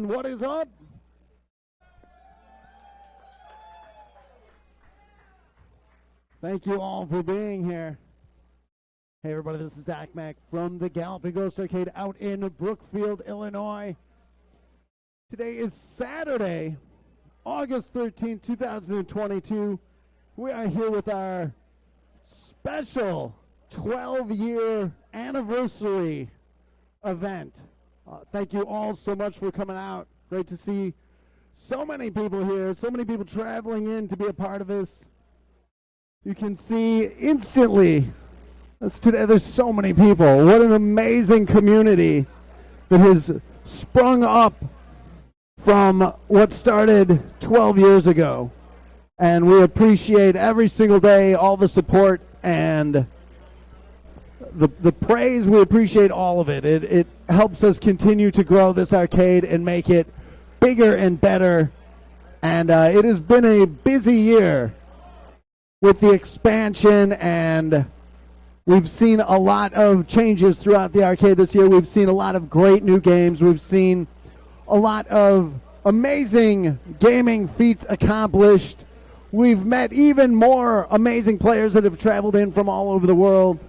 And what is up? Thank you all for being here. Hey everybody, this is Dak Mac from the Galloping Ghost Arcade out in Brookfield, Illinois. Today is Saturday, August 13, 2022. We are here with our special 12-year anniversary event. Thank you all so much for coming out. Great to see so many people here, so many people traveling in to be a part of this. You can see instantly, there's so many people. What an amazing community that has sprung up from what started 12 years ago. And we appreciate every single day all the support and the praise. We appreciate all of it. It helps us continue to grow this arcade and make it bigger and better. And it has been a busy year with the expansion, and we've seen a lot of changes throughout the arcade this year. We've seen a lot of great new games. We've seen a lot of amazing gaming feats accomplished. We've met even more amazing players that have traveled in from all over the world,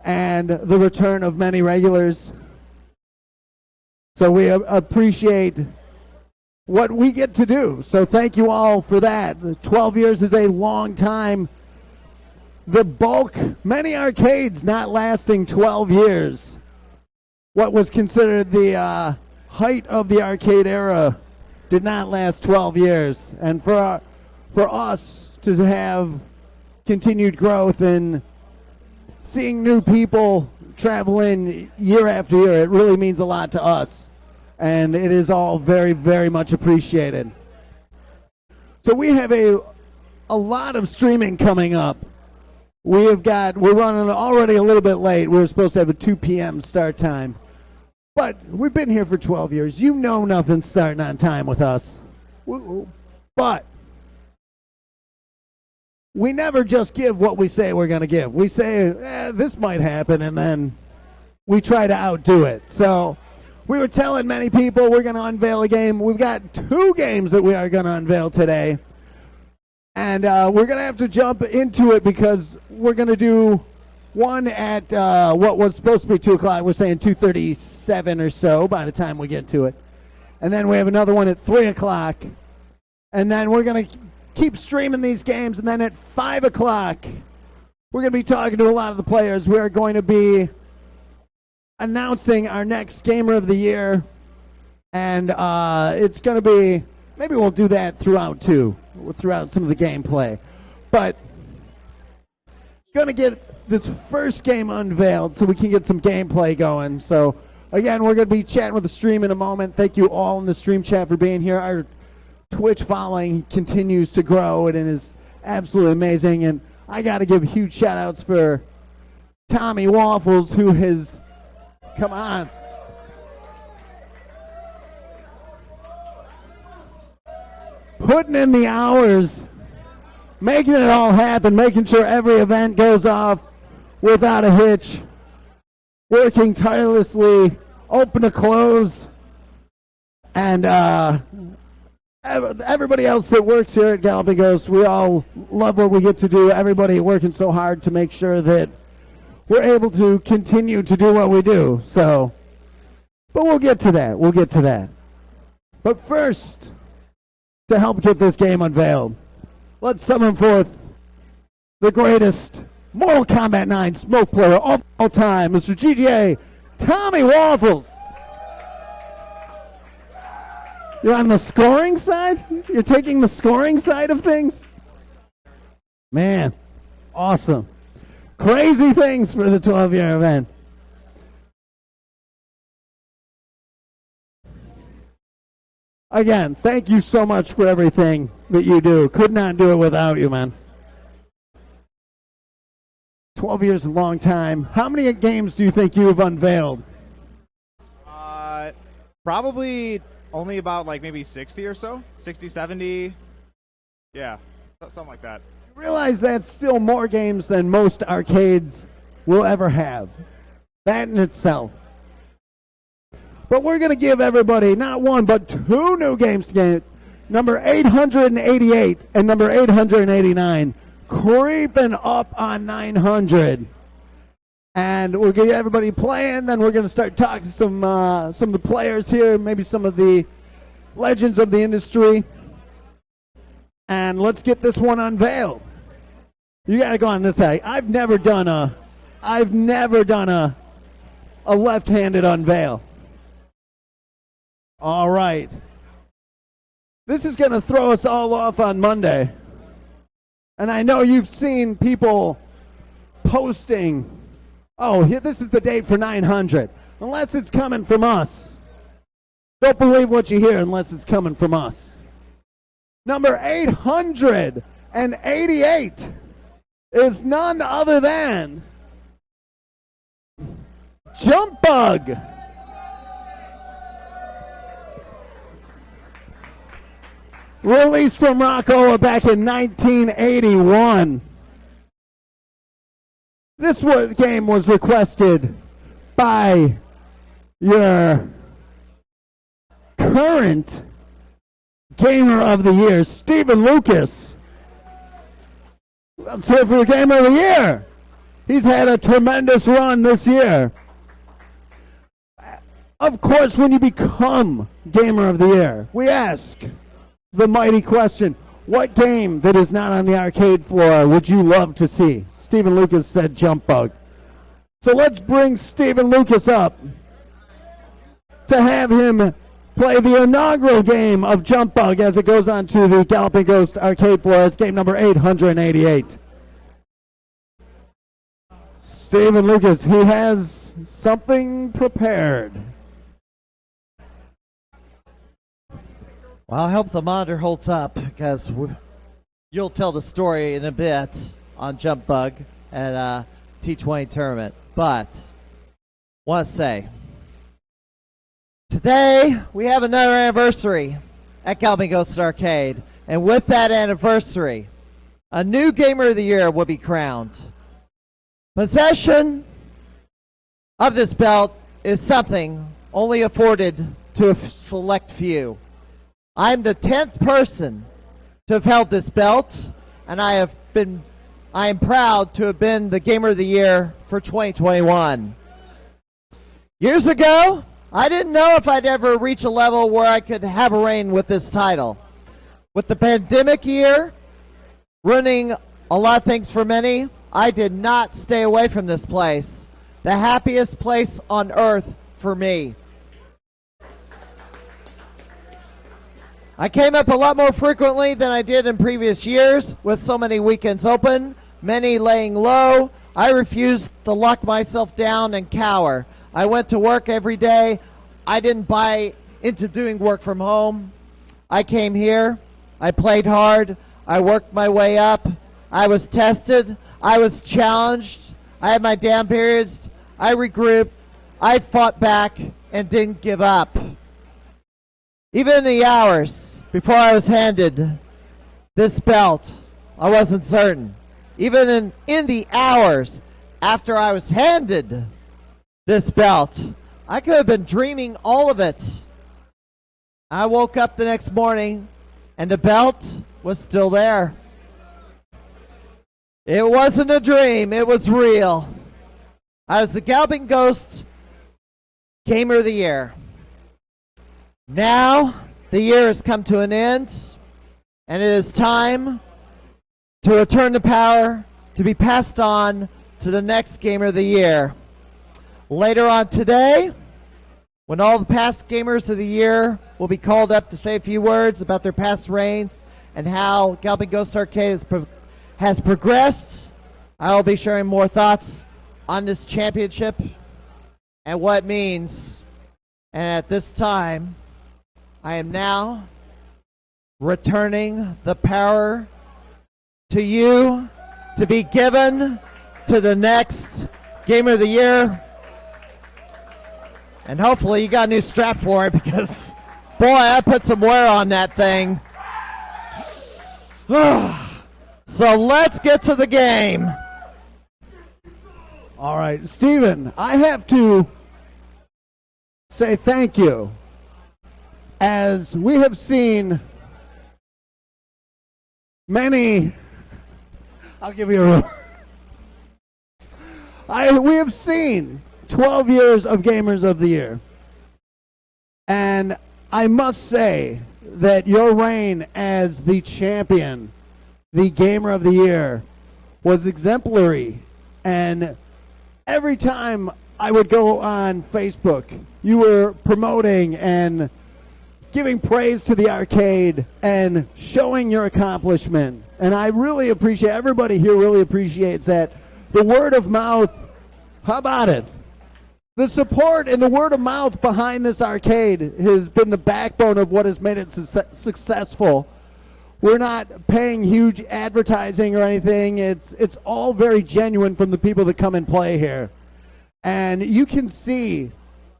and the return of many regulars. So we appreciate what we get to do. So thank you all for that. 12 years is a long time. The bulk, many arcades not lasting 12 years. What was considered the height of the arcade era did not last 12 years. And for us to have continued growth and seeing new people travel in year after year, it really means a lot to us. And it is all very, very much appreciated. So we have a lot of streaming coming up. We're running already a little bit late. We were supposed to have a 2 p.m. start time. But we've been here for 12 years. You know nothing's starting on time with us. But we never just give what we say we're going to give. We say, this might happen, and then we try to outdo it. So we were telling many people we're going to unveil a game. We've got 2 games that we are going to unveil today. And we're going to have to jump into it because we're going to do one at what was supposed to be 2 o'clock. We're saying 2:37 or so by the time we get to it. And then we have another one at 3 o'clock. And then we're going to keep streaming these games, and then at 5 o'clock, we're going to be talking to a lot of the players. We are going to be announcing our next Gamer of the Year, and it's going to be, maybe we'll do that throughout too, throughout some of the gameplay. But going to get this first game unveiled so we can get some gameplay going. So again, we're going to be chatting with the stream in a moment. Thank you all in the stream chat for being here. Our Twitch following continues to grow, and it is absolutely amazing. And I got to give huge shout outs for Tommy Waffles, who has come on. Putting in the hours, making it all happen, making sure every event goes off without a hitch, working tirelessly, open to close, and everybody else that works here at Galloping Ghost, we all love what we get to do. Everybody working so hard to make sure that we're able to continue to do what we do. So, but we'll get to that. We'll get to that. But first, to help get this game unveiled, let's summon forth the greatest Mortal Kombat 9 smoke player of all time, Mr. GGA, Tommy Waffles. You're on the scoring side? You're taking the scoring side of things? Man, awesome. Crazy things for the 12-year event. Again, thank you so much for everything that you do. Could not do it without you, man. 12 years is a long time. How many games do you think you have unveiled? Probably only about like maybe 60 or so. 60, 70. Yeah, something like that. You realize that's still more games than most arcades will ever have. That in itself. But we're going to give everybody not one, but two new games to get. Number 888 and number 889 creeping up on 900. And we're going to get everybody playing. Then we're going to start talking to some of the players here, maybe some of the legends of the industry. And let's get this one unveiled. You got to go on this side. I've never done a left-handed unveil. All right. This is going to throw us all off on Monday. And I know you've seen people posting, oh, this is the date for 900. Unless it's coming from us. Don't believe what you hear unless it's coming from us. Number 888 is none other than Jump Bug. Released from Rockoa back in 1981. This game was requested by your current Gamer of the Year, Stephen Lucas. Let's hear for your Gamer of the Year. He's had a tremendous run this year. Of course, when you become Gamer of the Year, we ask the mighty question, what game that is not on the arcade floor would you love to see? Stephen Lucas said Jump Bug. So let's bring Stephen Lucas up to have him play the inaugural game of Jump Bug as it goes on to the Galloping Ghost Arcade floor. It's game number 888. Stephen Lucas, he has something prepared. Well, I hope the monitor holds up because you'll tell the story in a bit on Jump Bug at T20 tournament. But want to say, today we have another anniversary at Galloping Ghost Arcade. And with that anniversary, a new Gamer of the Year will be crowned. Possession of this belt is something only afforded to a select few. I'm the 10th person to have held this belt, and I am proud to have been the Gamer of the Year for 2021. Years ago, I didn't know if I'd ever reach a level where I could have a reign with this title. With the pandemic year ruining a lot of things for many, I did not stay away from this place. The happiest place on earth for me. I came up a lot more frequently than I did in previous years, with so many weekends open, many laying low. I refused to lock myself down and cower. I went to work every day. I didn't buy into doing work from home. I came here. I played hard. I worked my way up. I was tested. I was challenged. I had my down periods. I regrouped. I fought back and didn't give up. Even in the hours before I was handed this belt, I wasn't certain. Even in the hours after I was handed this belt, I could have been dreaming all of it. I woke up the next morning and the belt was still there. It wasn't a dream, it was real. I was the Galloping Ghost Gamer of the Year. Now, the year has come to an end, and it is time to return the power to be passed on to the next Gamer of the Year. Later on today, when all the past Gamers of the Year will be called up to say a few words about their past reigns and how Galloping Ghost Arcade has progressed, I will be sharing more thoughts on this championship and what it means. And at this time, I am now returning the power to you to be given to the next Gamer of the Year. And hopefully you got a new strap for it because, boy, I put some wear on that thing. So let's get to the game. All right, Steven, I have to say thank you. As we have seen many, I'll give you a we have seen 12 years of Gamers of the Year. And I must say that your reign as the champion, the Gamer of the Year, was exemplary. And every time I would go on Facebook, you were promoting and giving praise to the arcade and showing your accomplishment. And I really appreciate, everybody here really appreciates that. The word of mouth, how about it? The support and the word of mouth behind this arcade has been the backbone of what has made it successful. We're not paying huge advertising or anything. It's all very genuine from the people that come and play here. And you can see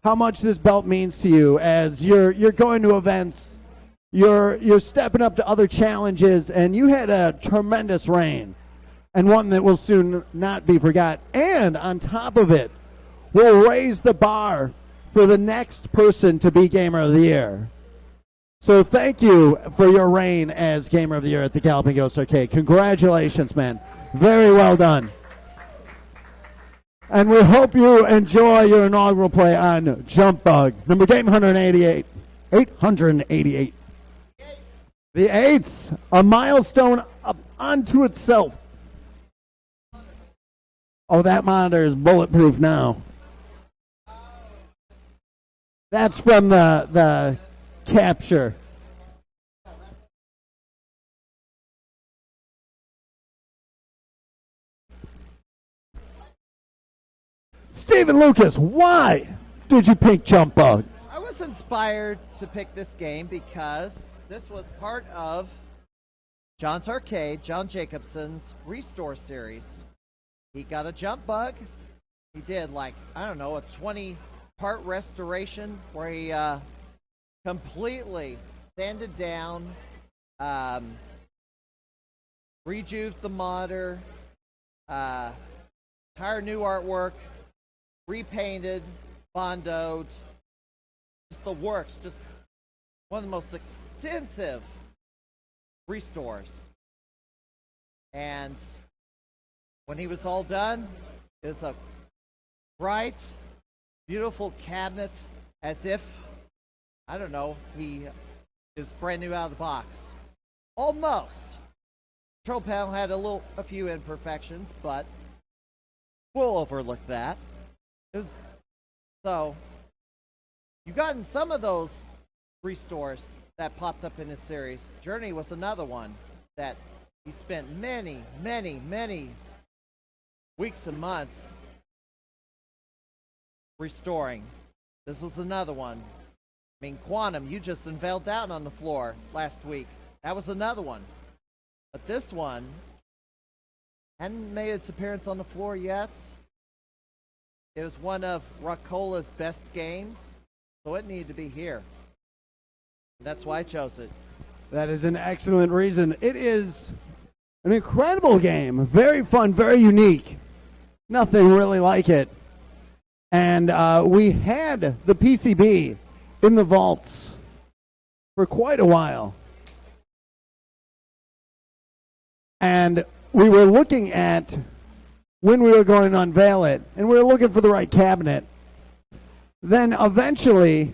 how much this belt means to you as you're going to events, you're stepping up to other challenges, and you had a tremendous reign, and one that will soon not be forgot. And on top of it, we'll raise the bar for the next person to be Gamer of the Year. So thank you for your reign as Gamer of the Year at the Galloping Ghost Arcade. Congratulations, man. Very well done. And we hope you enjoy your inaugural play on Jump Bug, number game 188. 888. The eights, a milestone up onto itself. Oh, that monitor is bulletproof now. That's from the capture. Stephen Lucas, why did you pick Jump Bug? I was inspired to pick this game because this was part of John's Arcade, John Jacobson's Restore series. He got a Jump Bug. He did like, I don't know, a 20-part restoration where he completely sanded down, rejuvened the monitor, entire new artwork, repainted, bondoed, just the works, just one of the most extensive restores. And when he was all done, it was a bright, beautiful cabinet, as if, I don't know, he is brand new out of the box. Almost. Control panel had a few imperfections, but we'll overlook that. So, you've gotten some of those restores that popped up in his series. Journey was another one that he spent many, many, many weeks and months restoring. This was another one. I mean, Quantum, you just unveiled that on the floor last week. That was another one. But this one hadn't made its appearance on the floor yet. It was one of Rockola's best games, so it needed to be here. That's why I chose it. That is an excellent reason. It is an incredible game. Very fun, very unique. Nothing really like it. And we had the PCB in the vaults for quite a while. And we were looking at when we were going to unveil it, and we were looking for the right cabinet. Then eventually,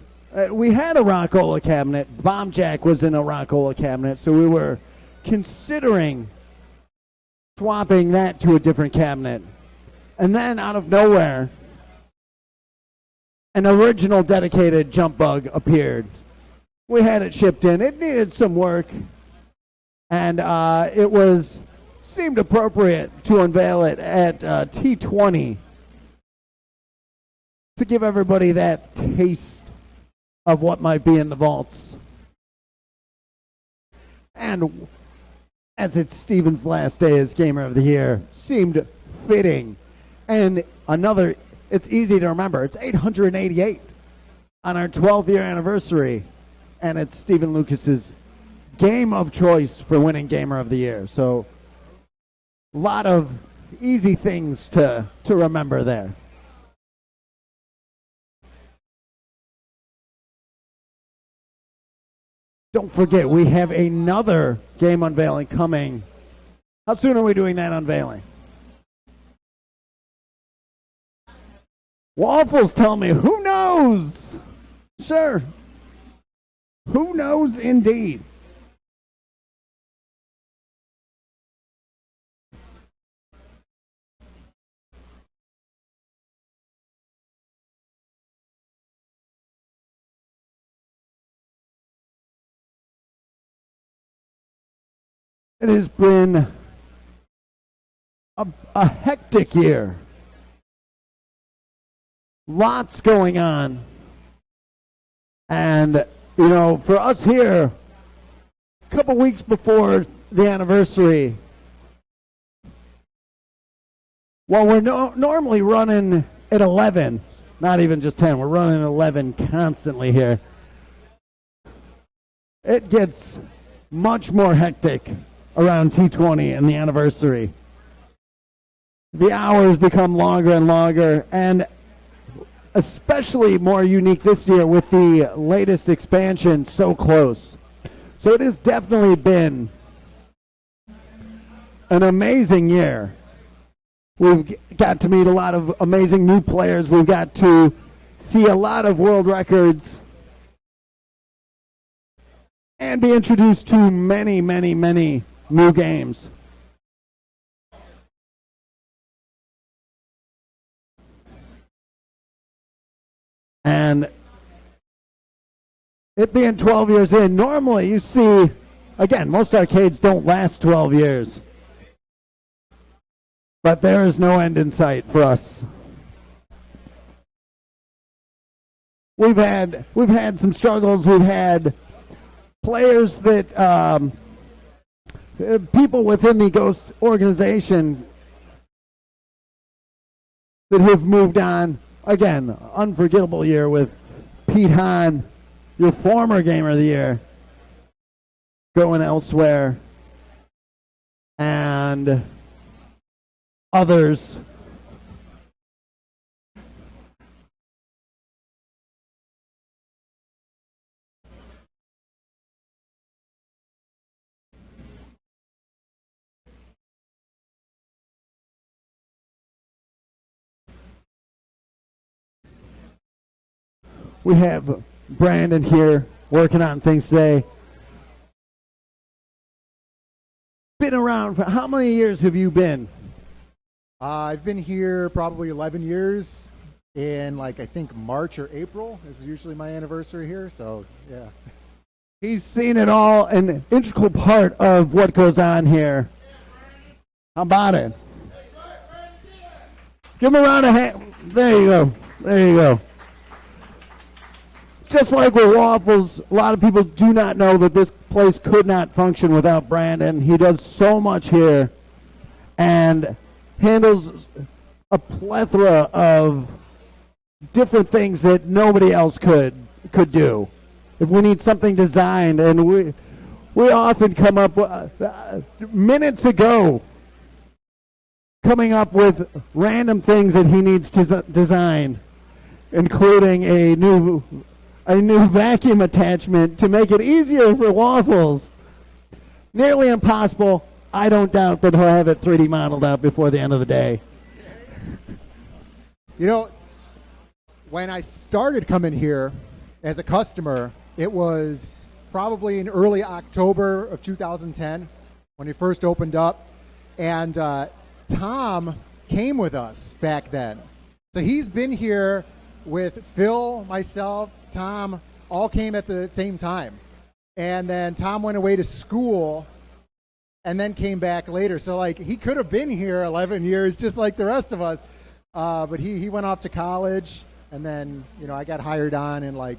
we had a Rockola cabinet. Bomb Jack was in a Rockola cabinet, so we were considering swapping that to a different cabinet. And then out of nowhere, an original dedicated Jump Bug appeared. We had it shipped in. It needed some work, and it seemed appropriate to unveil it at T20 to give everybody that taste of what might be in the vaults. And as it's Steven's last day as Gamer of the Year, seemed fitting. And it's easy to remember, it's 888 on our 12th year anniversary, and it's Stephen Lucas's game of choice for winning Gamer of the Year. So a lot of easy things to remember there. Don't forget, we have another game unveiling coming. How soon are we doing that unveiling? Waffles tell me, who knows? Sure. Who knows indeed? It has been a hectic year. Lots going on. And, you know, for us here, a couple weeks before the anniversary, well, we're normally running at 11, not even just 10. We're running at 11 constantly here. It gets much more hectic around T20 and the anniversary. The hours become longer and longer, and especially more unique this year with the latest expansion so close. So it has definitely been an amazing year. We've got to meet a lot of amazing new players. We've got to see a lot of world records and be introduced to many, many, many new games. And it being 12 years in, normally you see, again, most arcades don't last 12 years. But there is no end in sight for us. We've had some struggles. We've had players that people within the Ghost organization that have moved on. Again, unforgettable year with Pete Hahn, your former Gamer of the Year, going elsewhere, and others. We have Brandon here working on things today. Been around for how many years have you been? I've been here probably 11 years. In I think March or April is usually my anniversary here. So yeah. He's seen it all, an integral part of what goes on here. How about it? Give him a round of hand. There you go. There you go. Just like with Waffles, a lot of people do not know that this place could not function without Brandon. He does so much here and handles a plethora of different things that nobody else could do. If we need something designed, and we often come up minutes ago coming up with random things that he needs to design, including a new vacuum attachment to make it easier for Waffles. Nearly impossible. I don't doubt that he'll have it 3D modeled out before the end of the day. You know, when I started coming here as a customer, it was probably in early October of 2010 when he first opened up. And Tom came with us back then. So he's been here with Phil, myself, Tom, all came at the same time. And then Tom went away to school and then came back later. So he could have been here 11 years just like the rest of us. But he went off to college, and then, I got hired on in I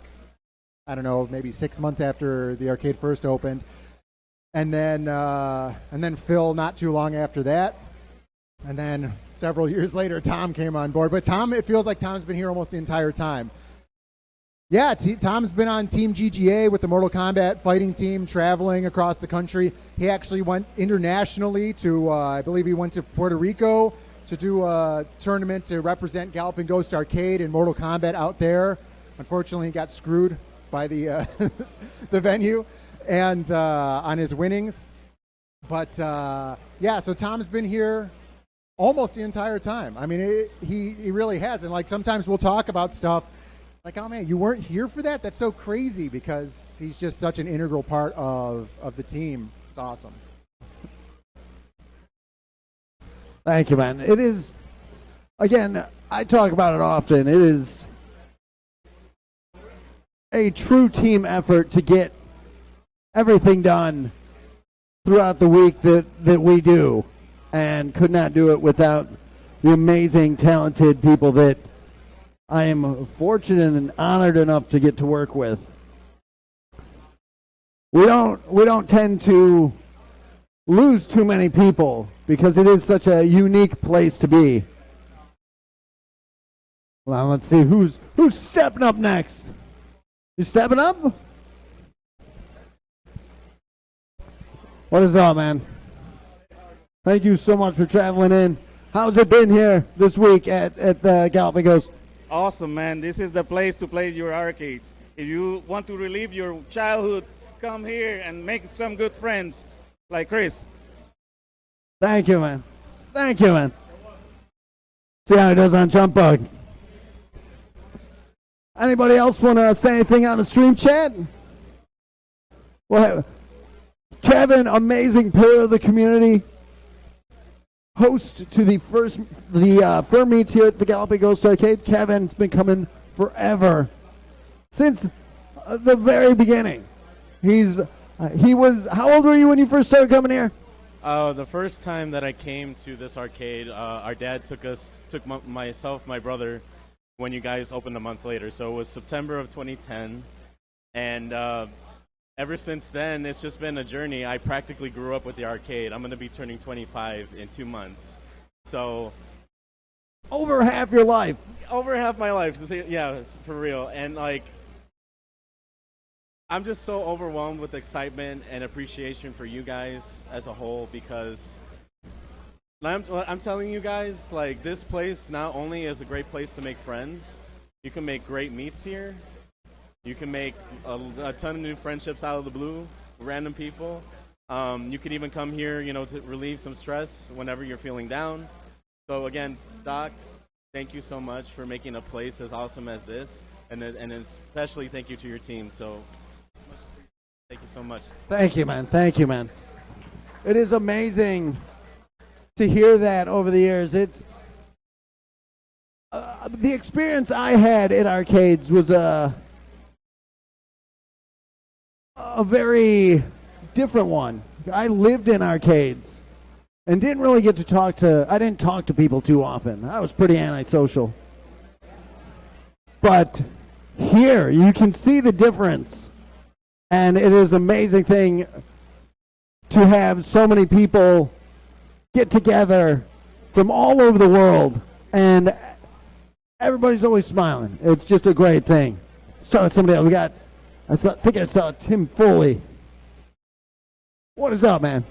don't know, maybe 6 months after the arcade first opened. And then Phil not too long after that. And then several years later, Tom came on board. But Tom, it feels like Tom's been here almost the entire time. Yeah, Tom's been on Team GGA with the Mortal Kombat fighting team, traveling across the country. He actually went internationally to, I believe he went to Puerto Rico to do a tournament to represent Galloping Ghost Arcade and Mortal Kombat out there. Unfortunately, he got screwed by the the venue. and on his winnings. But yeah, so Tom's been here almost the entire time. I mean, he really has. And like sometimes we'll talk about stuff like, oh man, you weren't here for that? That's so crazy, because he's just such an integral part of the team. It's awesome. Thank you, man. It is, again, I talk about it often. It is a true team effort to get everything done throughout the week that we do, and could not do it without the amazing, talented people that I am fortunate and honored enough to get to work with. We don't tend to lose too many people because it is such a unique place to be. Well, let's see who's stepping up next. You stepping up? What is up, man? Thank you so much for traveling in. How's it been here this week at the Galloping Ghost? Awesome, man. This is the place to play your arcades. If you want to relive your childhood, come here and make some good friends like Chris. Thank you, man. Thank you, man. See how he does on Jump Bug. Anybody else want to say anything on the stream chat? Well, Kevin, amazing pillar of the community, host to the Fur Meets here at the Galloping Ghost Arcade. Kevin's been coming forever, since the very beginning. He was, how old were you when you first started coming here? The first time that I came to this arcade, our dad took myself, my brother, when you guys opened a month later. So it was September of 2010, and ever since then, it's just been a journey. I practically grew up with the arcade. I'm going to be turning 25 in 2 months. So over half your life. Over half my life, yeah, for real. And like, I'm just so overwhelmed with excitement and appreciation for you guys as a whole, because I'm telling you guys, like, this place not only is a great place to make friends, you can make great meets here. You can make a ton of new friendships out of the blue, random people. You could even come here, to relieve some stress whenever you're feeling down. So again, Doc, thank you so much for making a place as awesome as this, and especially thank you to your team. So thank you so much. Thank you, man. Thank you, man. It is amazing to hear that over the years. It's the experience I had in arcades was a very different one. I lived in arcades and didn't really get to I didn't talk to people too often. I was pretty antisocial. But here, you can see the difference. And it is an amazing thing to have so many people get together from all over the world, and everybody's always smiling. It's just a great thing. So somebody else, I think I saw Tim Foley. What is up, man?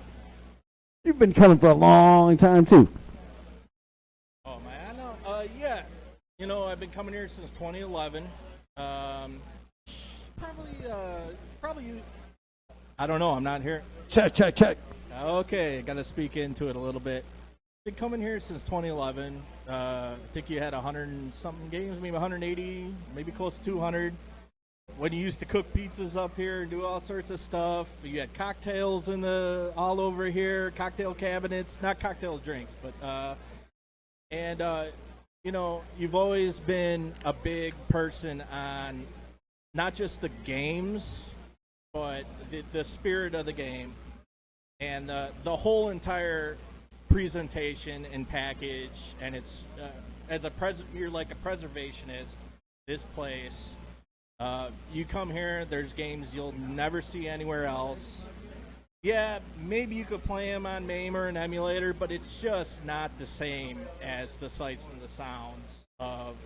You've been coming for a long time, too. Oh, man, I know. Yeah. I've been coming here since 2011. Probably, I don't know. I'm not here. Check. Okay, got to speak into it a little bit. Been coming here since 2011. I think you had 100 and something games, maybe 180, maybe close to 200. When you used to cook pizzas up here and do all sorts of stuff, you had cocktails all over here, cocktail cabinets, not cocktail drinks, but you've always been a big person on not just the games, but the spirit of the game and the whole entire presentation and package. And it's you're like a preservationist. This place. You come here, there's games you'll never see anywhere else. Yeah, maybe you could play them on MAME or an emulator, but it's just not the same as the sights and the sounds of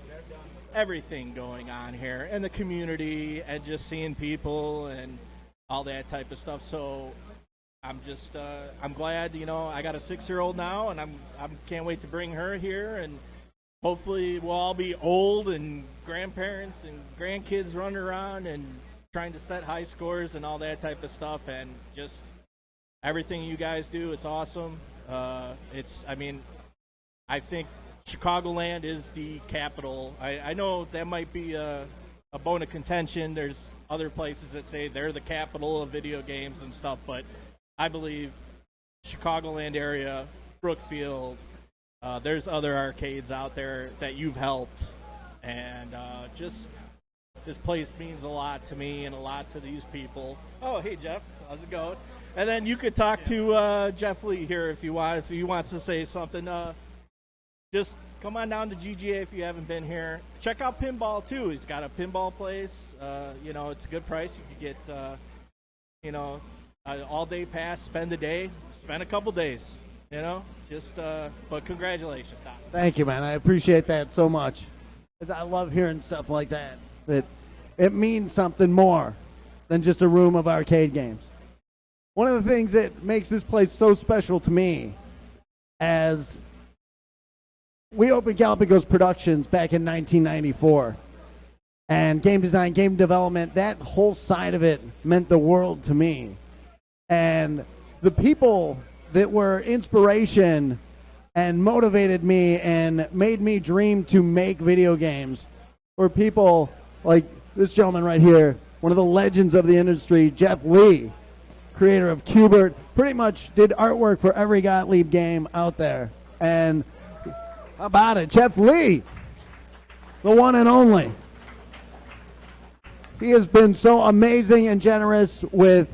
everything going on here, and the community, and just seeing people and all that type of stuff. So I'm just, I'm glad, I got a 6-year-old now, and I can't wait to bring her here, and hopefully we'll all be old and grandparents and grandkids running around and trying to set high scores and all that type of stuff, and just everything you guys do. It's awesome. I think Chicagoland is the capital. I know that might be a bone of contention. There's other places that say they're the capital of video games and stuff, but I believe Chicagoland area, Brookfield, there's other arcades out there that you've helped, and just this place means a lot to me and a lot to these people. Oh, hey Jeff, how's it going? And then you could talk to Jeff Lee here if you want. If he wants to say something, just come on down to GGA if you haven't been here. Check out Pinball too. He's got a pinball place. It's a good price. You could get, an all-day pass. Spend a day. Spend a couple days. But congratulations, Doc. Thank you, man. I appreciate that so much. 'Cause I love hearing stuff like that. That it means something more than just a room of arcade games. One of the things that makes this place so special to me, as we opened Galloping Ghost Productions back in 1994, and game design, game development, that whole side of it meant the world to me. And the people that were inspiration and motivated me and made me dream to make video games were people like this gentleman right here, one of the legends of the industry, Jeff Lee, creator of Qbert, pretty much did artwork for every Gottlieb game out there. And how about it, Jeff Lee, the one and only. He has been so amazing and generous with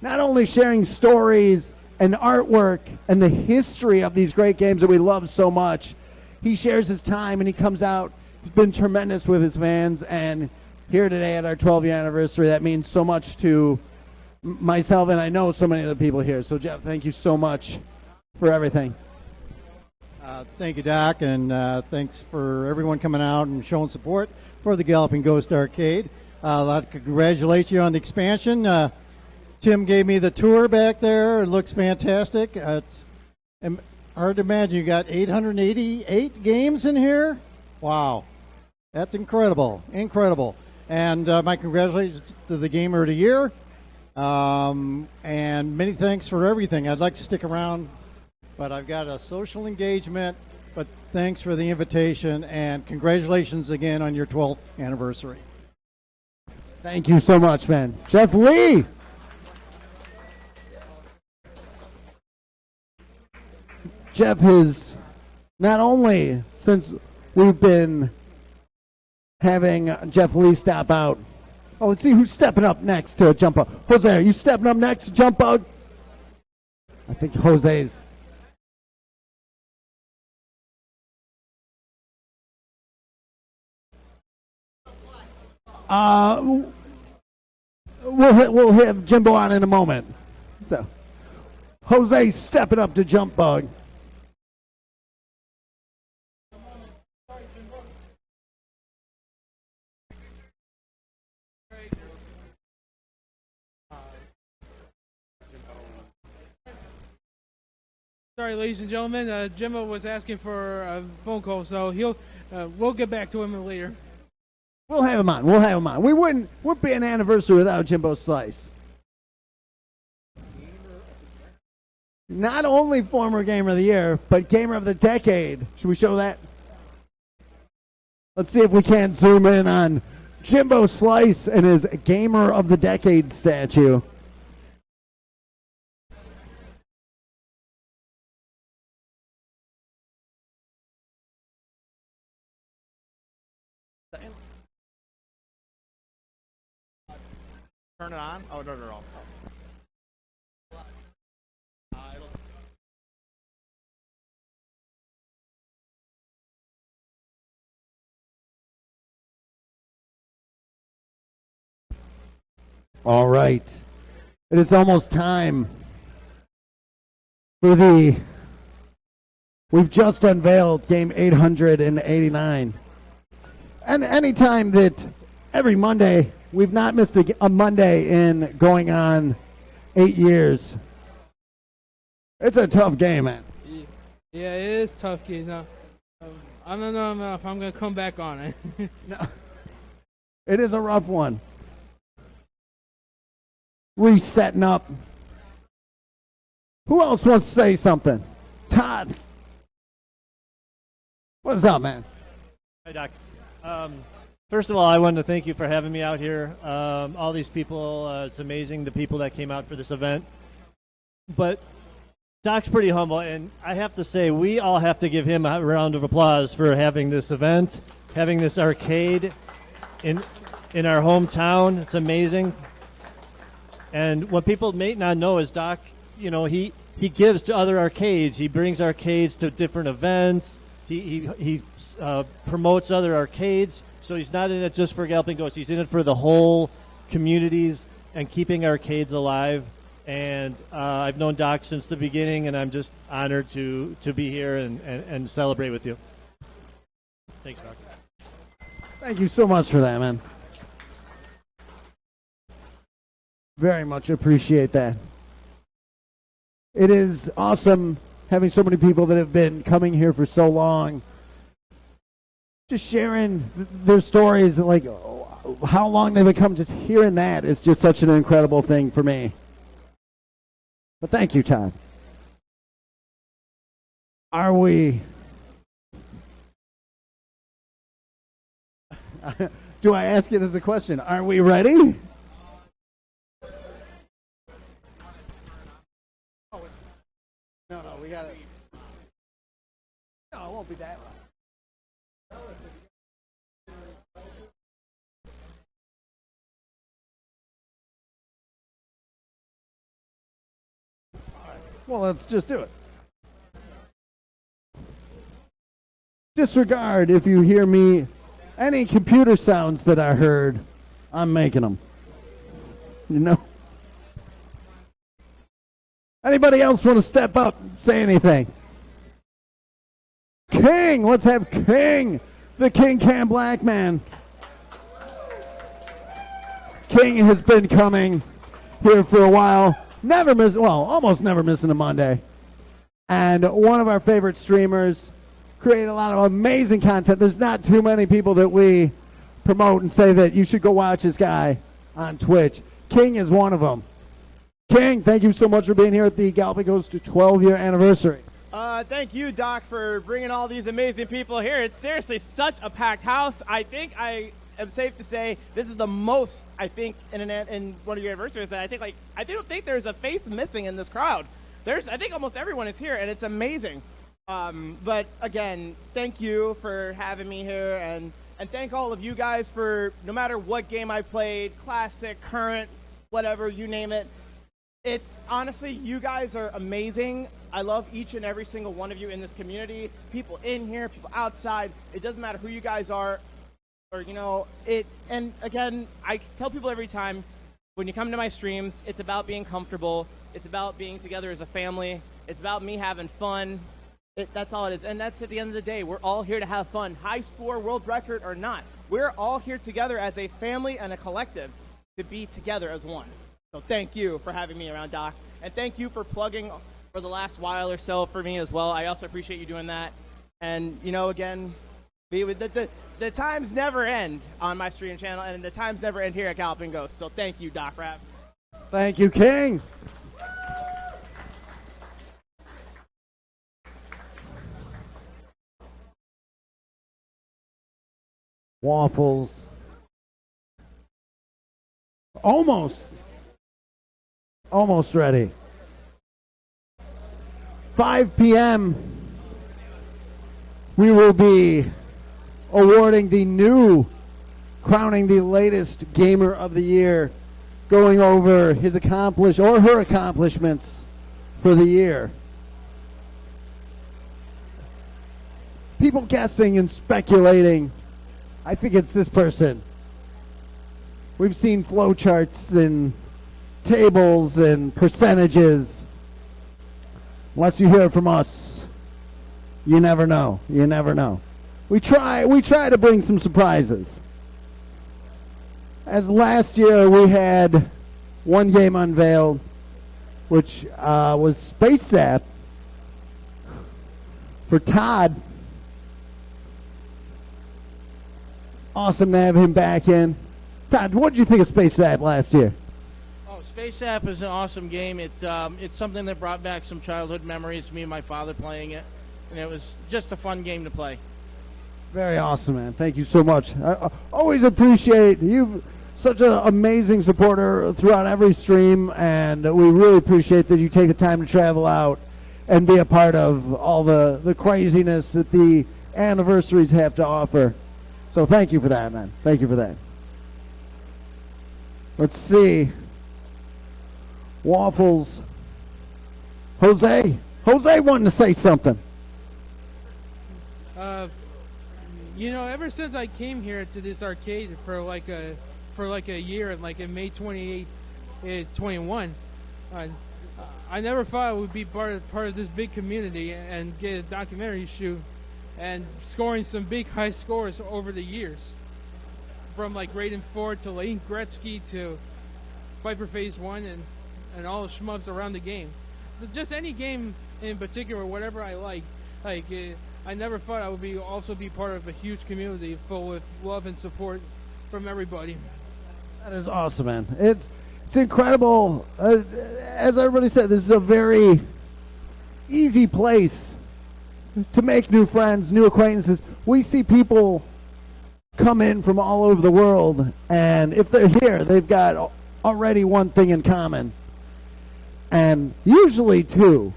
not only sharing stories and artwork and the history of these great games that we love so much. He shares his time and he comes out. He's been tremendous with his fans, and here today at our 12th anniversary, that means so much to myself, and I know so many of the people here. So Jeff, thank you so much for everything. Thank you, Doc, and thanks for everyone coming out and showing support for the Galloping Ghost Arcade. I'd like to congratulate you on the expansion. Tim gave me the tour back there. It looks fantastic. It's hard to imagine you got 888 games in here. Wow, that's incredible, incredible. And my congratulations to the Gamer of the Year. And many thanks for everything. I'd like to stick around, but I've got a social engagement. But thanks for the invitation, and congratulations again on your 12th anniversary. Thank you so much, man. Jeff Lee. Jeff has not only, since we've been having Jeff Lee stop out. Oh, let's see who's stepping up next to Jump Bug. Jose, are you stepping up next to Jump Bug? I think Jose's. We'll have Jimbo on in a moment. So, Jose's stepping up to Jump Bug. Sorry, ladies and gentlemen. Jimbo was asking for a phone call, so we'll get back to him later. We'll have him on. We'll have him on. Wouldn't be an anniversary without Jimbo Slice. Not only former Gamer of the Year, but Gamer of the Decade. Should we show that? Let's see if we can zoom in on Jimbo Slice and his Gamer of the Decade statue. Turn it on? Oh, no. All right. It is almost time for we've just unveiled game 889. And anytime that every Monday, we've not missed a Monday in going on 8 years. It's a tough game, man. Yeah, it is tough, kids. I don't know if I'm going to come back on it. No. It is a rough one. resetting up. Who else wants to say something? Todd. What's up, man? Hi, Doc. First of all, I wanted to thank you for having me out here. All these people, it's amazing, the people that came out for this event. But Doc's pretty humble, and I have to say, we all have to give him a round of applause for having this event, having this arcade in our hometown. It's amazing. And what people may not know is Doc, he gives to other arcades. He brings arcades to different events. He promotes other arcades. So he's not in it just for Galloping Ghost. He's in it for the whole communities and keeping arcades alive. And I've known Doc since the beginning, and I'm just honored to be here and celebrate with you. Thanks, Doc. Thank you so much for that, man. Very much appreciate that. It is awesome having so many people that have been coming here for so long, just sharing their stories, like how long they've become. Just hearing that is just such an incredible thing for me. But thank you, Todd. Are we... Do I ask it as a question? Are we ready? No, we got it. No, it won't be that loud. Well, let's just do it. Disregard if you hear me. Any computer sounds that I heard, I'm making them. Anybody else want to step up, say anything? King, let's have King, the King Cam Black Man. King has been coming here for a while. Almost never missing a Monday. And one of our favorite streamers, create a lot of amazing content. There's not too many people that we promote and say that you should go watch this guy on Twitch. King is one of them. King, thank you so much for being here at the Galloping Ghost 12-year anniversary. Thank you, Doc, for bringing all these amazing people here. It's seriously such a packed house. I think I am safe to say this is the most, I think, in one of your anniversaries that I don't think there's a face missing in this crowd. I think almost everyone is here, and it's amazing. But again, thank you for having me here, and thank all of you guys for, no matter what game I played, classic, current, whatever, you name it. It's honestly, you guys are amazing. I love each and every single one of you in this community. People in here, people outside. It doesn't matter who you guys are, and again, I tell people every time, when you come to my streams, it's about being comfortable. It's about being together as a family. It's about me having fun. That's all it is. And that's at the end of the day. We're all here to have fun. High score, world record or not. We're all here together as a family and a collective to be together as one. So thank you for having me around, Doc. And thank you for plugging for the last while or so for me as well. I also appreciate you doing that. And, again, the times never end on my stream channel, and the times never end here at Galloping Ghost. So thank you, Doc Rap. Thank you, King. Waffles. Almost ready. 5 p.m. we will be awarding crowning the latest gamer of the year, going over his her accomplishments for the year. People guessing and speculating. I think it's this person. We've seen flowcharts and tables and percentages. Unless you hear it from us, you never know. You never know. We try to bring some surprises. As last year we had one game unveiled, which was Space Zap for Todd. Awesome to have him back in. Todd, what did you think of Space Zap last year? Oh, Space App is an awesome game. It's something that brought back some childhood memories. Me and my father playing it, and it was just a fun game to play. Very awesome, man. Thank you so much. I always appreciate you. Such an amazing supporter throughout every stream, and we really appreciate that you take the time to travel out and be a part of all the craziness that the anniversaries have to offer. So thank you for that, man. Thank you for that. Let's see. Waffles. Jose wanted to say something. Ever since I came here to this arcade for like a year, like in May 28th, 21, I never thought I would be part of this big community and get a documentary shoot and scoring some big high scores over the years, from like Raiden 4 to Lane Gretzky to Viper Phase 1 and all the shmups around the game. Just any game in particular, whatever I like, I never thought I would also be part of a huge community full with love and support from everybody. That is awesome, man. It's incredible. As everybody said, this is a very easy place to make new friends, new acquaintances. We see people come in from all over the world, and if they're here, they've got already one thing in common, and usually two,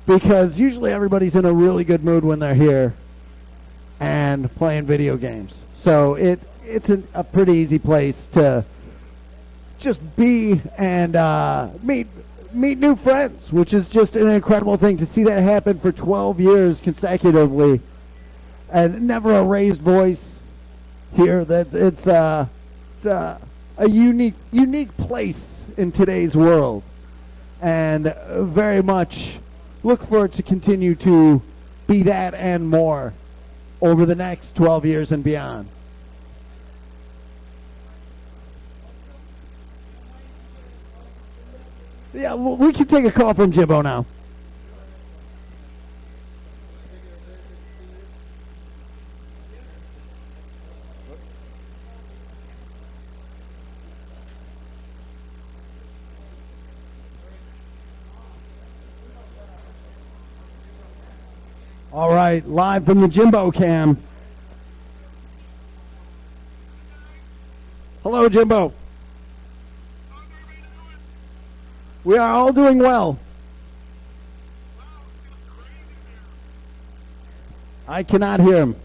because usually everybody's in a really good mood when they're here and playing video games. So it's a pretty easy place to just be and meet new friends, which is just an incredible thing to see that happen for 12 years consecutively, and never a raised voice here. It's a unique place in today's world, and very much look for it to continue to be that and more over the next 12 years and beyond. Yeah, we can take a call from Jimbo now. All right, live from the Jimbo cam. Hello, Jimbo. We are all doing well. I cannot hear him.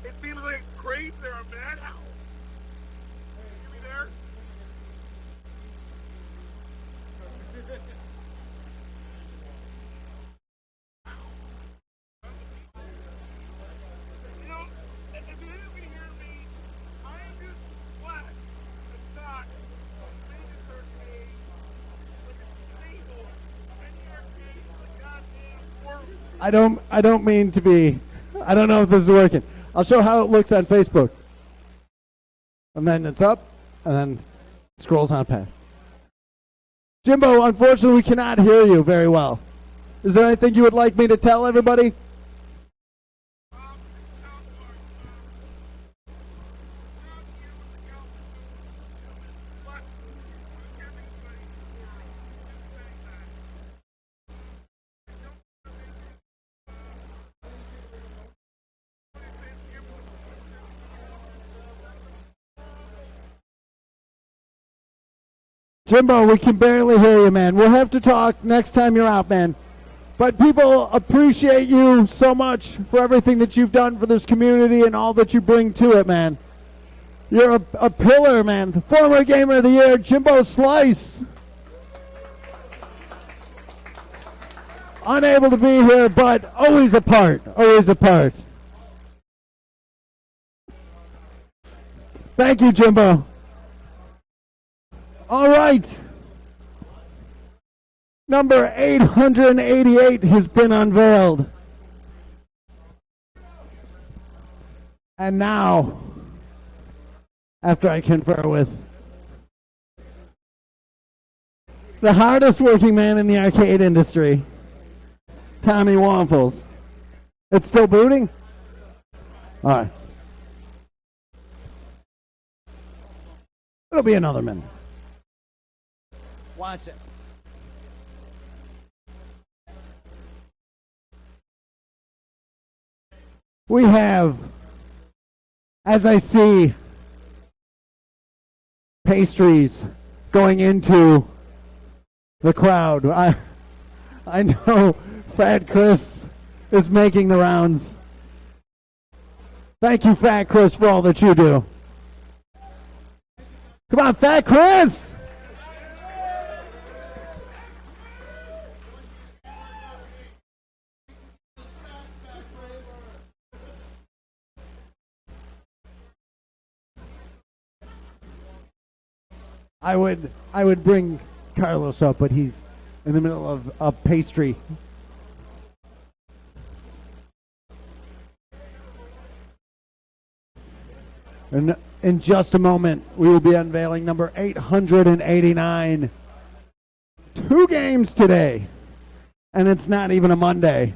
It seems like crazy there, man. You me there? You know, if you didn't hear me, I am just flat. It's not. Vegas arcade. I don't mean to be. I don't know if this is working. I'll show how it looks on Facebook. And then it's up, and then it scrolls on past. Jimbo, unfortunately, we cannot hear you very well. Is there anything you would like me to tell everybody? Jimbo, we can barely hear you, man. We'll have to talk next time you're out, man. But people appreciate you so much for everything that you've done for this community and all that you bring to it, man. You're a pillar, man. The former Gamer of the Year, Jimbo Slice. Unable to be here, but always a part. Always a part. Thank you, Jimbo. All right. Number 888 has been unveiled. And now, after I confer with the hardest working man in the arcade industry, Tommy Waffles. It's still booting? All right. It'll be another minute. Watch it. We have, as I see, pastries going into the crowd. I know Fat Chris is making the rounds. Thank you, Fat Chris, for all that you do. Come on, Fat Chris! I would bring Carlos up, but he's in the middle of a pastry. And in just a moment, we will be unveiling number 889. 2 games today, and it's not even a Monday.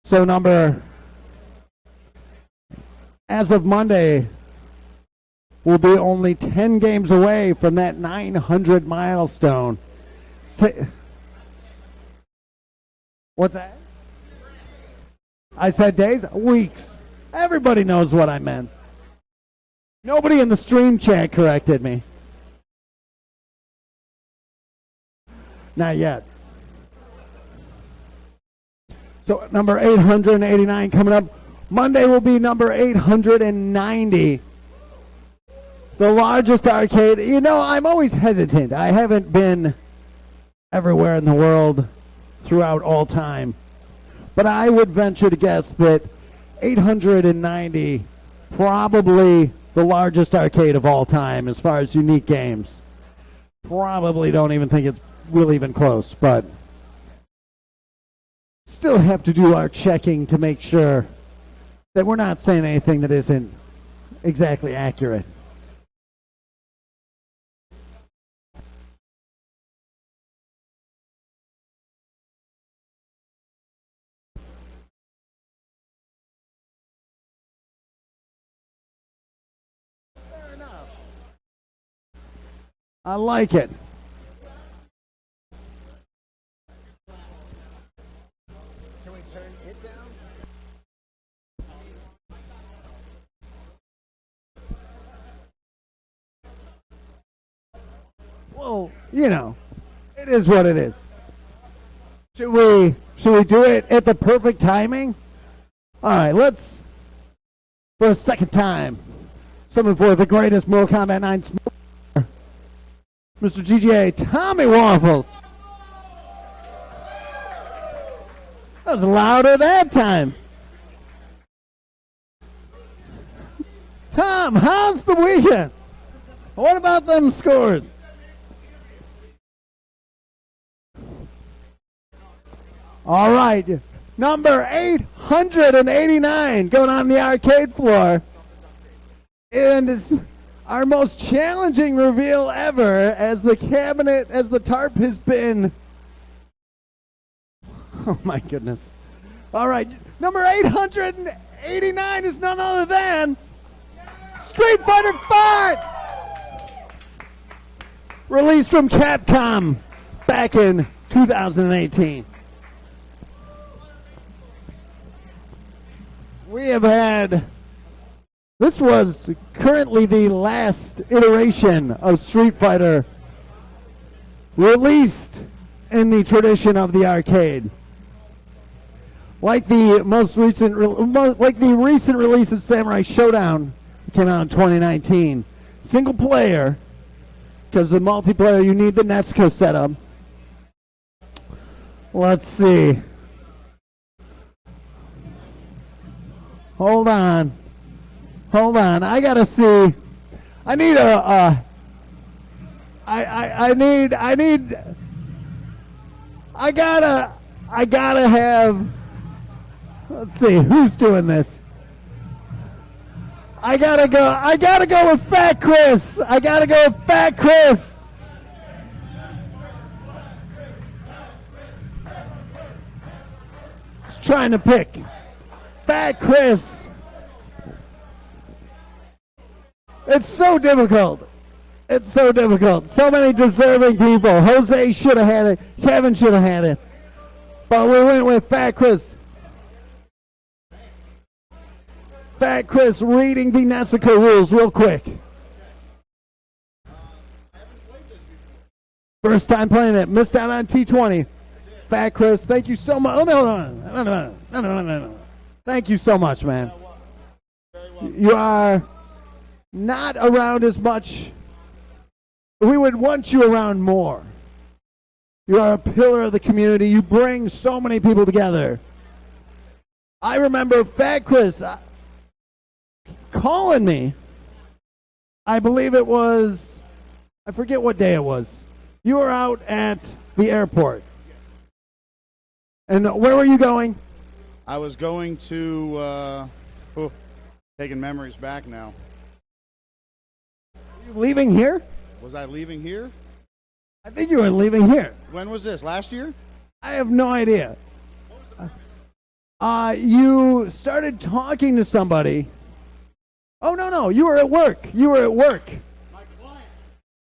So as of Monday, we'll be only 10 games away from that 900 milestone. What's that? I said days? Weeks. Everybody knows what I meant. Nobody in the stream chat corrected me. Not yet. So number 889 coming up. Monday will be number 890. The largest arcade. You know, I'm always hesitant. I haven't been everywhere in the world throughout all time. But I would venture to guess that 890, probably the largest arcade of all time as far as unique games. Probably don't even think it's really even close, but still have to do our checking to make sure that we're not saying anything that isn't exactly accurate. I like it. Can we turn it down? Well, you know, it is what it is. Should we do it at the perfect timing? All right, let's, for a second time, summon for the greatest Mortal Kombat 9 Mr. GGA, Tommy Waffles. That was louder that time. Tom, how's the weekend? What about them scores? All right, number 889 going on the arcade floor. And it's our most challenging reveal ever, as the cabinet, as the tarp has been. Oh my goodness. All right, number 889 is none other than Street Fighter V! Released from Capcom back in 2018. We have had, this was currently the last iteration of Street Fighter released in the tradition of the arcade. Like the recent release of Samurai Showdown, it came out in 2019. Single player, because the multiplayer you need the Nesca setup. Let's see. Hold on. I gotta see. I need I gotta have. Let's see who's doing this. I gotta go with Fat Chris. Just trying to pick Fat Chris. It's so difficult. It's so difficult. So many deserving people. Jose should have had it. Kevin should have had it. But we went with Fat Chris. Fat Chris reading the Nessica rules real quick. First time playing it. Missed out on T20. Fat Chris, thank you so much. Thank you so much, man. You are not around as much. We would want you around more. You are a pillar of the community. You bring so many people together. I remember Fat Chris calling me. I believe it was, I forget what day it was. You were out at the airport. And where were you going? I was going to, taking memories back now. Are you leaving here? Was I leaving here? I think you were leaving here. When was this? Last year? I have no idea. You started talking to somebody. Oh, no. You were at work. You were at work. My client.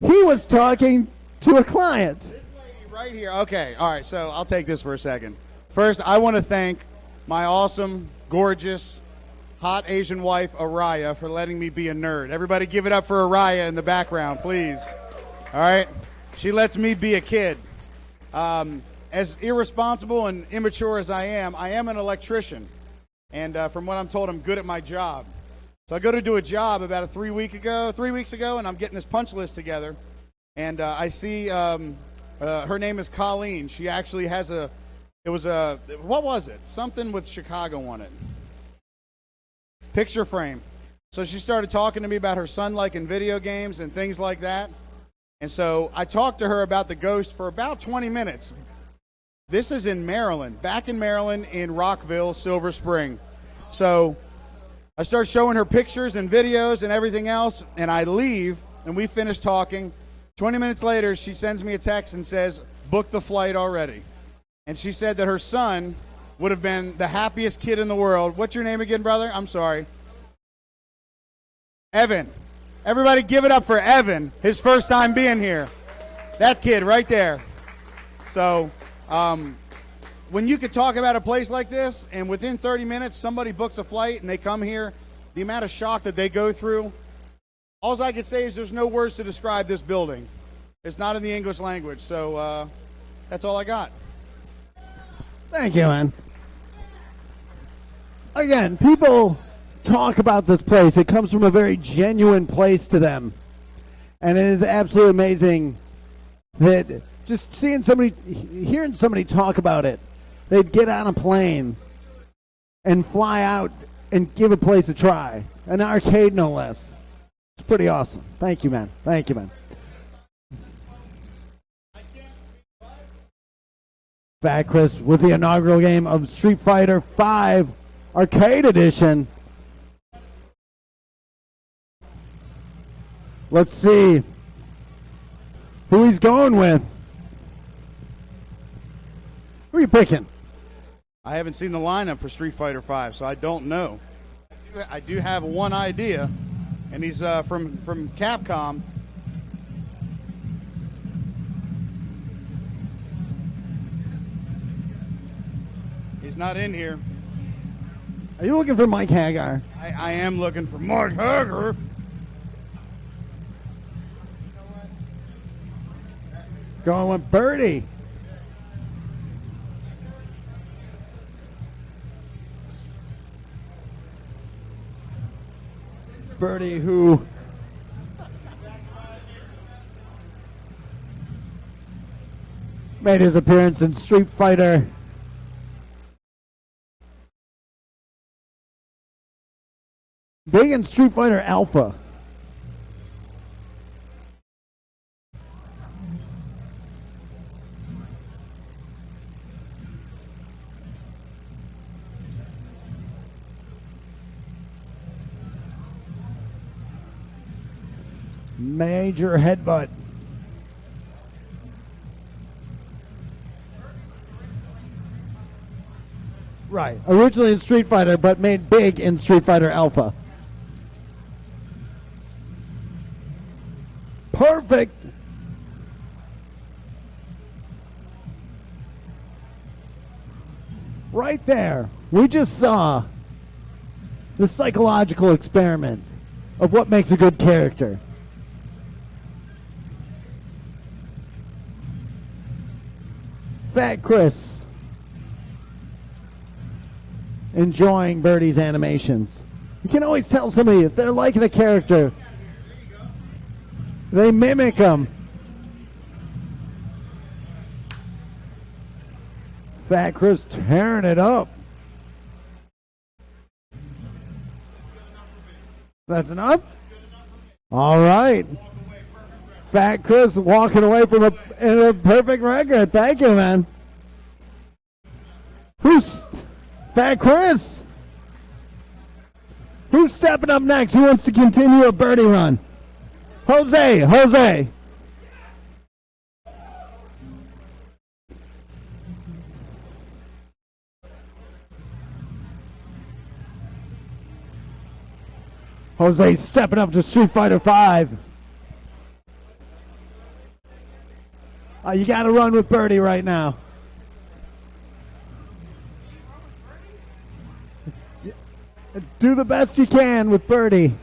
He was talking to a client. This lady right here. Okay. All right. So I'll take this for a second. First, I want to thank my awesome, gorgeous, hot Asian wife, Araya, for letting me be a nerd. Everybody give it up for Araya in the background, please. All right? She lets me be a kid. As irresponsible and immature as I am an electrician. And from what I'm told, I'm good at my job. So I go to do a job about 3 weeks ago, and I'm getting this punch list together. And I see her name is Colleen. She actually has what was it? Something with Chicago on it. Picture frame. So she started talking to me about her son liking video games and things like that. And so I talked to her about the Ghost for about 20 minutes. This is in Maryland, back in Maryland in Rockville, Silver Spring. So I start showing her pictures and videos and everything else, and I leave, and we finish talking. 20 minutes later, she sends me a text and says, book the flight already. And she said that her son would have been the happiest kid in the world. What's your name again, brother? I'm sorry. Evan. Everybody give it up for Evan, his first time being here. That kid right there. So when you could talk about a place like this and within 30 minutes somebody books a flight and they come here, the amount of shock that they go through, all I can say is there's no words to describe this building. It's not in the English language. So that's all I got. Thank you, man. Again, people talk about this place. It comes from a very genuine place to them. And it is absolutely amazing that just hearing somebody talk about it, they'd get on a plane and fly out and give a place a try. An arcade, no less. It's pretty awesome. Thank you, man. Thank you, man. Fat Chris with the inaugural game of Street Fighter V Arcade Edition. Let's see who he's going with. Who are you picking? I haven't seen the lineup for Street Fighter V, so I don't know. I do have one idea, and he's from Capcom. He's not in here. Are you looking for Mike Hagar? I am looking for Mike Hagar. Going with Birdie. Birdie, who made his appearance in Street Fighter. Big in Street Fighter Alpha. Major headbutt. Right. Originally in Street Fighter, but made big in Street Fighter Alpha. right there, we just saw the psychological experiment of what makes a good character. Fat Chris enjoying Birdie's animations. You can always tell somebody if they're liking a character. They mimic them. Fat Chris tearing it up. That's enough? All right. Fat Chris walking away from a perfect record. Thank you, man. Who's Fat Chris? Who's stepping up next? Who wants to continue a birdie run? Jose. Jose stepping up to Street Fighter V. You got to run with Birdie right now. Do the best you can with Birdie.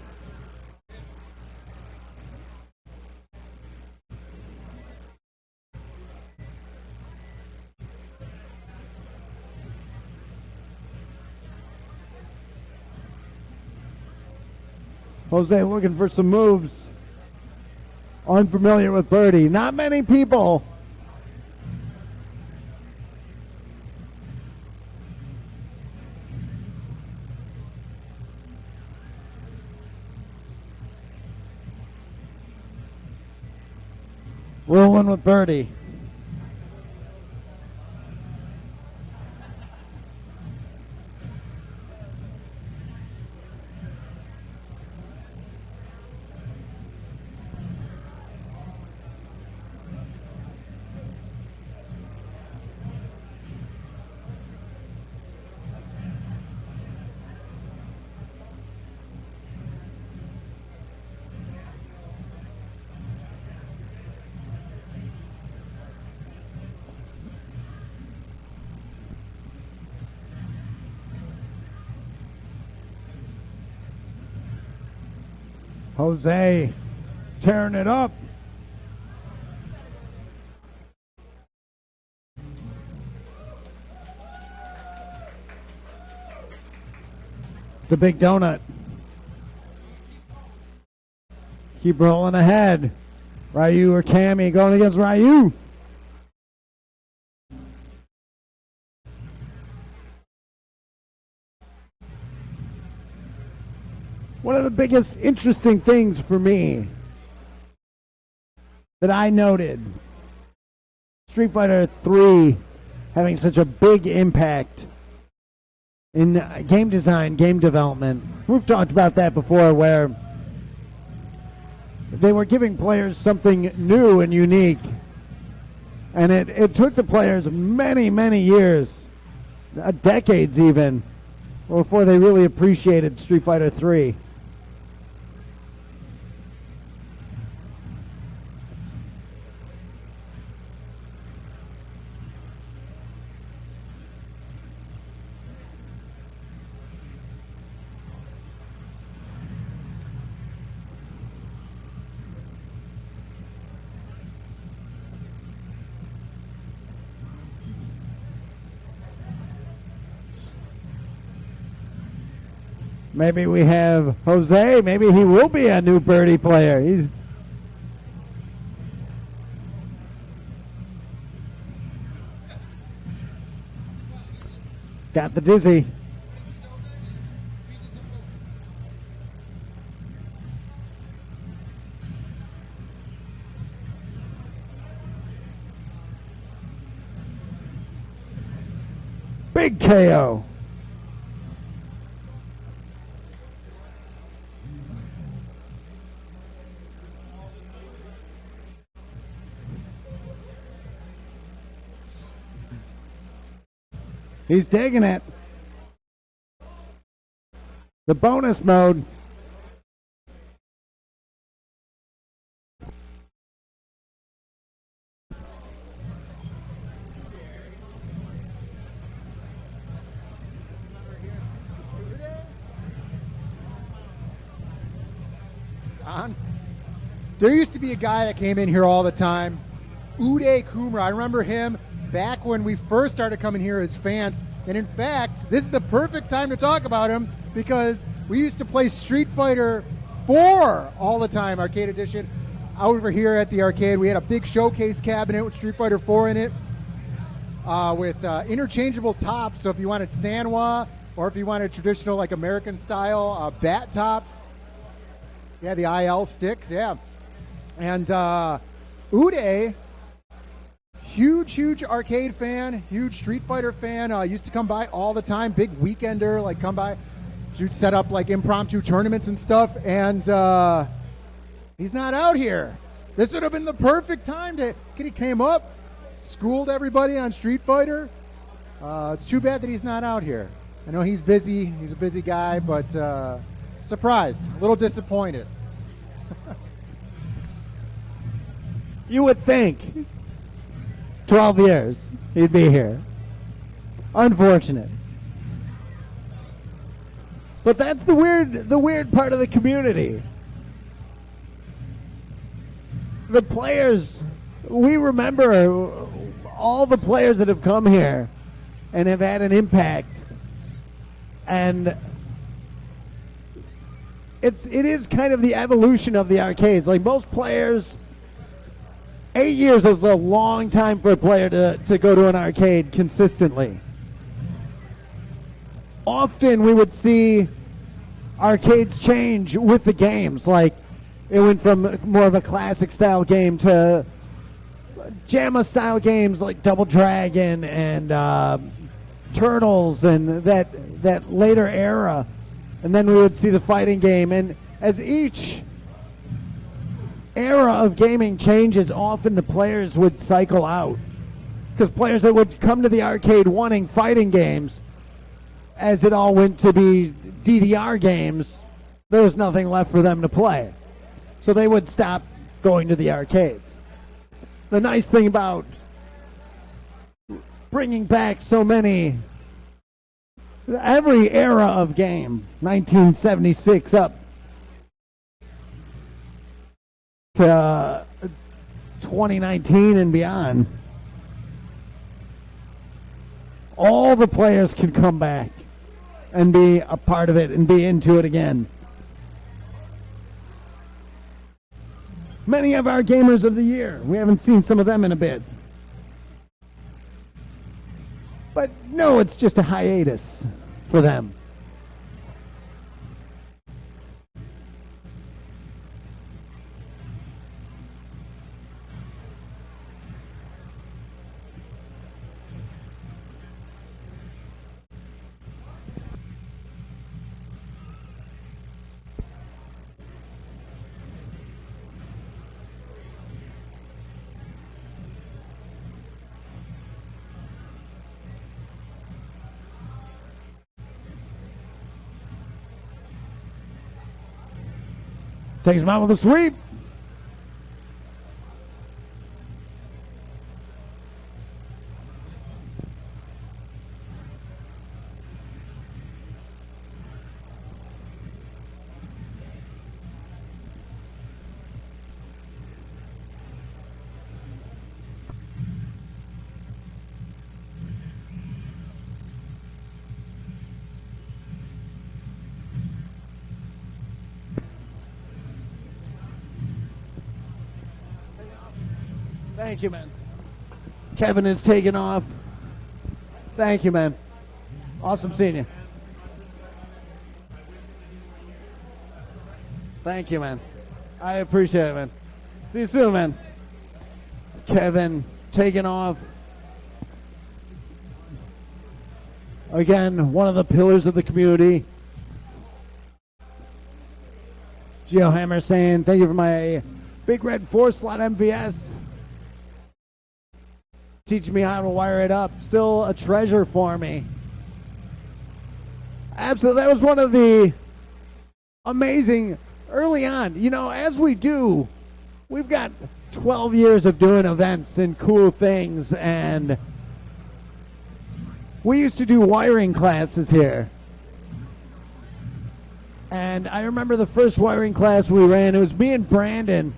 Jose looking for some moves. Unfamiliar with Birdie. Not many people. Rolling with Birdie. Jose tearing it up. It's a big donut. Keep rolling ahead. Ryu or Cammy going against Ryu. One of the biggest interesting things for me that I noted, Street Fighter 3 having such a big impact in game design, game development. We've talked about that before, where they were giving players something new and unique. And it took the players many, many years, decades even, before they really appreciated Street Fighter 3. Maybe we have Jose. Maybe he will be a new Birdie player. He's got the dizzy. Big KO. He's digging it. The bonus mode. on. There used to be a guy that came in here all the time, Uday Kumra. I remember him back when we first started coming here as fans. And in fact, this is the perfect time to talk about him because we used to play Street Fighter 4 all the time, Arcade Edition. Over here at the arcade, we had a big showcase cabinet with Street Fighter 4 in it with interchangeable tops. So if you wanted Sanwa or if you wanted traditional, like American style bat tops, yeah, the IL sticks, yeah. And Uday, huge arcade fan, huge Street Fighter fan, used to come by all the time, big weekender, like come by, to set up like impromptu tournaments and stuff, and he's not out here. This would have been the perfect time to get. He came up, schooled everybody on Street Fighter. It's too bad that he's not out here. I know he's busy, he's a busy guy, but surprised, a little disappointed. You would think 12 years he'd be here. Unfortunate. But that's the weird part of the community. The players, we remember all the players that have come here and have had an impact. And it is kind of the evolution of the arcades. Like most players, 8 years is a long time for a player to go to an arcade consistently. Often we would see arcades change with the games. Like it went from more of a classic style game to JAMA style games like Double Dragon and Turtles and that later era. And then we would see the fighting game. And as each era of gaming changes, often the players would cycle out. Because players that would come to the arcade wanting fighting games, as it all went to be DDR games, there was nothing left for them to play. So they would stop going to the arcades. The nice thing about bringing back so many, every era of game, 1976 up to 2019 and beyond, all the players can come back and be a part of it and be into it again. Many of our gamers of the year, we haven't seen some of them in a bit. But no, it's just a hiatus for them. Takes him out with a sweep. Thank you, man. Kevin is taking off. Thank you, man. Awesome seeing you. Thank you, man. I appreciate it, man. See you soon, man. Kevin taking off. Again, one of the pillars of the community. GeoHammer saying, thank you for my Big Red 4-slot MVS. Teaching me how to wire it up. Still a treasure for me. Absolutely. That was one of the amazing early on. You know, as we do, we've got 12 years of doing events and cool things, and we used to do wiring classes here. And I remember the first wiring class we ran. It was me and Brandon.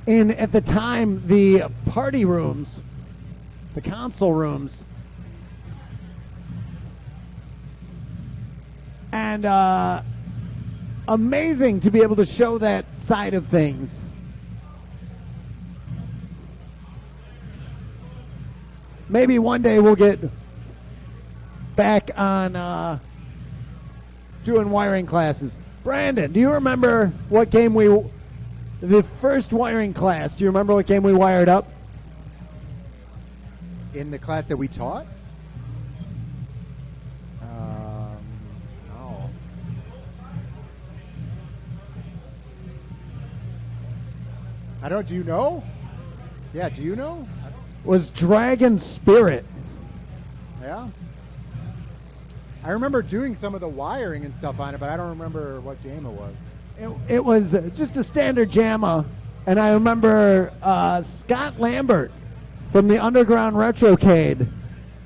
In, at the time, the party rooms, the console rooms. And amazing to be able to show that side of things. Maybe one day we'll get back on doing wiring classes. Brandon, do you remember what game the first wiring class, do you remember what game we wired up? In the class that we taught? No. I don't, do you know? Yeah, do you know? Was Dragon Spirit. Yeah. I remember doing some of the wiring and stuff on it, but I don't remember what game it was. It was just a standard JAMA, and I remember Scott Lambert from the Underground Retrocade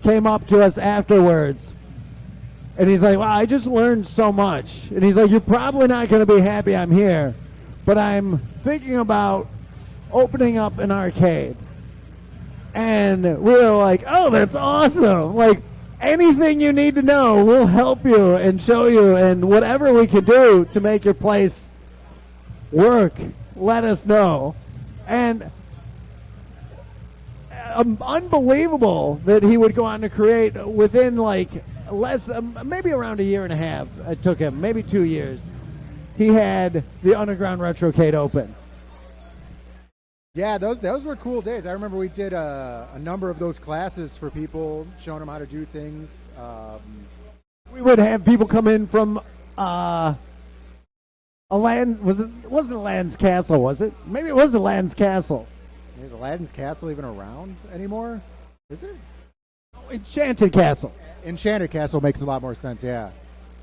came up to us afterwards, and he's like, wow, I just learned so much. And he's like, you're probably not going to be happy I'm here, but I'm thinking about opening up an arcade. And we were like, oh, that's awesome. Like, anything you need to know, we'll help you and show you, and whatever we can do to make your place work, let us know. And unbelievable that he would go on to create within like less, maybe around a year and a half. It took him maybe 2 years. He had the Underground Retrocade open. Yeah, those were cool days. I remember we did a number of those classes for people, showing them how to do things. We would have people come in from a land. Wasn't Aladdin's Castle? Was it? Maybe it was Aladdin's Castle. Is Aladdin's Castle even around anymore? Is it? Enchanted Castle. Enchanted Castle makes a lot more sense. Yeah,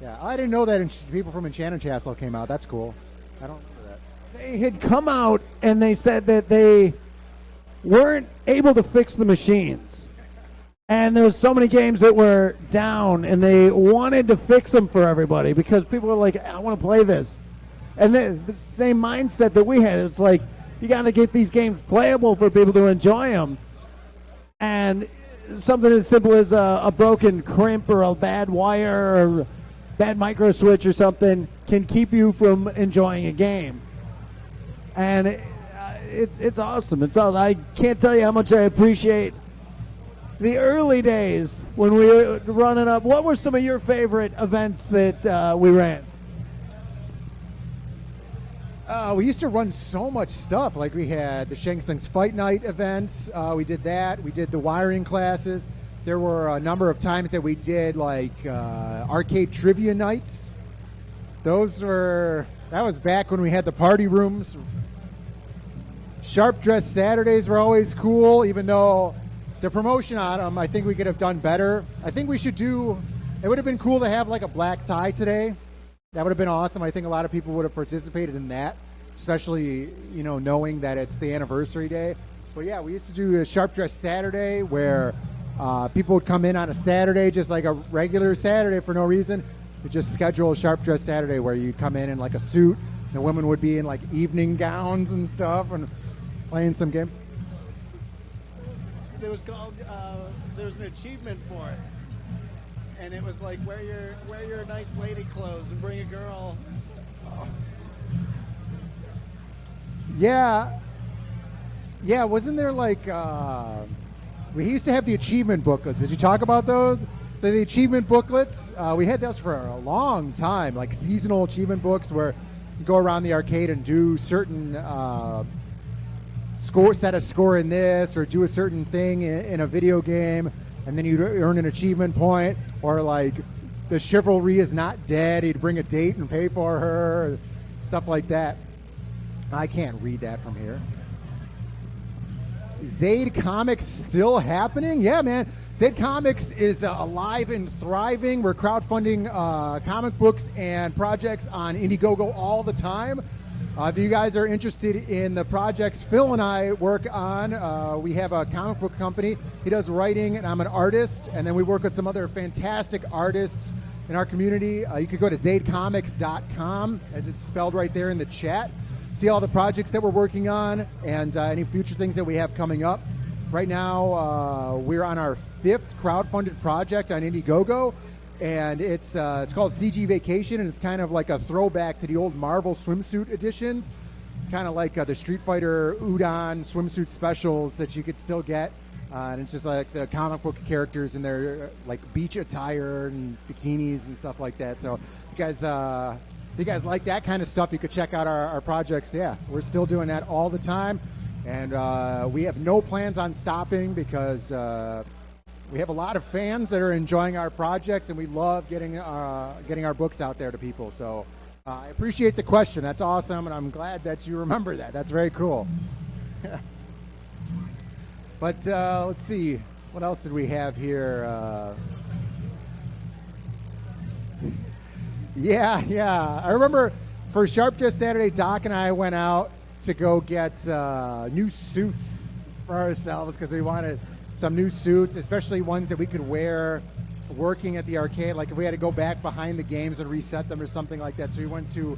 yeah. I didn't know that people from Enchanted Castle came out. That's cool. I don't. They had come out and they said that they weren't able to fix the machines. And there was so many games that were down, and they wanted to fix them for everybody because people were like, I want to play this. And the same mindset that we had, it's like, you got to get these games playable for people to enjoy them. And something as simple as a broken crimp or a bad wire or bad micro switch or something can keep you from enjoying a game. And it's awesome. It's all, I can't tell you how much I appreciate the early days when we were running up. What were some of your favorite events that we ran? We used to run so much stuff. Like we had the Shang Tsung's Fight Night events. We did that. We did the wiring classes. There were a number of times that we did like arcade trivia nights. That was back when we had the party rooms. Sharp dress Saturdays were always cool, even though the promotion on them, I think we could have done better. I think we should it would have been cool to have like a black tie today. That would have been awesome. I think a lot of people would have participated in that, especially, knowing that it's the anniversary day. But yeah, we used to do a Sharp Dress Saturday where people would come in on a Saturday, just like a regular Saturday for no reason. We just schedule a Sharp Dress Saturday where you come in like a suit. The women would be in like evening gowns and stuff and playing some games. It was called, there was an achievement for it. And it was like, wear your nice lady clothes and bring a girl. Yeah. Yeah, wasn't there like, we used to have the achievement booklets. Did you talk about those? So the achievement booklets, we had those for a long time, like seasonal achievement books where you go around the arcade and do certain set a score in this or do a certain thing in a video game, and then you'd earn an achievement point. Or like the chivalry is not dead, he'd bring a date and pay for her, stuff like that. I can't read that from here. Zaid Comics still happening? Yeah, man. Zaid Comics is alive and thriving. We're crowdfunding comic books and projects on Indiegogo all the time. If you guys are interested in the projects Phil and I work on, we have a comic book company. He does writing, and I'm an artist. And then we work with some other fantastic artists in our community, you could go to zadecomics.com, as it's spelled right there in the chat. See all the projects that we're working on and any future things that we have coming up. Right now, we're on our 5th crowdfunded project on Indiegogo, and it's called CG Vacation, and it's kind of like a throwback to the old Marvel swimsuit editions, kind of like the Street Fighter Udon swimsuit specials that you could still get. And it's just like the comic book characters in their like beach attire and bikinis and stuff like that. So if you guys like that kind of stuff, you could check out our projects. Yeah, we're still doing that all the time. And we have no plans on stopping because we have a lot of fans that are enjoying our projects, and we love getting our books out there to people. So I appreciate the question. That's awesome, and I'm glad that you remember that. That's very cool. But let's see, what else did we have here? Yeah. I remember for Sharp Dress Saturday, Doc and I went out to go get new suits for ourselves because we wanted some new suits, especially ones that we could wear working at the arcade. Like if we had to go back behind the games and reset them or something like that. So we went to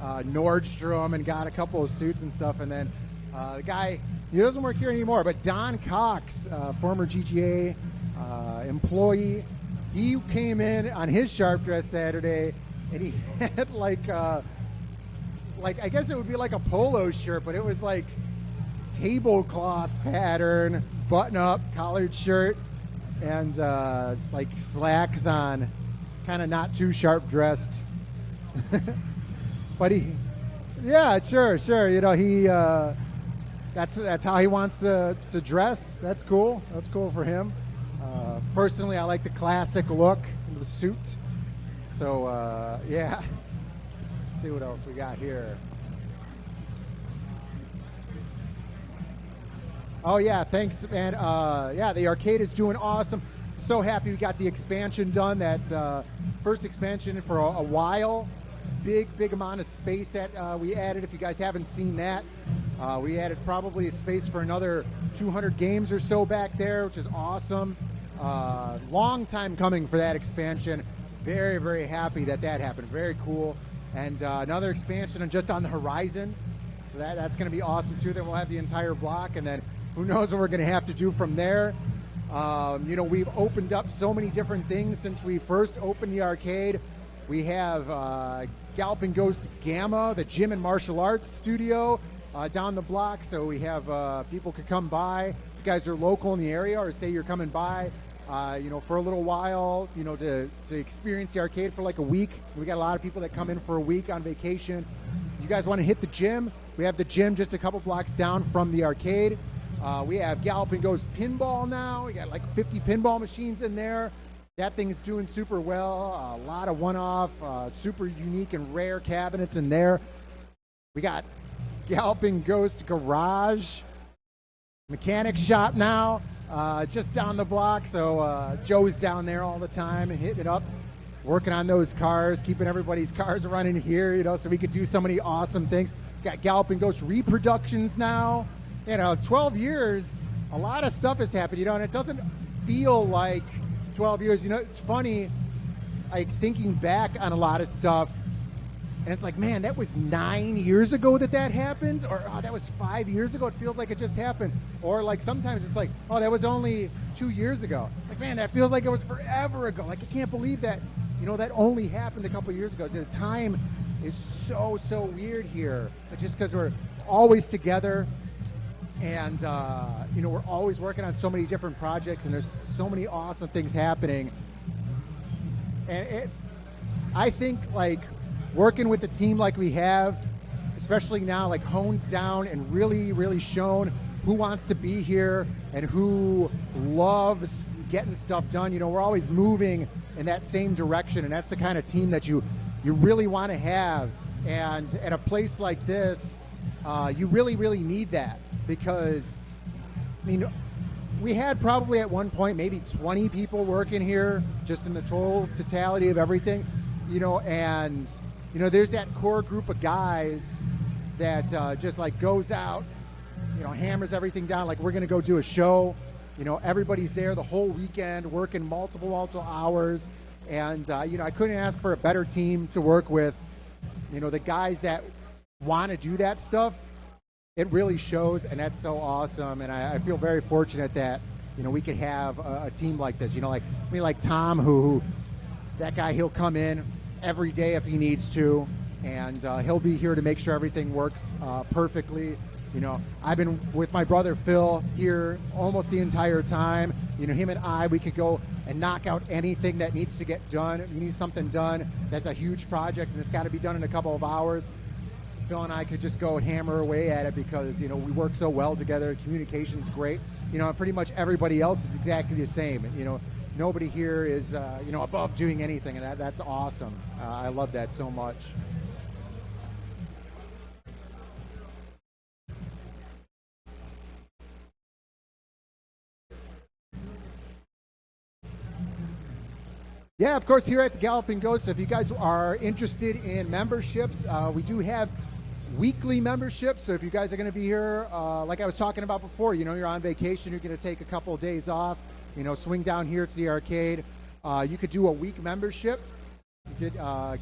Nordstrom and got a couple of suits and stuff, and then the guy, he doesn't work here anymore, but Don Cox, former GGA employee, he came in on his Sharp Dress Saturday, and he had like I guess it would be like a polo shirt, but it was like tablecloth pattern, button-up collared shirt, and it's like slacks on, kind of not too sharp dressed. But sure. You know, he that's how he wants to dress. That's cool. That's cool for him. Personally, I like the classic look in the suit. So yeah. Let's see what else we got here. Oh yeah, thanks, man. Yeah, the arcade is doing awesome. So happy we got the expansion done. That first expansion for a while. Big amount of space that we added. If you guys haven't seen that, we added probably a space for another 200 games or so back there, which is awesome. Long time coming for that expansion. Very happy that happened. Very cool. And another expansion just on the horizon. So that's going to be awesome too. Then we'll have the entire block, and then who knows what we're going to have to do from there. You know, we've opened up so many different things since we first opened the arcade. We have Galloping Ghost Gamma, the gym and martial arts studio down the block. So we have people could come by. If you guys are local in the area, or say you're coming by, you know, for a little while, you know, to experience the arcade for like a week. We got a lot of people that come in for a week on vacation. You guys want to hit the gym? We have the gym just a couple blocks down from the arcade. We have Galloping Ghost Pinball now. We got like 50 pinball machines in there. That thing's doing super well. A lot of one-off, super unique and rare cabinets in there. We got Galloping Ghost Garage, mechanic shop now, just down the block. So Joe's down there all the time and hitting it up, working on those cars, keeping everybody's cars running here, you know, so we could do so many awesome things. Got Galloping Ghost reproductions now. You know, 12 years, a lot of stuff has happened, you know, and it doesn't feel like 12 years. You know, it's funny, like thinking back on a lot of stuff, and it's like, man, that was 9 years ago that happened, or oh, that was 5 years ago. It feels like it just happened. Or like sometimes it's like, oh, that was only 2 years ago. It's like, man, that feels like it was forever ago. Like, I can't believe that, you know, that only happened a couple years ago. The time is so weird here, but just because we're always together. And, you know, we're always working on so many different projects, and there's so many awesome things happening. And I think, like, working with a team like we have, especially now, like, honed down and really shown who wants to be here and who loves getting stuff done. You know, we're always moving in that same direction, and that's the kind of team that you really want to have. And at a place like this, you really need that. Because, I mean, we had probably at one point maybe 20 people working here just in the totality of everything, you know, and, you know, there's that core group of guys that just like goes out, you know, hammers everything down. Like, we're going to go do a show, you know, everybody's there the whole weekend working multiple hours, And I couldn't ask for a better team to work with. The guys that want to do that stuff, it really shows, and that's so awesome. And I feel very fortunate that we could have a team like this. Like Tom, who that guy, he'll come in every day if he needs to, and he'll be here to make sure everything works perfectly. I've been with my brother Phil here almost the entire time. Him and we could go and knock out anything that needs to get done. If you need something done that's a huge project and it's got to be done in a couple of hours, Phil and I could just go and hammer away at it because, we work so well together. Communication's great. And pretty much everybody else is exactly the same. Nobody here is, above doing anything, and that's awesome. I love that so much. Yeah, of course, here at the Galloping Ghost, if you guys are interested in memberships, we do have weekly memberships. So if you guys are going to be here, like I was talking about before, you're on vacation, you're going to take a couple of days off, swing down here to the arcade. You could do a week membership. You could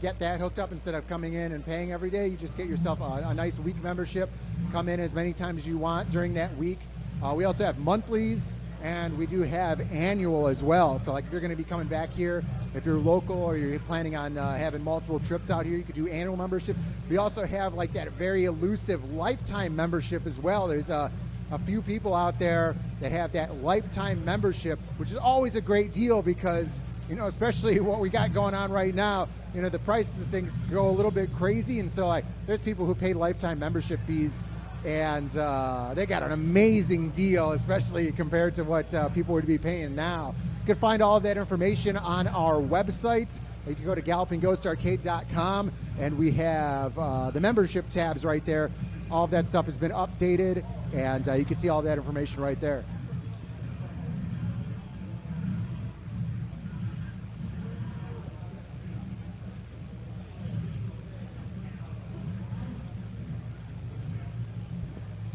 get that hooked up instead of coming in and paying every day. You just get yourself a nice week membership. Come in as many times as you want during that week. We also have monthlies, and we do have annual as well. So like if you're going to be coming back here, if you're local or you're planning on having multiple trips out here, you could do annual memberships. We also have like that very elusive lifetime membership as well. There's a few people out there that have that lifetime membership, which is always a great deal because, especially what we got going on right now, the prices of things go a little bit crazy. And so like there's people who pay lifetime membership fees, and they got an amazing deal, especially compared to what people would be paying now. You can find all of that information on our website. You can go to gallopingghostarcade.com, and we have the membership tabs right there. All of that stuff has been updated, and you can see all of that information right there.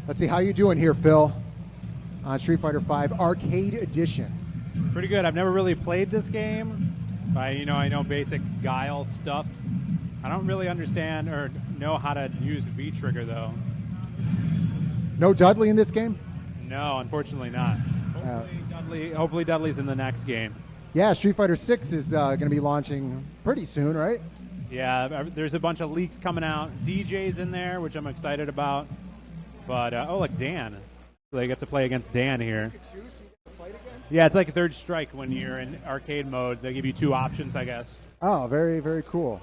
Let's see, how you doing here, Phil, on Street Fighter V Arcade Edition? Pretty good. I've never really played this game. I know basic Guile stuff. I don't really understand or know how to use V-Trigger, though. No Dudley in this game? No, unfortunately not. Hopefully Dudley's in the next game. Yeah, Street Fighter 6 is going to be launching pretty soon, right? Yeah, there's a bunch of leaks coming out. DJ's in there, which I'm excited about. But, look, Dan. So they get to play against Dan here. Yeah, it's like a third strike when you're in arcade mode. They give you two options, I guess. Oh, very, very cool.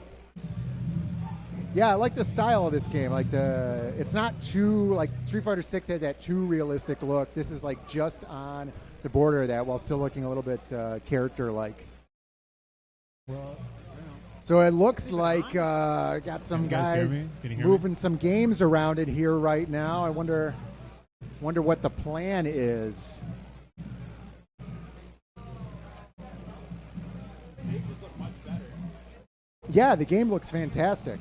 Yeah, I like the style of this game. It's not too, Street Fighter 6 has that too realistic look. This is just on the border of that while still looking a little bit character-like. Well, so it looks like got some guys moving some games around it here right now. I wonder what the plan is. Yeah, the game looks fantastic.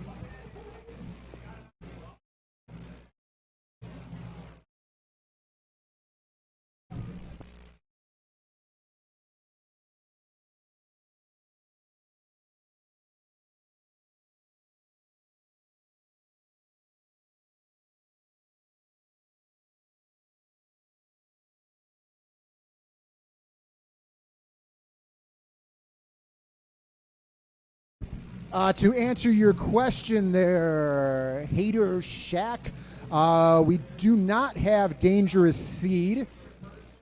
To answer your question there, Hater Shack, we do not have Dangerous Seed,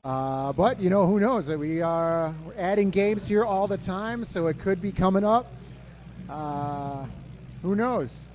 but who knows? We're adding games here all the time, so it could be coming up. Who knows?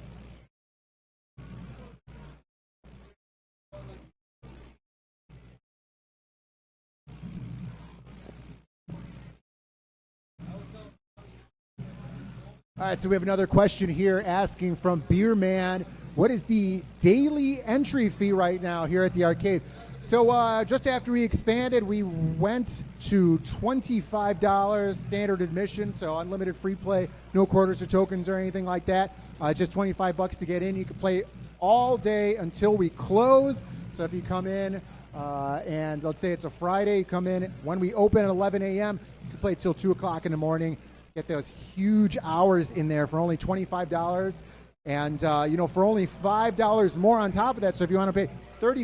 All right, so we have another question here asking from Beer Man, what is the daily entry fee right now here at the arcade? So just after we expanded, we went to $25 standard admission, so unlimited free play, no quarters or tokens or anything like that. Just $25 to get in. You can play all day until we close. So if you come in and let's say it's a Friday, you come in when we open at 11 a.m., you can play till 2 o'clock in the morning. Get those huge hours in there for only $25. And, for only $5 more on top of that, so if you want to pay $30,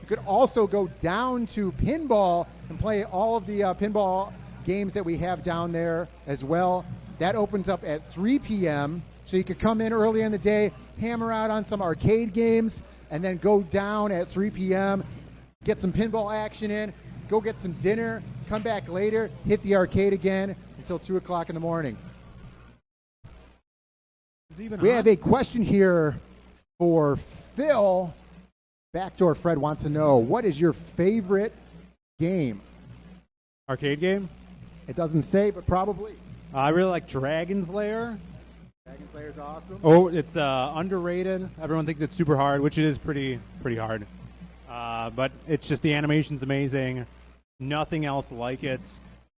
you could also go down to pinball and play all of the pinball games that we have down there as well. That opens up at 3 p.m., so you could come in early in the day, hammer out on some arcade games, and then go down at 3 p.m., get some pinball action in, go get some dinner, come back later, hit the arcade again until 2 o'clock in the morning. We have a question here for Phil. Backdoor Fred wants to know, what is your favorite game? Arcade game? It doesn't say, but probably. I really like Dragon's Lair. Dragon's Lair is awesome. Oh, it's underrated. Everyone thinks it's super hard, which it is pretty hard. But it's just the animation's amazing. Nothing else like it.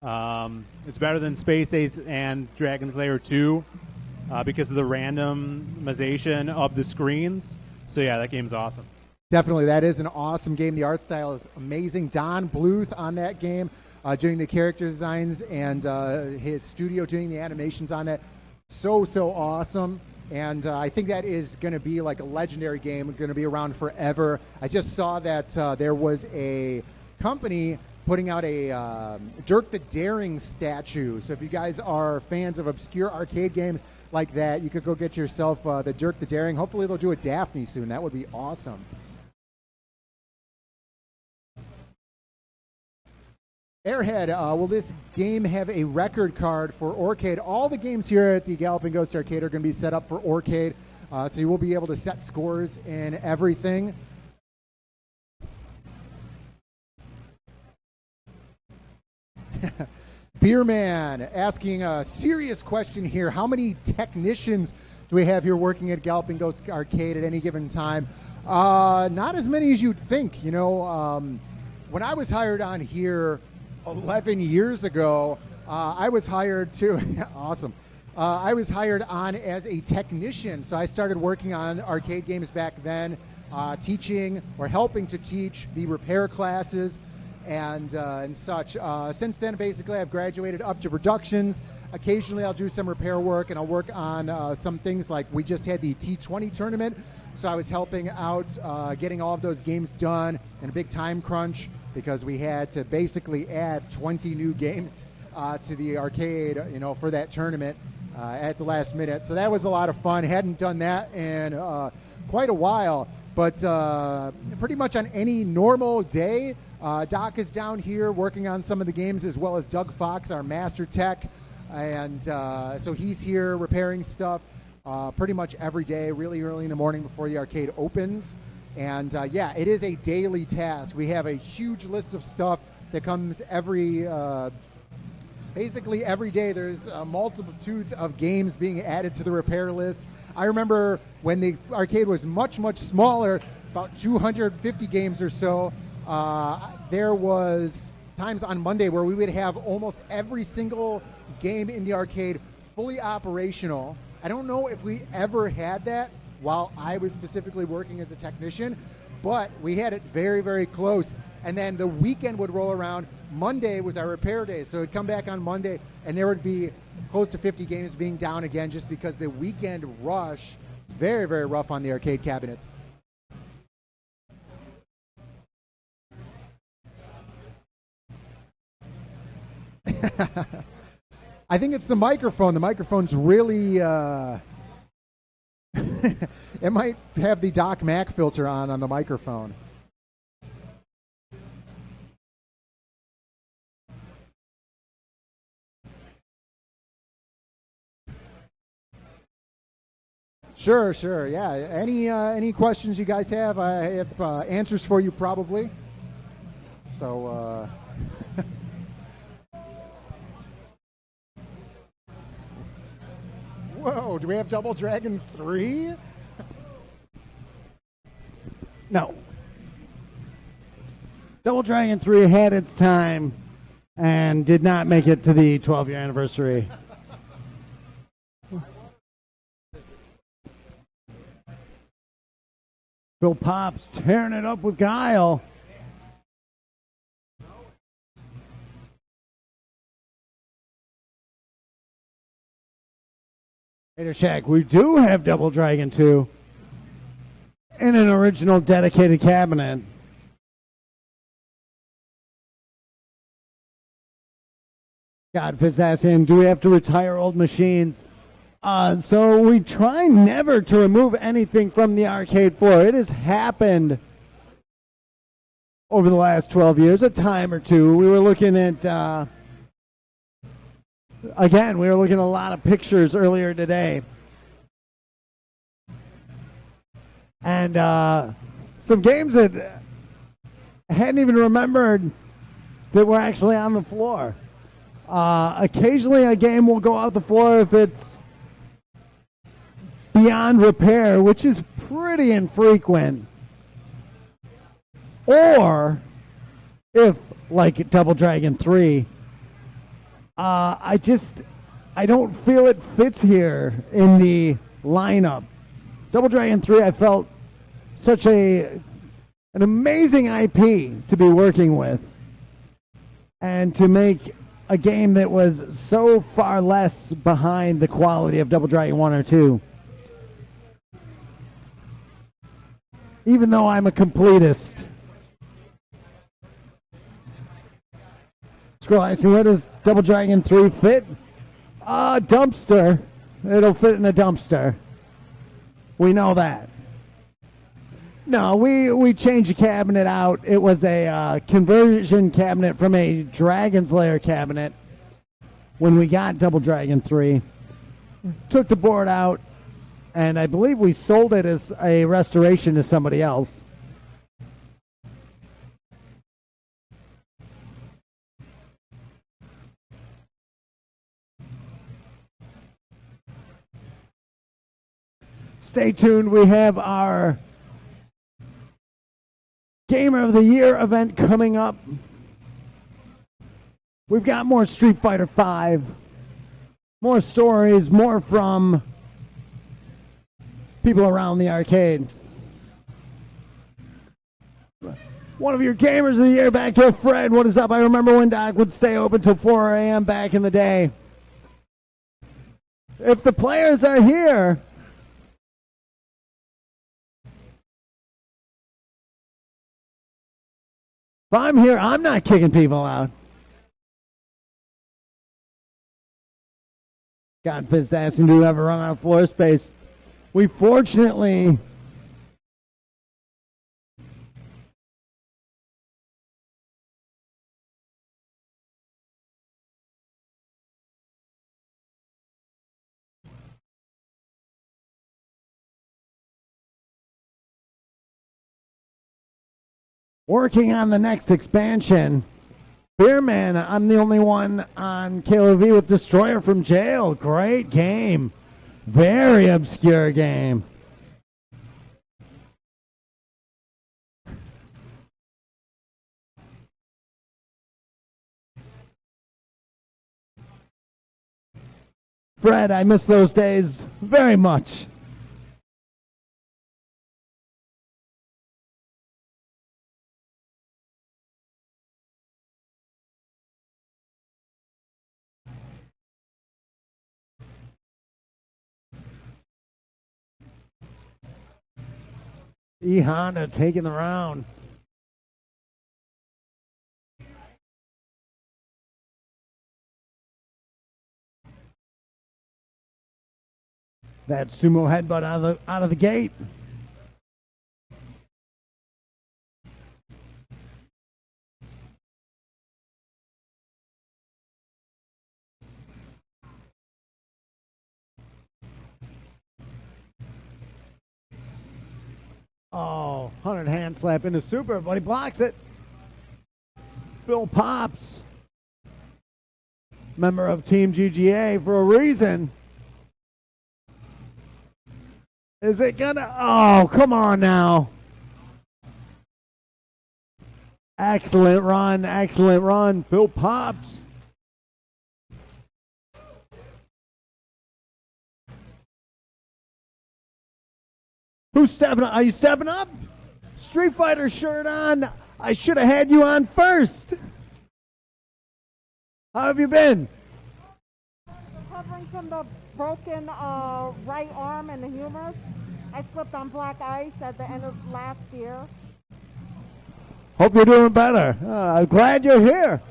It's better than Space Ace and Dragon's Lair 2 because of the randomization of the screens. So yeah, that game's awesome. Definitely, that is an awesome game. The art style is amazing. Don Bluth on that game, doing the character designs, and his studio doing the animations on it. So awesome. And I think that is going to be like a legendary game, going to be around forever. I just saw that there was a company putting out a Dirk the Daring statue. So if you guys are fans of obscure arcade games like that, you could go get yourself the Dirk the Daring. Hopefully they'll do a Daphne soon. That would be awesome. Airhead, will this game have a record card for Arcade? All the games here at the Galloping Ghost Arcade are going to be set up for Arcade, so you will be able to set scores in everything. Beerman asking a serious question here. How many technicians do we have here working at Galloping Ghost Arcade at any given time? Not as many as you'd think. When I was hired on here 11 years ago, I was hired to awesome. I was hired on as a technician, so I started working on arcade games back then, teaching or helping to teach the repair classes and such. Since then, basically, I've graduated up to productions. Occasionally, I'll do some repair work, and I'll work on some things like we just had the T20 tournament, so I was helping out getting all of those games done in a big time crunch, because we had to basically add 20 new games to the arcade, for that tournament at the last minute. So that was a lot of fun. Hadn't done that in quite a while, but pretty much on any normal day, Doc is down here working on some of the games, as well as Doug Fox, our master tech, and so he's here repairing stuff pretty much every day, really early in the morning before the arcade opens. And yeah, it is a daily task. We have a huge list of stuff that comes basically every day. There's multitudes of games being added to the repair list. I remember when the arcade was much smaller, about 250 games or so. There was times on Monday where we would have almost every single game in the arcade fully operational. I don't know if we ever had that while I was specifically working as a technician, but we had it very close. And then the weekend would roll around. Monday was our repair day, so it'd come back on Monday, and there would be close to 50 games being down again, just because the weekend rush is very rough on the arcade cabinets. I think it's the microphone. The microphone's really it might have the Doc Mac filter on the microphone. Sure. Yeah. Any questions you guys have? I have answers for you probably. So. Whoa, do we have Double Dragon 3? No. Double Dragon 3 had its time and did not make it to the 12-year anniversary. Bill Pops tearing it up with Guile. Hater Shack, we do have Double Dragon 2 in an original dedicated cabinet. Godfist asking, do we have to retire old machines? So we try never to remove anything from the arcade floor. It has happened over the last 12 years, a time or two. We were looking at, again, we were looking at a lot of pictures earlier today. And some games that I hadn't even remembered that were actually on the floor. Occasionally a game will go out the floor if it's beyond repair, which is pretty infrequent. Or if, like Double Dragon 3, I don't feel it fits here in the lineup. Double Dragon 3, I felt such an amazing IP to be working with, and to make a game that was so far less behind the quality of Double Dragon 1 or 2. Even though I'm a completist. Scroll asking, where does Double Dragon 3 fit? Dumpster. It'll fit in a dumpster. We know that. No, we changed the cabinet out. It was a conversion cabinet from a Dragon's Lair cabinet when we got Double Dragon 3. Took the board out, and I believe we sold it as a restoration to somebody else. Stay tuned. We have our Gamer of the Year event coming up. We've got more Street Fighter V, more stories, more from people around the arcade. One of your Gamers of the Year, back to Fred. What is up? I remember when Doc would stay open till 4 a.m. back in the day. If the players are here, if I'm here, I'm not kicking people out. Godfist asking, do we ever run out of floor space? We fortunately working on the next expansion. Beerman, I'm the only one on KLV with Destroyer from Jail. Great game. Very obscure game. Fred, I miss those days very much. E Honda taking the round. That sumo headbutt out of the gate. Oh, 100 hand slap into super, but he blocks it. Bill Pops, member of Team GGA for a reason. Is it gonna? Oh, come on now. Excellent run, excellent run. Bill Pops. Who's stepping up? Are you stepping up? Street Fighter shirt on. I should have had you on first. How have you been? Recovering suffering from the broken right arm and the humerus. I slipped on black ice at the end of last year. Hope you're doing better. I'm glad you're here.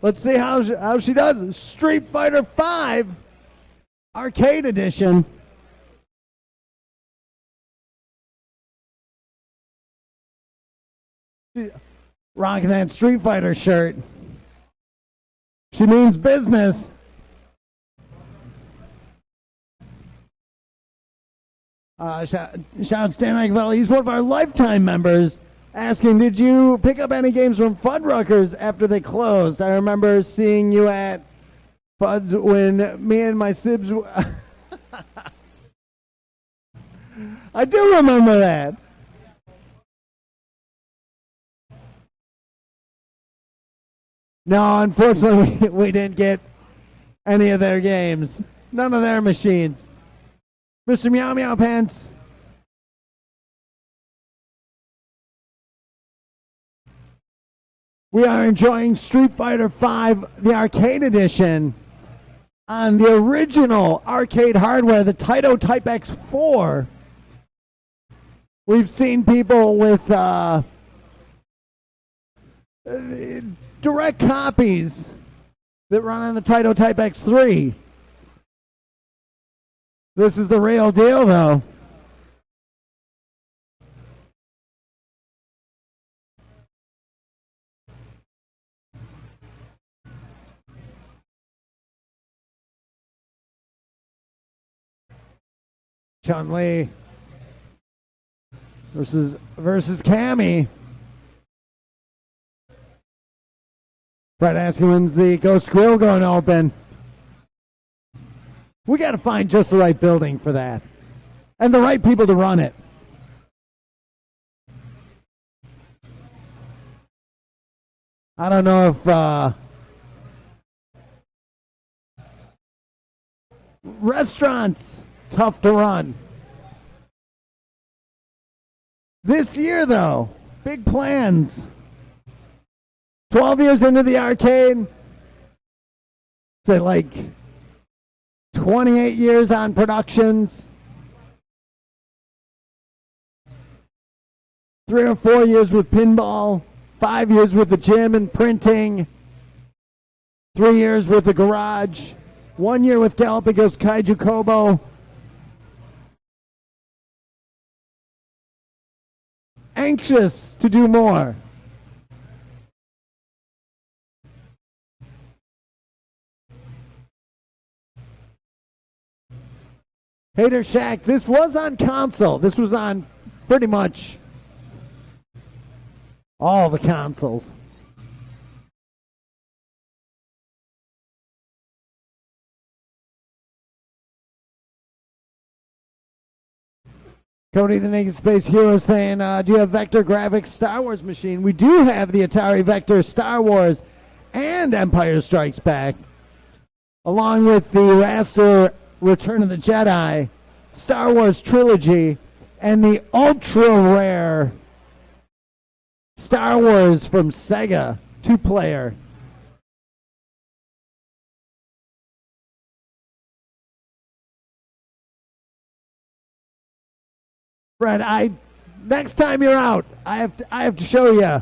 Let's see how she does. Street Fighter V Arcade Edition. Rocking that Street Fighter shirt. She means business. Shout out Stan Eichfeld. He's one of our lifetime members. Asking, did you pick up any games from Fuddruckers after they closed? I remember seeing you at Fuds when me and my sibs. I do remember that. No, unfortunately, we didn't get any of their games. None of their machines. Mr. Meow Meow Pants. We are enjoying Street Fighter V, the arcade edition, on the original arcade hardware, the Taito Type X4. We've seen people with direct copies that run on the Taito Type X3. This is the real deal, though. Chun-Li versus Cammy. Fred asking when's the Ghost Grill going to open. We got to find just the right building for that. And the right people to run it. I don't know if restaurants tough to run. This year, though, big plans. 12 years into the arcade. Say like 28 years on productions. 3 or 4 years with pinball. 5 years with the gym and printing. 3 years with the garage. 1 year with Galloping Ghost Kaiju Kobo. Anxious to do more. Hater Shack, this was on console. This was on pretty much all the consoles. Cody the Naked Space Hero saying, do you have Vector Graphics Star Wars machine? We do have the Atari Vector Star Wars and Empire Strikes Back, along with the Raster Return of the Jedi, Star Wars Trilogy, and the ultra rare Star Wars from Sega 2-player. Fred, next time you're out, I have to show you.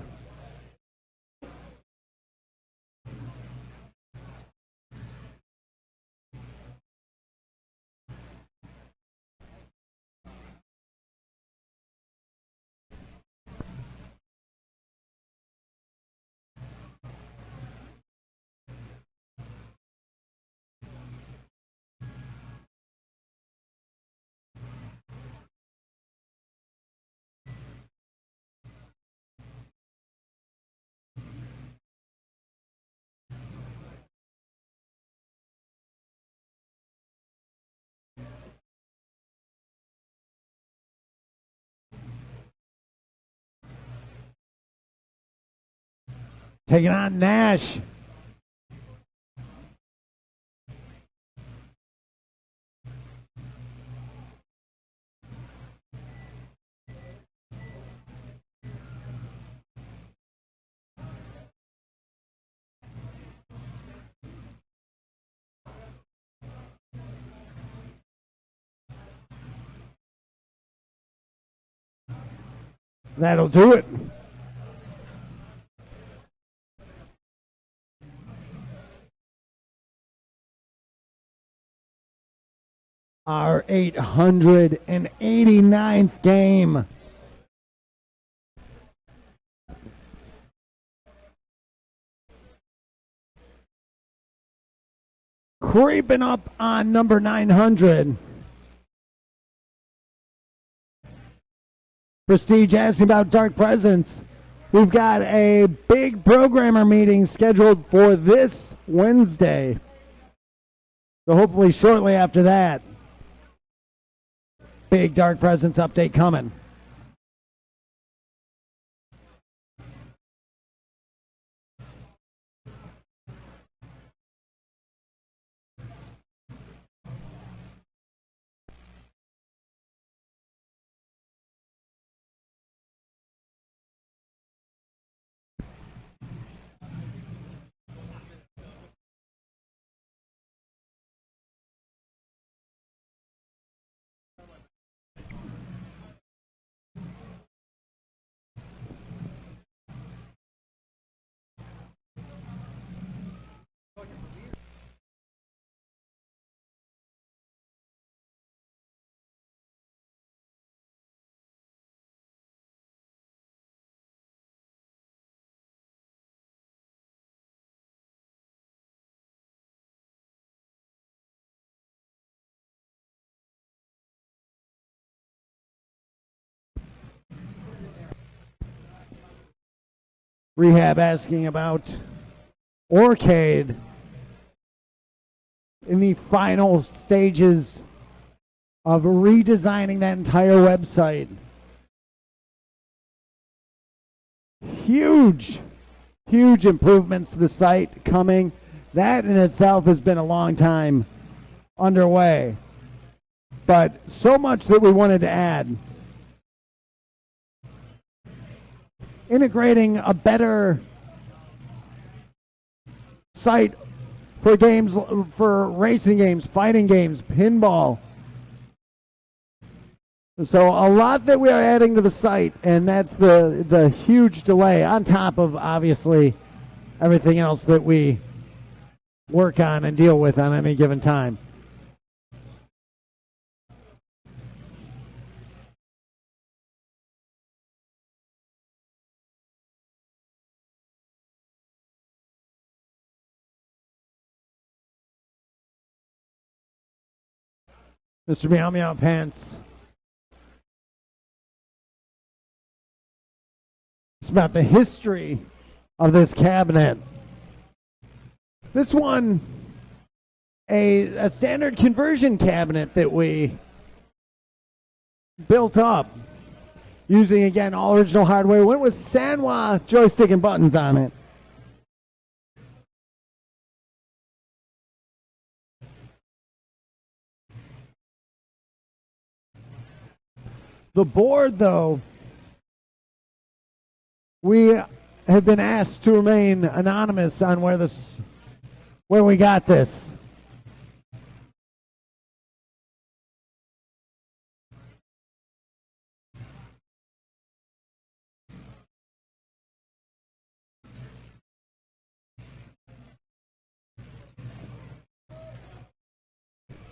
Taking on Nash. That'll do it. Our 889th game. Creeping up on number 900. Prestige asking about Dark Presence. We've got a big programmer meeting scheduled for this Wednesday. So hopefully shortly after that, big Dark Presence update coming. Rehab asking about Arcade in the final stages of redesigning that entire website. Huge improvements to the site coming. That in itself has been a long time underway, but so much that we wanted to add. Integrating a better site for games, for racing games, fighting games, pinball. So a lot that we are adding to the site, and that's the huge delay on top of obviously everything else that we work on and deal with on any given time. Mr. Meow Meow Pants. It's about the history of this cabinet. This one, a standard conversion cabinet that we built up using, again, all original hardware. Went with Sanwa joystick and buttons on it. The board, though, we have been asked to remain anonymous on where we got this.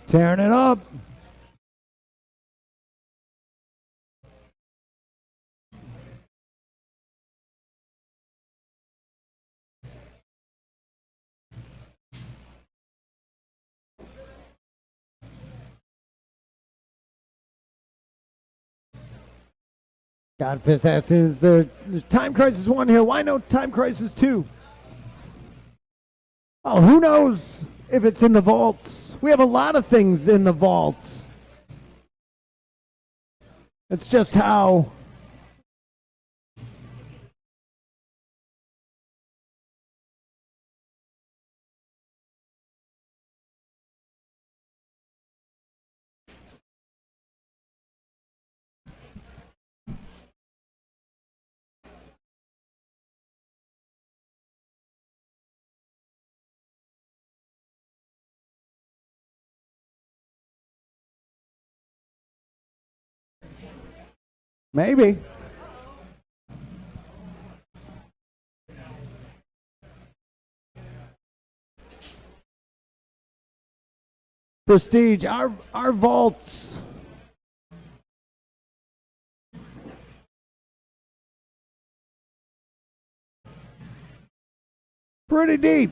Tearing it up. Godfist asks, is there Time Crisis 1 here? Why no Time Crisis 2? Oh, who knows if it's in the vaults? We have a lot of things in the vaults. It's just how maybe. Prestige, our vaults. Pretty deep.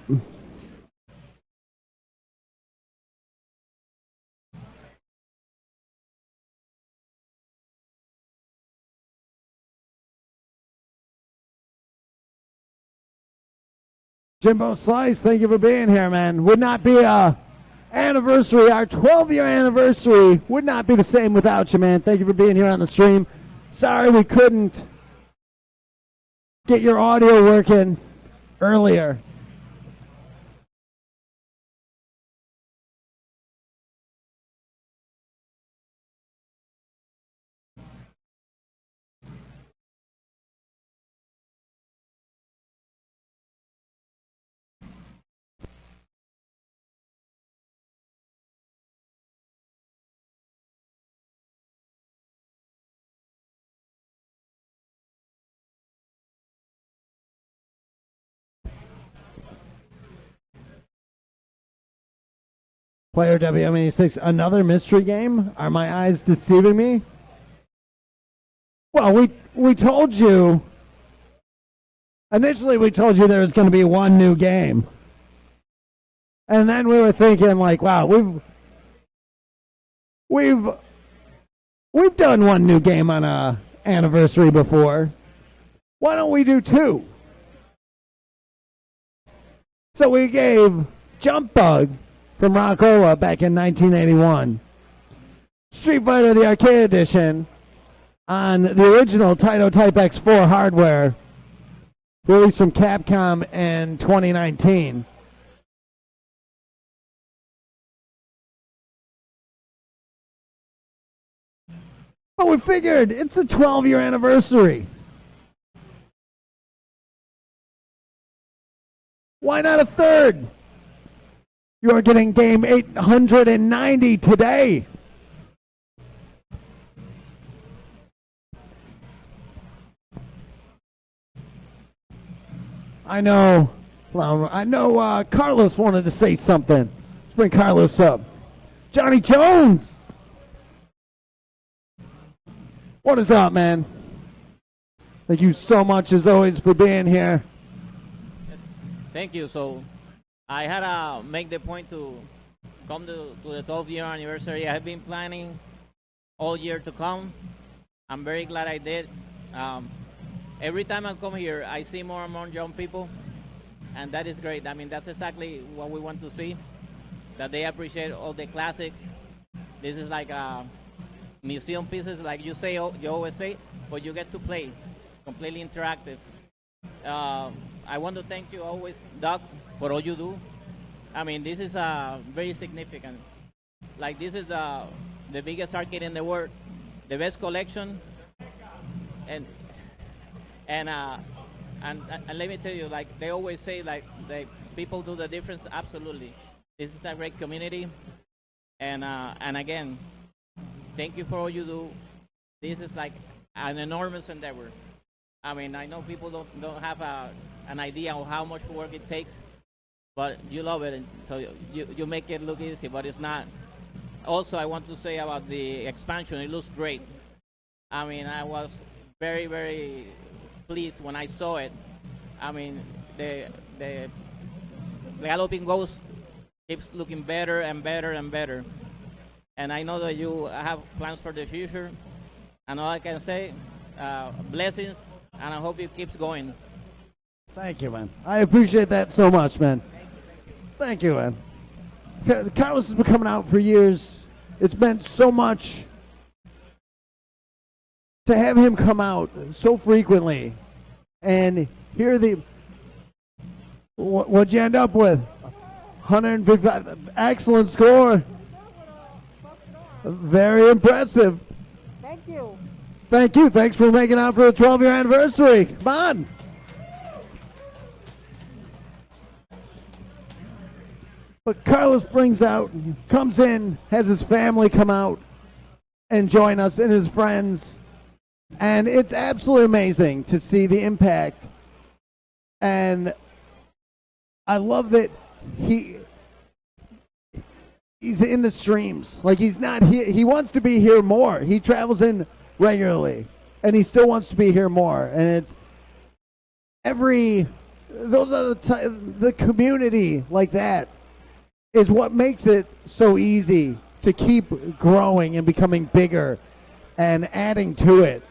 Jimbo Slice, thank you for being here, man. Would not be a anniversary, our 12-year anniversary would not be the same without you, man. Thank you for being here on the stream. Sorry we couldn't get your audio working earlier. Player WM86, another mystery game? Are my eyes deceiving me? Well, we told you, initially we told you there was going to be one new game. And then we were thinking like, wow, we've done one new game on a anniversary before. Why don't we do two? So we gave Jump Bug from Rockola back in 1981. Street Fighter the Arcade Edition on the original Taito Type X4 hardware, released from Capcom in 2019. But we figured it's the 12-year anniversary. Why not a third? You're getting game 890 today. I know Carlos wanted to say something. Let's bring Carlos up. Johnny Jones. What is up, man? Thank you so much, as always, for being here. Yes. Thank you. So I had to make the point to come to the 12-year anniversary. I have been planning all year to come. I'm very glad I did. Every time I come here, I see more and more young people, and that is great. I mean, that's exactly what we want to see, that they appreciate all the classics. This is like museum pieces, like you always say, but you get to play. It's completely interactive. I want to thank you always, Doc, for all you do. I mean, this is very significant. Like, this is the biggest arcade in the world, the best collection, and let me tell you, like they always say, like people do the difference. Absolutely, this is a great community, and again, thank you for all you do. This is like an enormous endeavor. I mean, I know people don't have an idea of how much work it takes, but you love it, and so you make it look easy, but it's not. Also, I want to say about the expansion, it looks great. I mean, I was very, very pleased when I saw it. I mean, the Galloping Ghost keeps looking better and better and better. And I know that you have plans for the future. And all I can say, blessings, and I hope it keeps going. Thank you, man. I appreciate that so much, man. Thank you, man. Carlos has been coming out for years. It's meant so much to have him come out so frequently and hear what'd you end up with? 155, excellent score. Very impressive. Thank you. Thank you. Thanks for making out for the 12-year anniversary. Come on. But Carlos comes in, has his family come out and join us and his friends. And it's absolutely amazing to see the impact. And I love that he's in the streams. Like, he's not here. He wants to be here more. He travels in regularly, and he still wants to be here more. And it's those are the community like that is what makes it so easy to keep growing and becoming bigger and adding to it.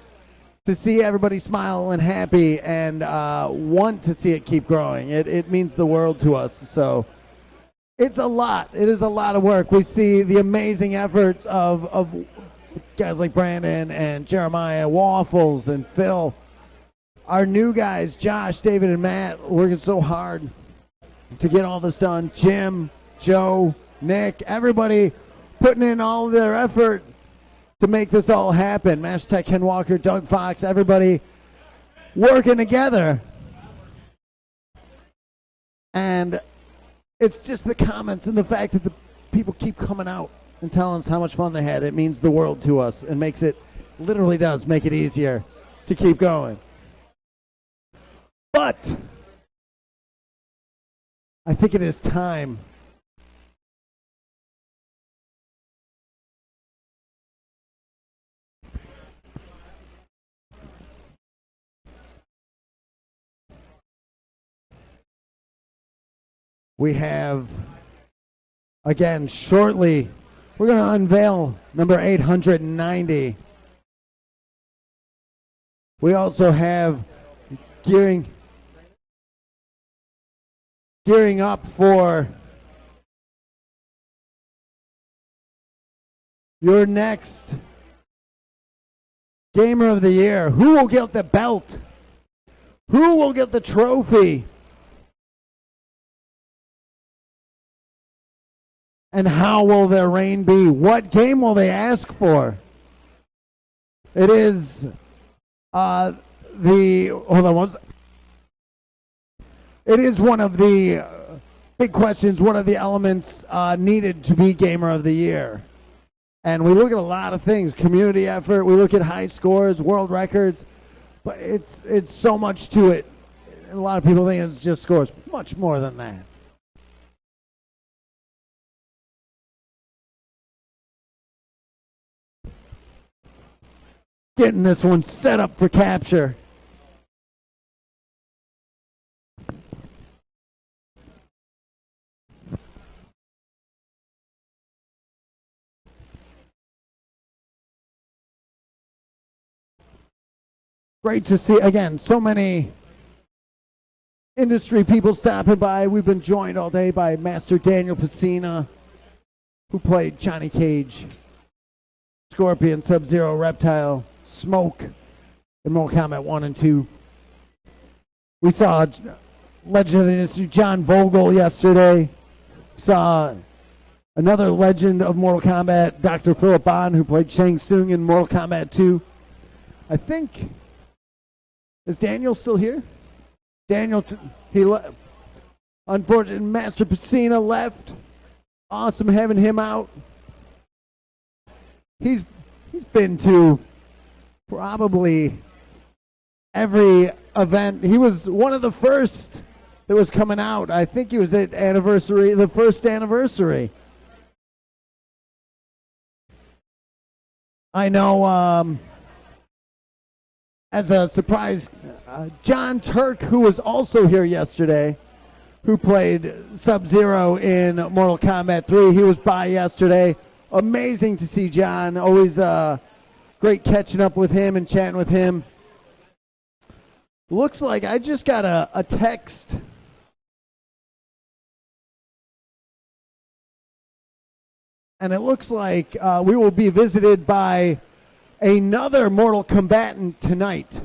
To see everybody smile and happy and want to see it keep growing. It means the world to us. So it's a lot. It is a lot of work. We see the amazing efforts of guys like Brandon and Jeremiah, Waffles and Phil. Our new guys, Josh, David, and Matt, working so hard to get all this done. Jim, Joe, Nick, everybody putting in all their effort to make this all happen. Master Tech, Ken Walker, Doug Fox, everybody working together. And it's just the comments and the fact that the people keep coming out and telling us how much fun they had. It means the world to us and makes it, literally does make it easier to keep going. But I think it is time we have, again, shortly, we're going to unveil number 890. We also have gearing up for your next Gamer of the Year. Who will get the belt? Who will get the trophy? And how will their reign be? What game will they ask for? It is it is one of the big questions. What are the elements needed to be Gamer of the Year? And we look at a lot of things. Community effort. We look at high scores, world records. But it's so much to it. A lot of people think it's just scores. Much more than that. Getting this one set up for capture. Great to see, again, so many industry people stopping by. We've been joined all day by Master Daniel Pacina, who played Johnny Cage, Scorpion, Sub-Zero, Reptile, Smoke in Mortal Kombat 1 and 2. We saw legend of the industry John Vogel yesterday. Saw another legend of Mortal Kombat, Dr. Philip Bond, who played Shang Tsung in Mortal Kombat 2. I think, is Daniel still here? Daniel, he left. Unfortunately, Master Pacina left. Awesome having him out. He's been to probably every event. He was one of the first that was coming out. I think he was at anniversary, the first anniversary. I know as a surprise, John Turk, who was also here yesterday, who played Sub-Zero in Mortal Kombat 3, he was by yesterday. Amazing to see John. Always great catching up with him and chatting with him. Looks like I just got a text. And it looks like we will be visited by another mortal combatant tonight.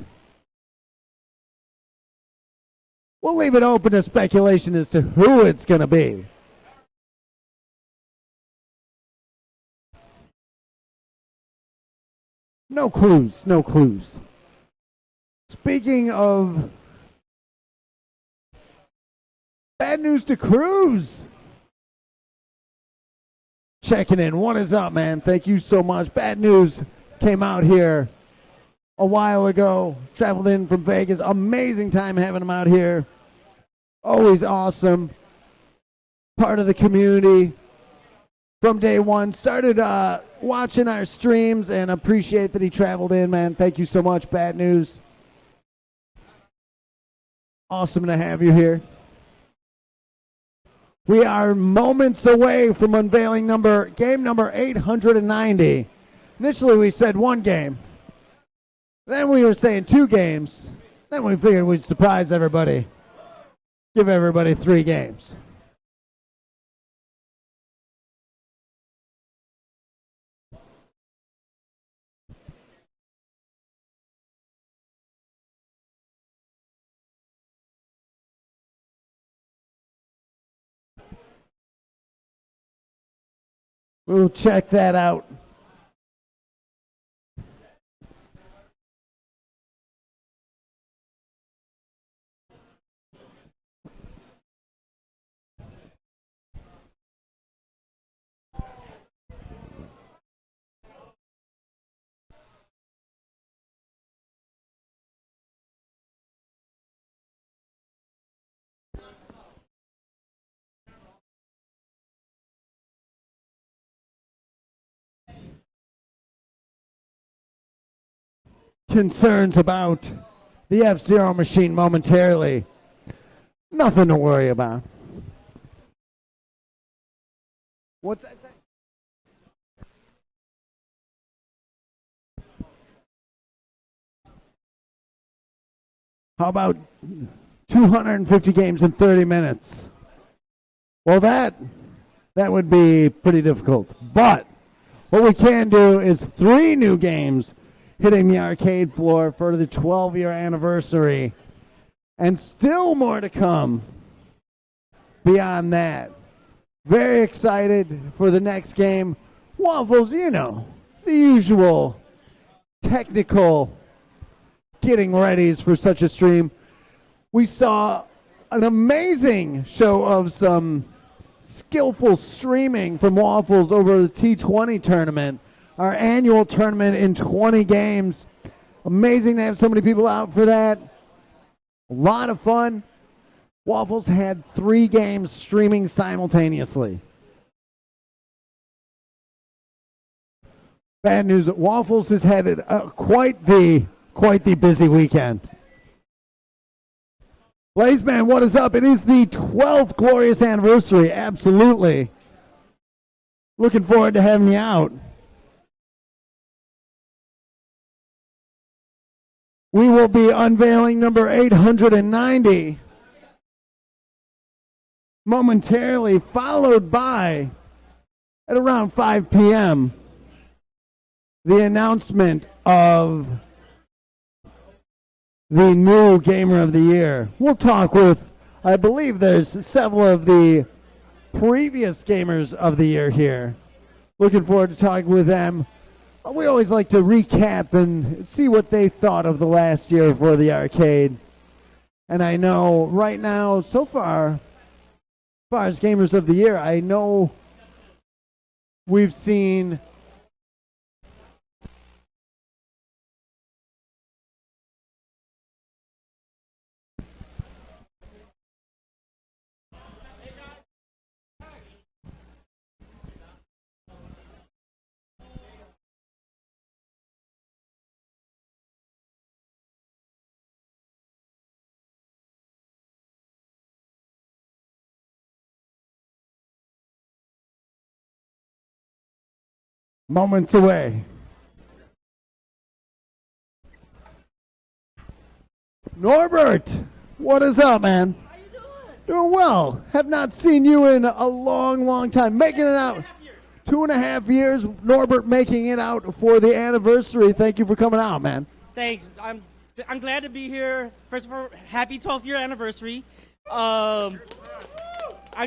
We'll leave it open to speculation as to who it's going to be. No clues, no clues. Speaking of bad news to Cruz. Checking in. What is up, man? Thank you so much. Bad news came out here a while ago. Traveled in from Vegas. Amazing time having him out here. Always awesome. Part of the community. from day one. Started watching our streams and appreciate that he traveled in, man. Thank you so much. Bad news. Awesome to have you here. We are moments away from unveiling game number 890. Initially, we said one game. Then we were saying 2 games. Then we figured we'd surprise everybody. Give everybody 3 games. We'll check that out. Concerns about the F-Zero machine momentarily. Nothing to worry about. What's that? How about 250 games in 30 minutes? Well, that would be pretty difficult. But what we can do is 3 new games hitting the arcade floor for the 12-year anniversary. And still more to come beyond that. Very excited for the next game. Waffles, you know, the usual technical getting readies for such a stream. We saw an amazing show of some skillful streaming from Waffles over the T20 tournament, our annual tournament in 20 games. Amazing to have so many people out for that. A lot of fun. Waffles had 3 games streaming simultaneously. Bad news, Waffles has had quite the busy weekend. Blazeman, what is up? It is the 12th glorious anniversary. Absolutely. Looking forward to having you out. We will be unveiling number 890 momentarily, followed by, at around 5 p.m., the announcement of the new Gamer of the Year. We'll talk with, I believe there's several of the previous Gamers of the Year here. Looking forward to talking with them. We always like to recap and see what they thought of the last year for the arcade. And I know right now, so far, as far as Gamers of the Year, I know we've seen moments away. Norbert, what is up, man? How you doing? Doing well. Have not seen you in a long time. Making it out. 2.5 years. Norbert making it out for the anniversary. Thank you for coming out, man. Thanks. I'm glad to be here. First of all, happy 12th year anniversary. I'm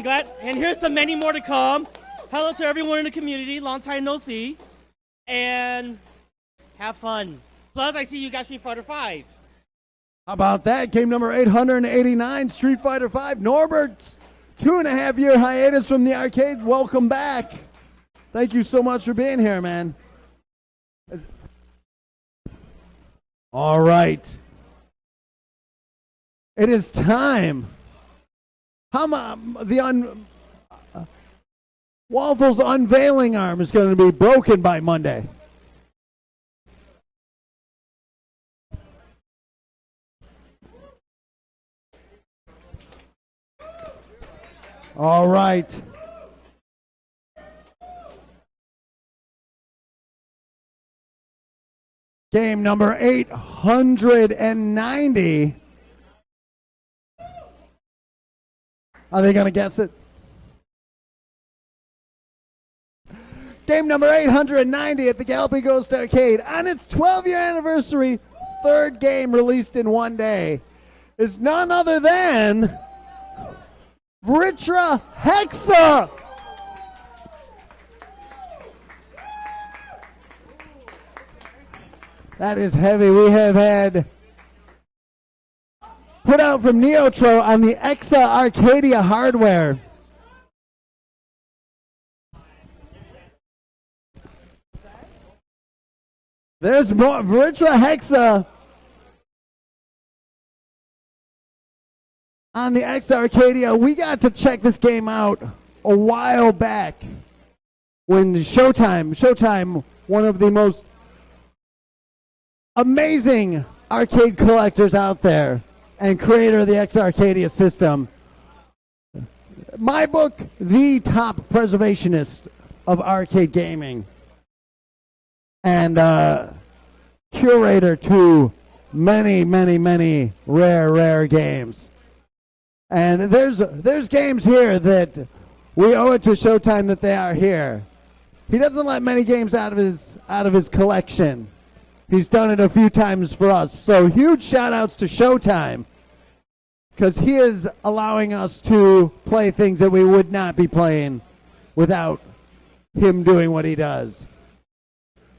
glad, and here's some many more to come. Hello to everyone in the community. Long time no see. And have fun. Plus, I see you got Street Fighter 5. How about that? Game number 889, Street Fighter 5. Norbert's 2.5 year hiatus from the arcade. Welcome back. Thank you so much for being here, man. All right. It is time. Waffle's unveiling arm is going to be broken by Monday. All right. Game number 890. Are they going to guess it? Game number 890 at the Galloping Ghost Arcade on its 12-year anniversary, third game released in one day, is none other than Vritra Hexa. That is heavy. We have had put out from Neotro on the Exa Arcadia hardware. There's more Vritra Hexa on the Exa Arcadia. We got to check this game out a while back when Showtime, one of the most amazing arcade collectors out there and creator of the Exa Arcadia system. My book, the top preservationist of arcade gaming and curator to many, many, many rare games. And there's games here that we owe it to Showtime that they are here. He doesn't let many games out of his collection. He's done it a few times for us. So huge shout outs to Showtime, because he is allowing us to play things that we would not be playing without him doing what he does.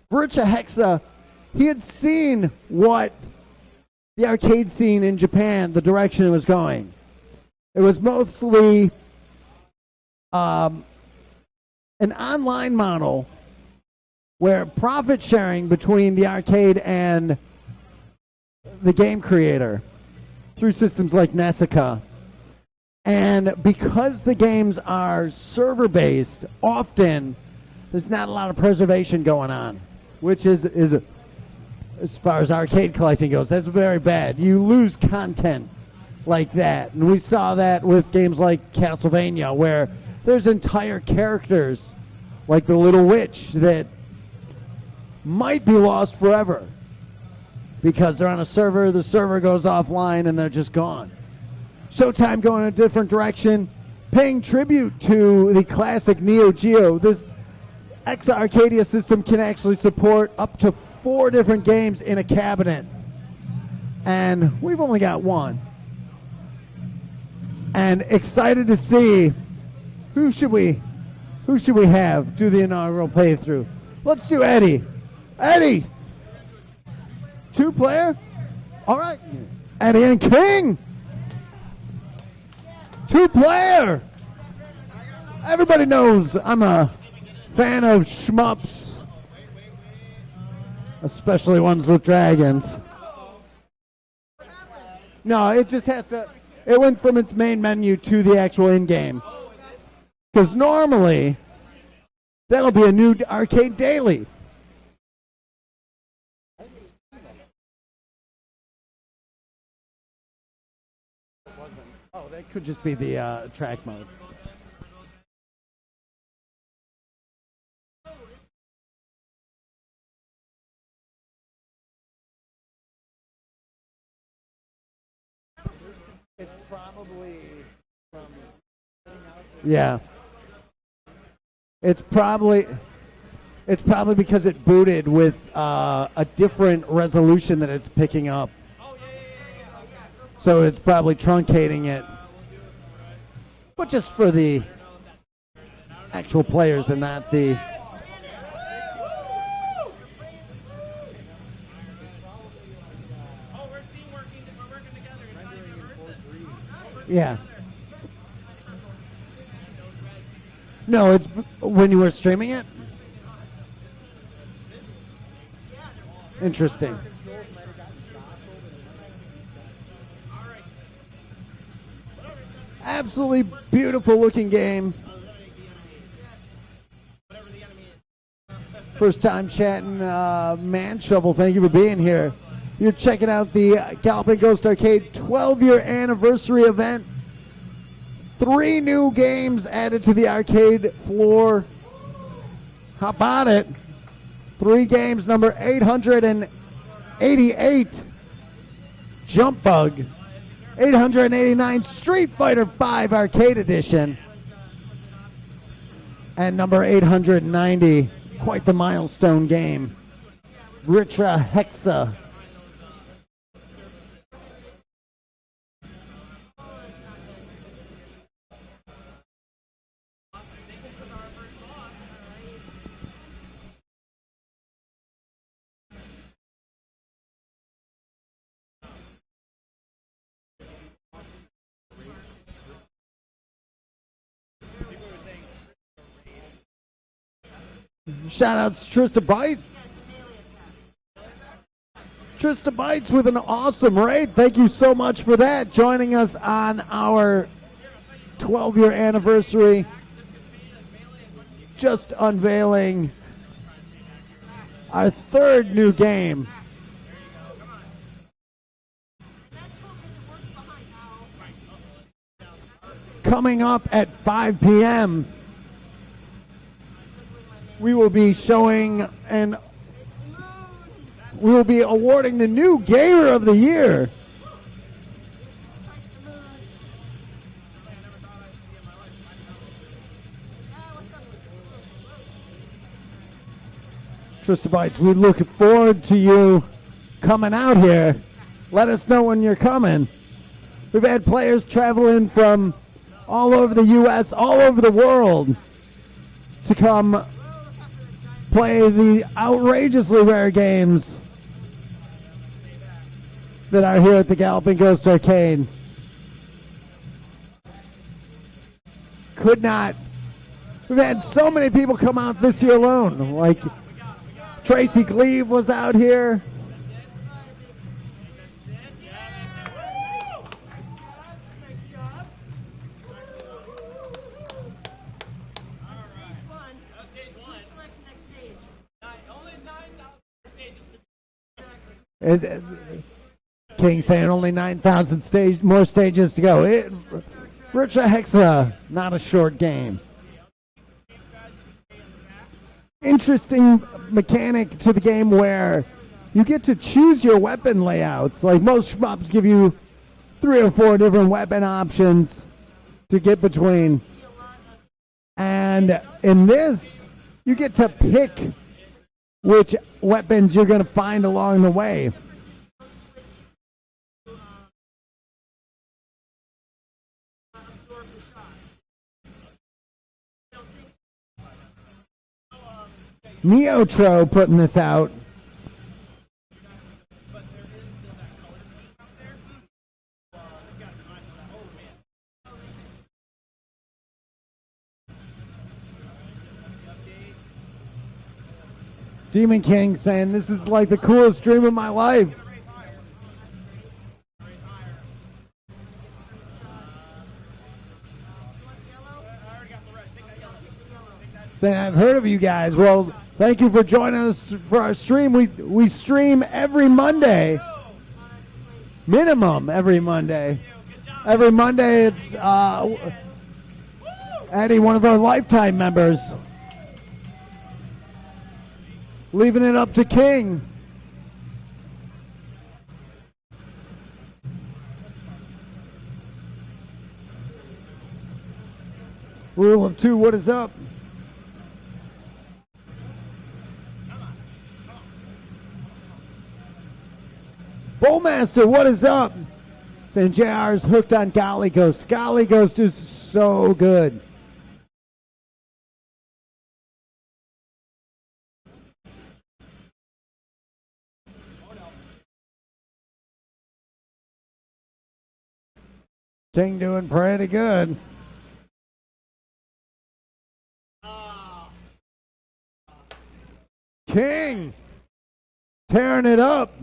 Vritra Hexa, he had seen what the arcade scene in Japan, the direction it was going. It was mostly an online model where profit sharing between the arcade and the game creator through systems like Nessica. And because the games are server-based, often there's not a lot of preservation going on, which is as far as arcade collecting goes, that's very bad. You lose content like that. And we saw that with games like Castlevania, where there's entire characters like the Little Witch that might be lost forever because they're on a server, the server goes offline, and they're just gone. Showtime going in a different direction, paying tribute to the classic Neo Geo. This Exa Arcadia system can actually support up to 4 different games in a cabinet, and we've only got one. And excited to see who should we have do the inaugural playthrough. Let's do Eddie. Eddie, 2-player. All right, Eddie and King, 2-player. Everybody knows I'm a fan of shmups, especially ones with dragons. No, it just has to. It went from its main menu to the actual in-game. Because normally, that'll be a new arcade daily. Oh, that could just be the track mode. It's probably from... Yeah. It's probably because it booted with a different resolution that it's picking up. So it's probably truncating it. But just for the actual players and not the... Yeah. No, it's when you were streaming it? Interesting. Absolutely beautiful looking game. First time chatting, Man Shovel. Thank you for being here. You're checking out the Galloping Ghost Arcade 12-year anniversary event. 3 new games added to the arcade floor. How about it? 3 games, number 888, Jump Bug. 889, Street Fighter V Arcade Edition. And number 890, quite the milestone game, Ritra Hexa. Shout outs to Trista Bites. Trista Bites with an awesome raid. Thank you so much for that. Joining us on our 12-year anniversary. Just unveiling our 3rd new game. Coming up at 5 p.m. we will be showing and we will be awarding the new Gamer of the Year. Trista Bites, we look forward to you coming out here. Let us know when you're coming. We've had players traveling from all over the U.S., all over the world to come play the outrageously rare games that are here at the Galloping Ghost Arcade. Could not. We've had so many people come out this year alone. Like Tracy Gleave was out here. King saying only 9,000 more stages to go. Ritra Hexa, not a short game. Interesting mechanic to the game where you get to choose your weapon layouts. Like most shmups give you 3 or 4 different weapon options to get between. And in this, you get to pick which weapons you're going to find along the way. Neotro putting this out. Demon King saying this is like the coolest dream of my life. Saying I've heard of you guys. Well, thank you for joining us for our stream. We stream every Monday. Minimum every Monday. Every Monday it's Eddie, one of our lifetime members, leaving it up to King. Rule of 2, what is up? Bowmaster, what is up? Saying JR is hooked on Golly Ghost. Golly Ghost is so good. King doing pretty good. King tearing it up.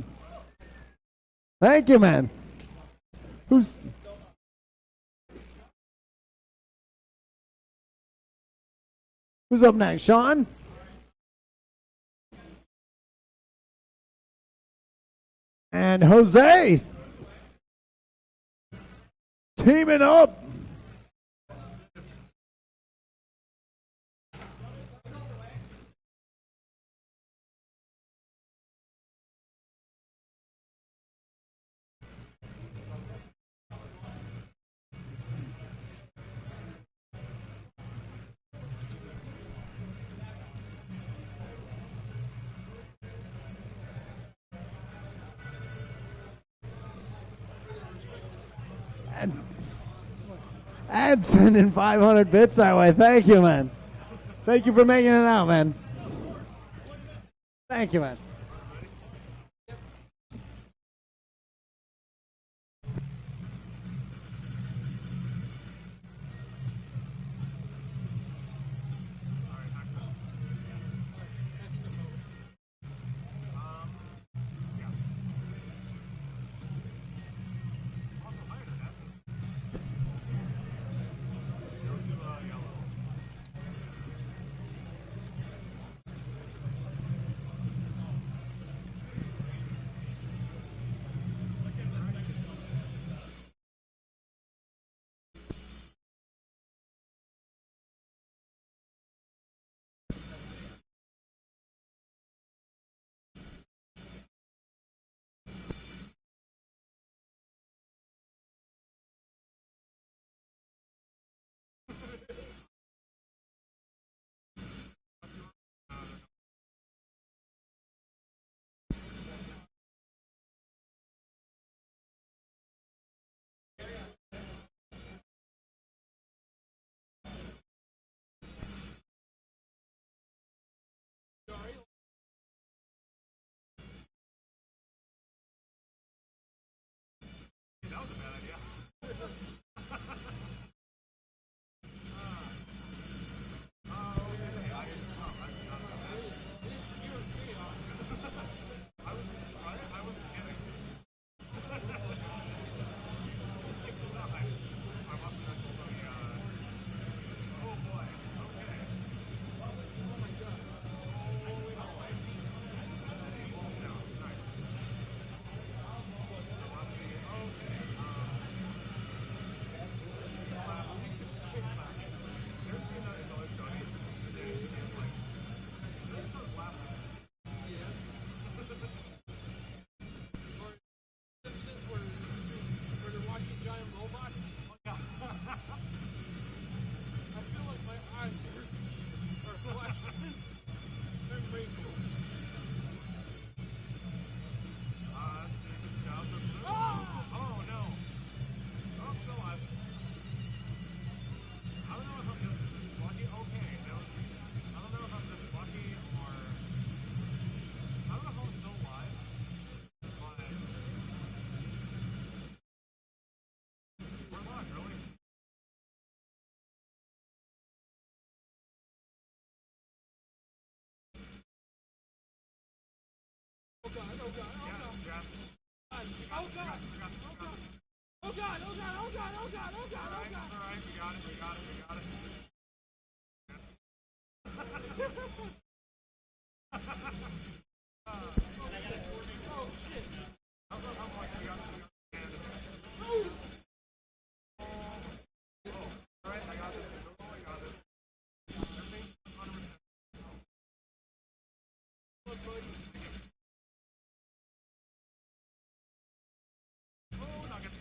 Thank you, man. Who's up next? Sean? And Jose teaming up. And sending 500 bits our way. Thank you, man. Thank you for making it out, man. Thank you, man. That was a bad idea. Oh god, oh god, oh god. Yes, yes. Oh god, oh god, oh god, oh god, oh god, oh god, oh god, oh god. It's alright, we got it, we got it, we got it. Oh shit. How's that? I'm like, we got this, we got this. Oh, alright, I got this. Oh, I got this. Everything's 100%. Look, buddy. Oh, nuggets.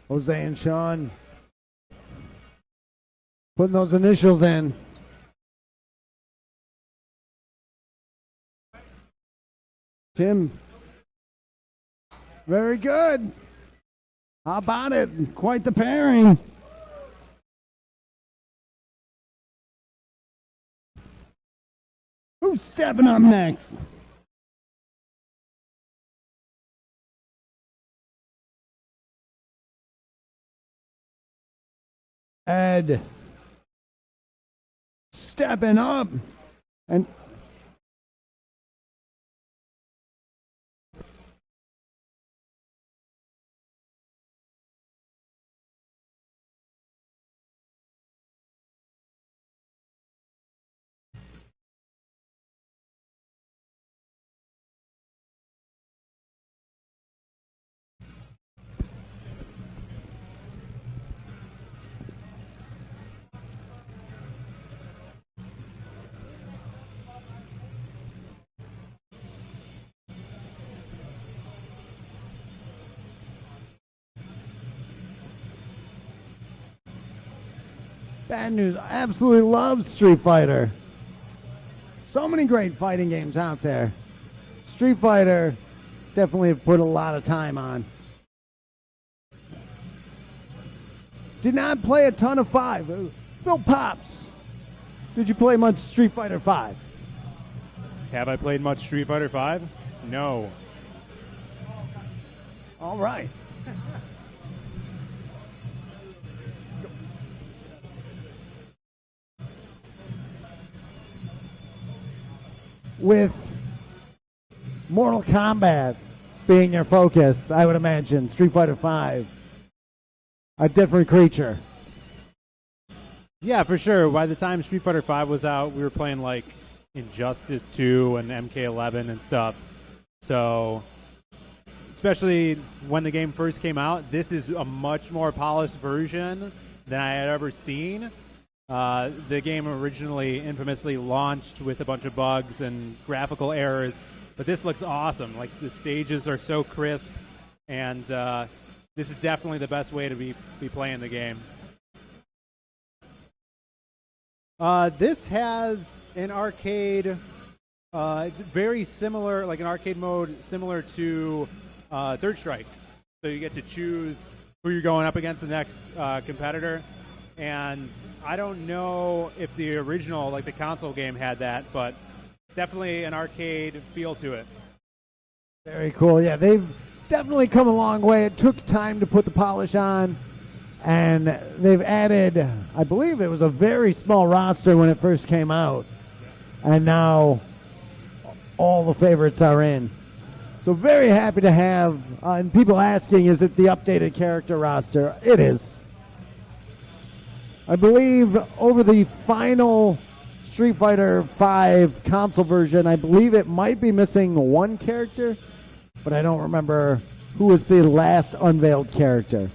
Jose and Sean putting those initials in. Tim, very good. How about it? Quite the pairing. Who's stepping up next? Ed stepping up and Bad News absolutely loves Street Fighter. So many great fighting games out there. Street Fighter definitely have put a lot of time on. Did not play a ton of 5. Phil Pops, did you play much Street Fighter 5? Have I played much Street Fighter 5? No. All right. With Mortal Kombat being your focus, I would imagine Street Fighter 5, a different creature. Yeah, for sure. By the time Street Fighter 5 was out, we were playing like Injustice 2 and MK11 and stuff. So, especially when the game first came out, this is a much more polished version than I had ever seen. The game originally infamously launched with a bunch of bugs and graphical errors, but this looks awesome. Like, the stages are so crisp, and this is definitely the best way to be playing the game. This has an arcade, very similar, like an arcade mode similar to Third Strike. So you get to choose who you're going up against, the next competitor. And I don't know if the original, like the console game, had that, but definitely an arcade feel to it. Very cool. Yeah, they've definitely come a long way. It took time to put the polish on, and they've added, I believe it was a very small roster when it first came out, and now all the favorites are in. So very happy to have, and people asking, is it the updated character roster? It is. I believe over the final Street Fighter V console version, I believe it might be missing one character, but I don't remember who was the last unveiled character.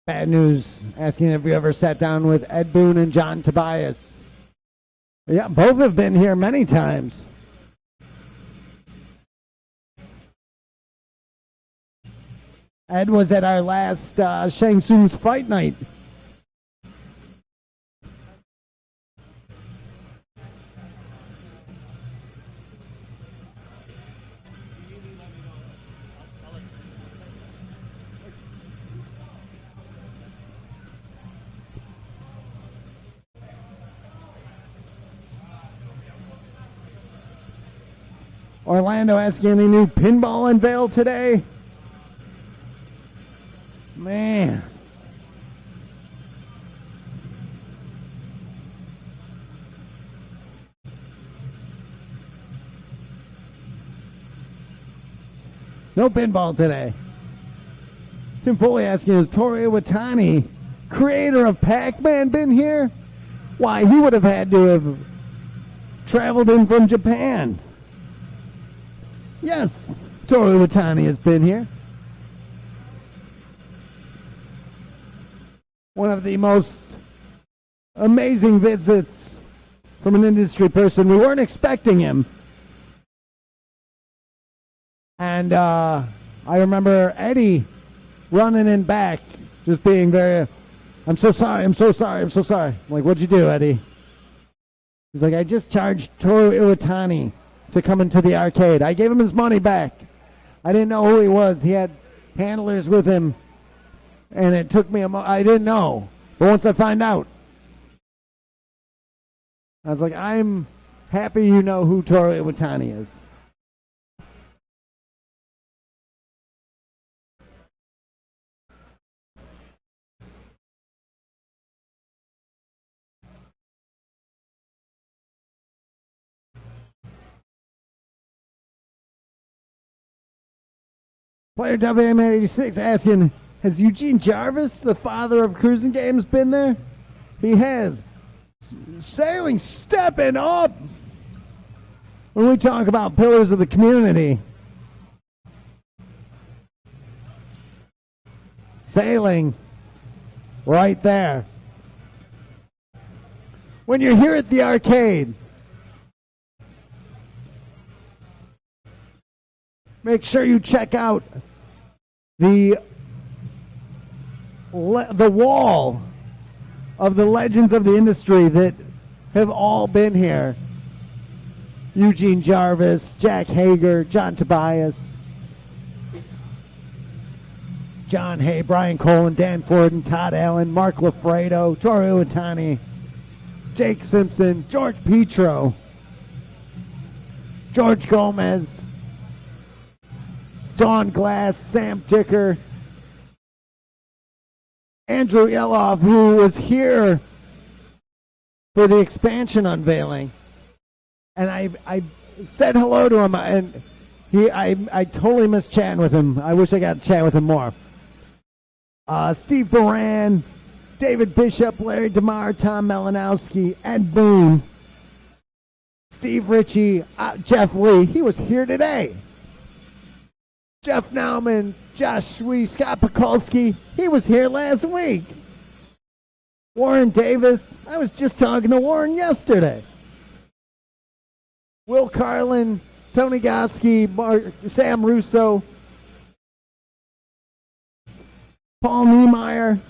Bad News asking if you ever sat down with Ed Boon and John Tobias. Yeah, both have been here many times. Ed was at our last Shang Tsung's fight night. Orlando asking, any new pinball unveiled today? Man. No pinball today. Tim Foley asking, has Toru Iwatani, creator of Pac-Man, been here? Why, he would have had to have traveled in from Japan. Yes, Toru Iwatani has been here. One of the most amazing visits from an industry person. We weren't expecting him. And I remember Eddie running in back, just being very, I'm so sorry, I'm so sorry, I'm so sorry. I'm like, what'd you do, Eddie? He's like, I just charged Toru Iwatani to come into the arcade. I gave him his money back. I didn't know who he was. He had handlers with him, and it took me I didn't know. But once I find out, I was like, I'm happy you know who Toru Iwatani is. Player WM86 asking, has Eugene Jarvis, the father of cruising games, been there? He has. Sailing stepping up. When we talk about pillars of the community, Sailing right there. When you're here at the arcade, make sure you check out the wall of the legends of the industry that have all been here. Eugene Jarvis, Jack Hager, John Tobias, John Hay, Brian Colin, Dan Forden, Todd Allen, Mark Lafredo, Toru Iwatani, Jake Simpson, George Petro, George Gomez, Don Glass, Sam Ticker, Andrew Yeloff, who was here for the expansion unveiling. And I said hello to him, and I totally missed chatting with him. I wish I got to chat with him more. Steve Baran, David Bishop, Larry DeMar, Tom Melanowski, Ed Boone, Steve Ritchie, Jeff Lee. He was here today. Jeff Nauman, Josh Sweet, Scott Pekulski, he was here last week. Warren Davis, I was just talking to Warren yesterday. Will Carlin, Tony Goski, Sam Russo, Paul Niemeyer.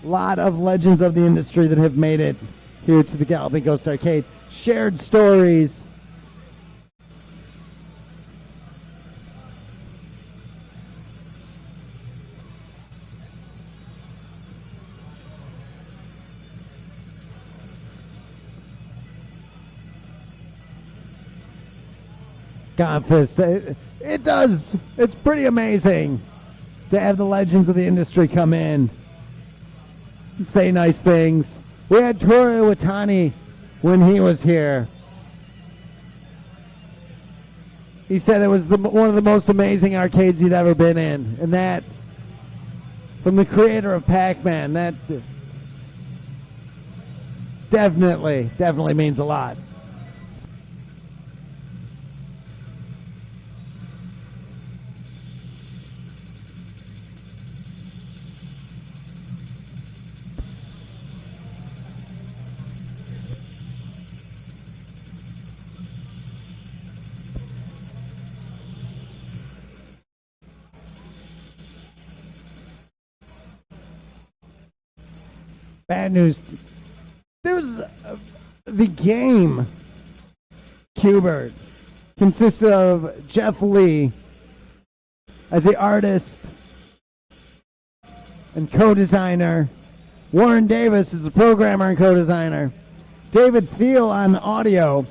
A lot of legends of the industry that have made it here to the Galloping Ghost Arcade. Shared stories. Godfist, it does. It's pretty amazing to have the legends of the industry come in and say nice things. We had Toru Iwatani when he was here. He said it was one of the most amazing arcades he'd ever been in. And that, from the creator of Pac-Man, that definitely means a lot. Bad news. There was the game Qbert consisted of Jeff Lee as the artist and co-designer, Warren Davis is the programmer and co-designer, David Thiel on audio,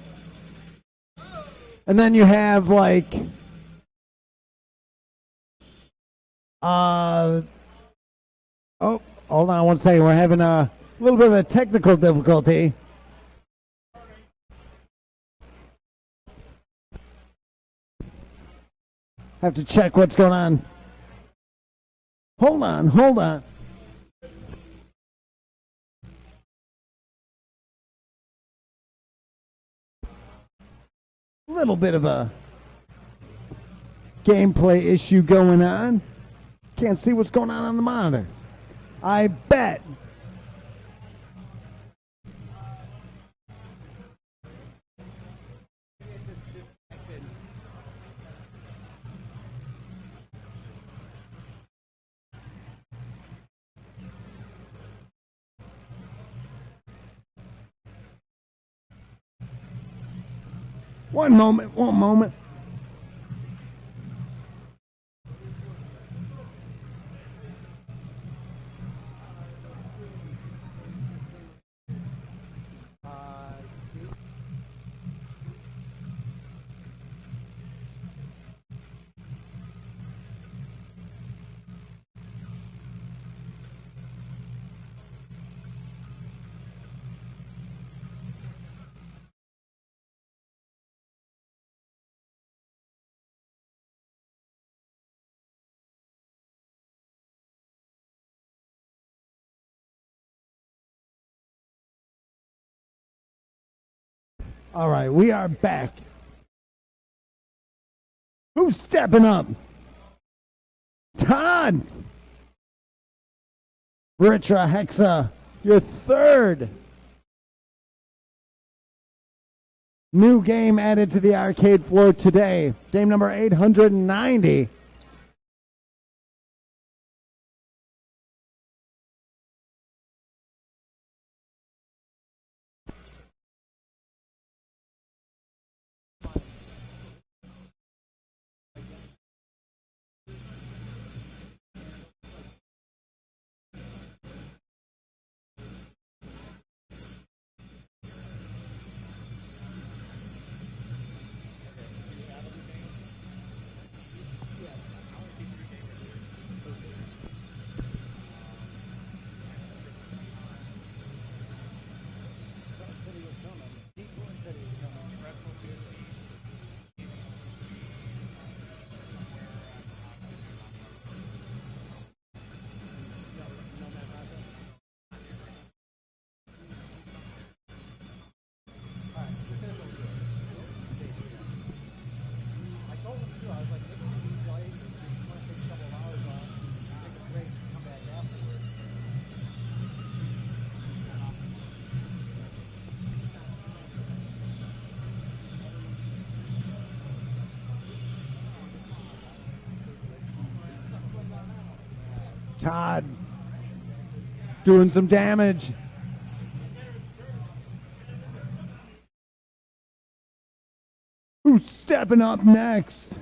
And then you have like oh, hold on one second. We're having a little bit of a technical difficulty. Have to check what's going on. Hold on, hold on. Little bit of a gameplay issue going on. Can't see what's going on the monitor. I bet. One moment, one moment. All right, we are back. Who's stepping up? Todd! Ritra Hexa, your third new game added to the arcade floor today. Game number 890. Todd doing some damage. Who's stepping up next?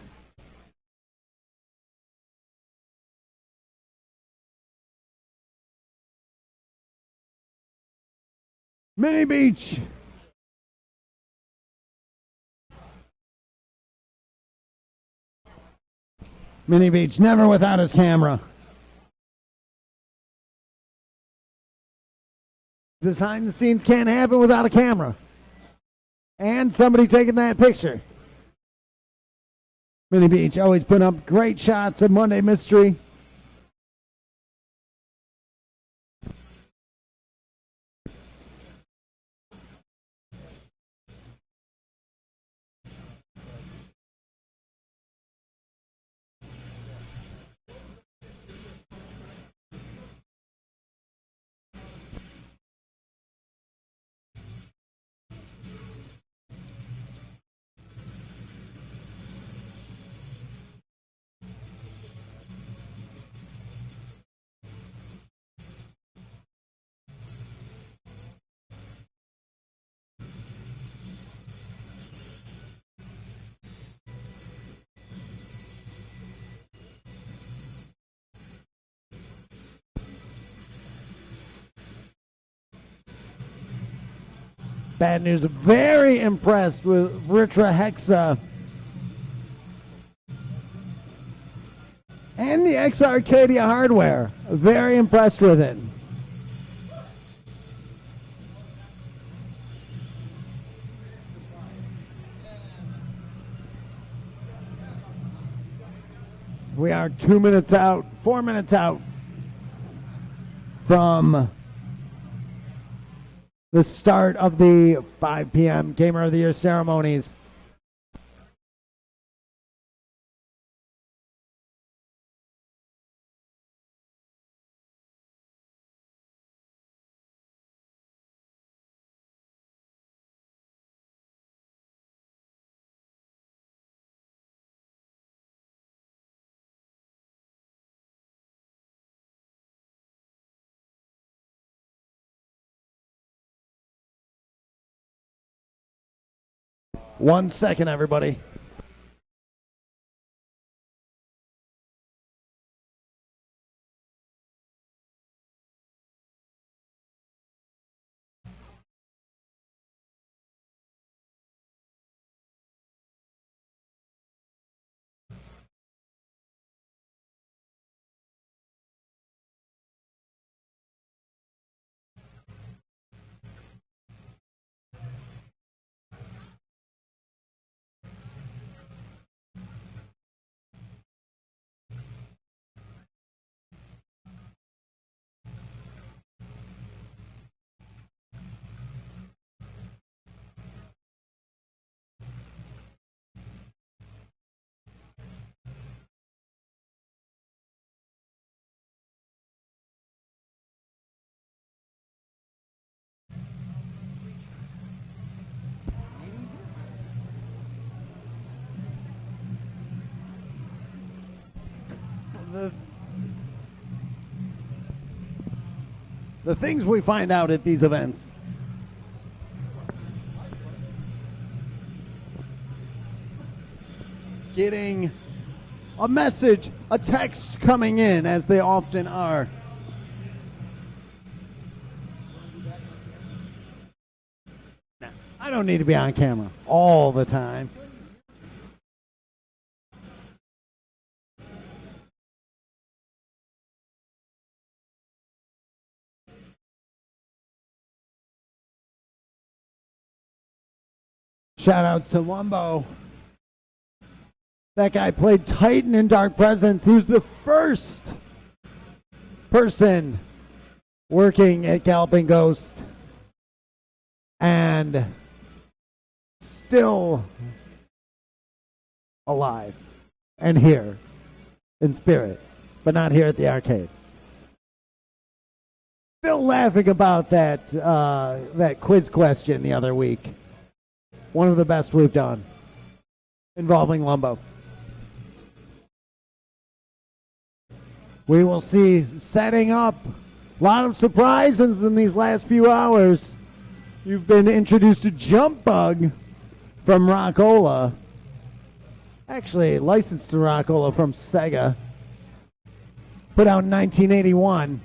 Mini Beach. Mini Beach, never without his camera. Behind the scenes can't happen without a camera. And somebody taking that picture. Mini Beach always putting up great shots of Monday Mystery. Bad news. Very impressed with Ritra Hexa and the X Arcadia hardware. Very impressed with it. We are 2 minutes out, 4 minutes out from the start of the 5 p.m. Gamer of the Year ceremonies. One second, everybody. The things we find out at these events. Getting a message, a text coming in, as they often are. I don't need to be on camera all the time. Shout outs to Lumbo. That guy played Titan in Dark Presence. He was the first person working at Galloping Ghost and still alive and here in spirit, but not here at the arcade. Still laughing about that quiz question the other week. One of the best we've done involving Lumbo. We will see setting up a lot of surprises in these last few hours. You've been introduced to Jump Bug from Rockola. Actually, licensed to Rockola from Sega. Put out in 1981.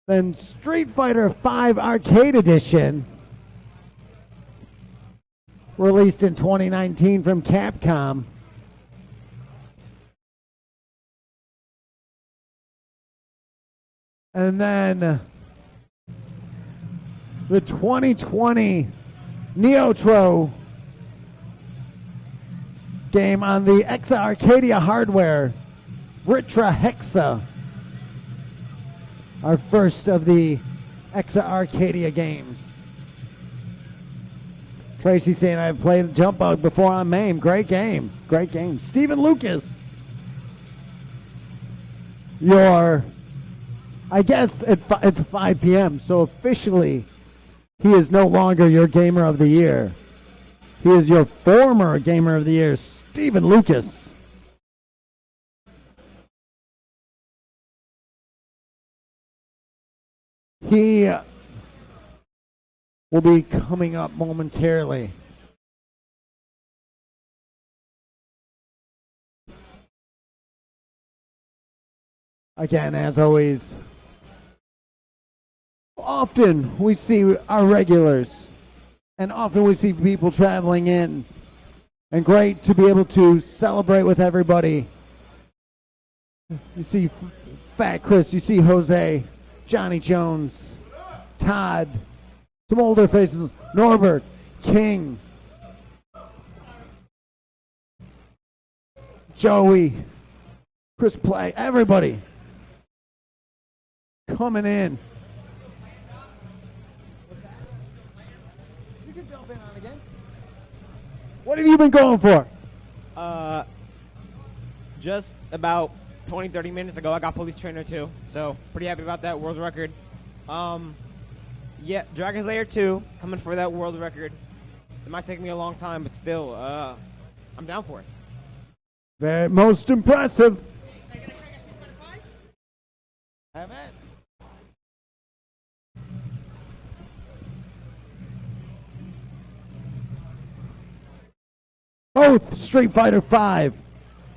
Then Street Fighter V Arcade Edition, released in 2019 from Capcom. And then the 2020 Neotro game on the Exa Arcadia hardware, Ritra Hexa. Our first of the Exa Arcadia games. Tracy saying I've played Jump Bug before on MAME. Great game. Great game. Stephen Lucas. I guess it's 5 p.m., so officially he is no longer your Gamer of the Year. He is your former Gamer of the Year, Stephen Lucas. He will be coming up momentarily. Again, as always, often we see our regulars, and often we see people traveling in, and great to be able to celebrate with everybody You see Fat Chris, you see Jose, Johnny Jones, Todd, some older faces, Norbert, King, Joey, Chris Play, everybody coming in. You can jump in on again. What have you been going for? Just about 20, 30 minutes ago, I got police trainer 2, so pretty happy about that world record. Yeah, Dragon Slayer 2, coming for that world record. It might take me a long time, but still, I'm down for it. Very most impressive. Have it. Both Street Fighter 5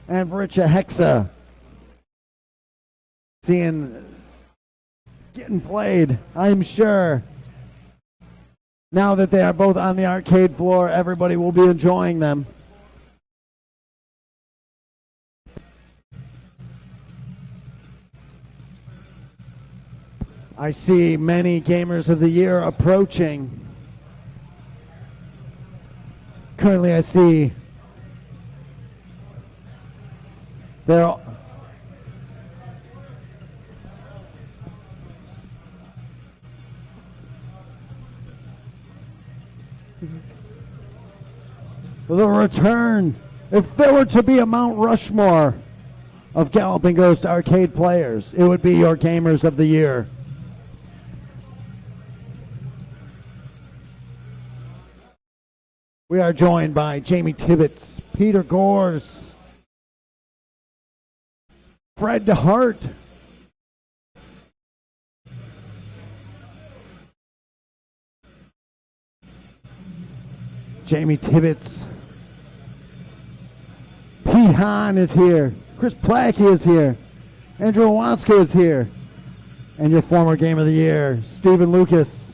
and Vericha Hexa getting played, I'm sure. Now that they are both on the arcade floor, everybody will be enjoying them. I see many Gamers of the Year approaching. Currently, I see they're the return. If there were to be a Mount Rushmore of Galloping Ghost Arcade players, it would be your Gamers of the Year. We are joined by Jamie Tibbetts, Peter Gores, Fred DeHart, Jamie Tibbetts, Pete Hahn is here, Chris Plackey is here, Andrew Owasko is here, and your former Game of the Year, Stephen Lucas.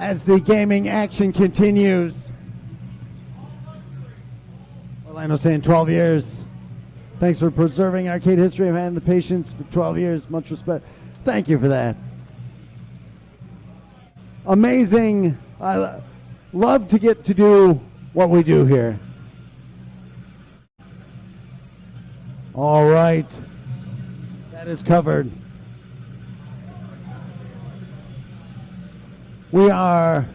As the gaming action continues. Orlando saying 12 years. Thanks for preserving arcade history. I've had the patience for 12 years. Much respect. Thank you for that. amazing. I love to get to do what we do here. All right. That is covered. We are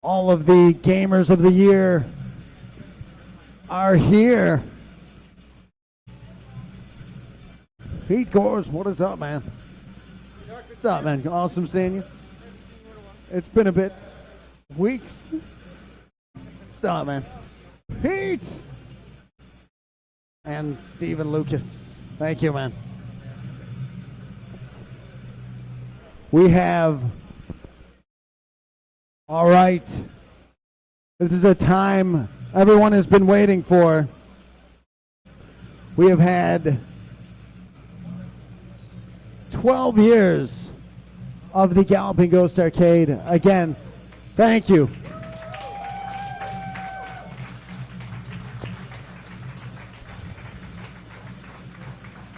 all of the gamers of the year are here. Pete Gores, what is up, man? What's up, man? Awesome seeing you. It's been a bit. Weeks. What's up, man? Pete! And Stephen Lucas. Thank you, man. We have, all right, this is a time everyone has been waiting for. We have had 12 years of the Galloping Ghost Arcade. Again, thank you.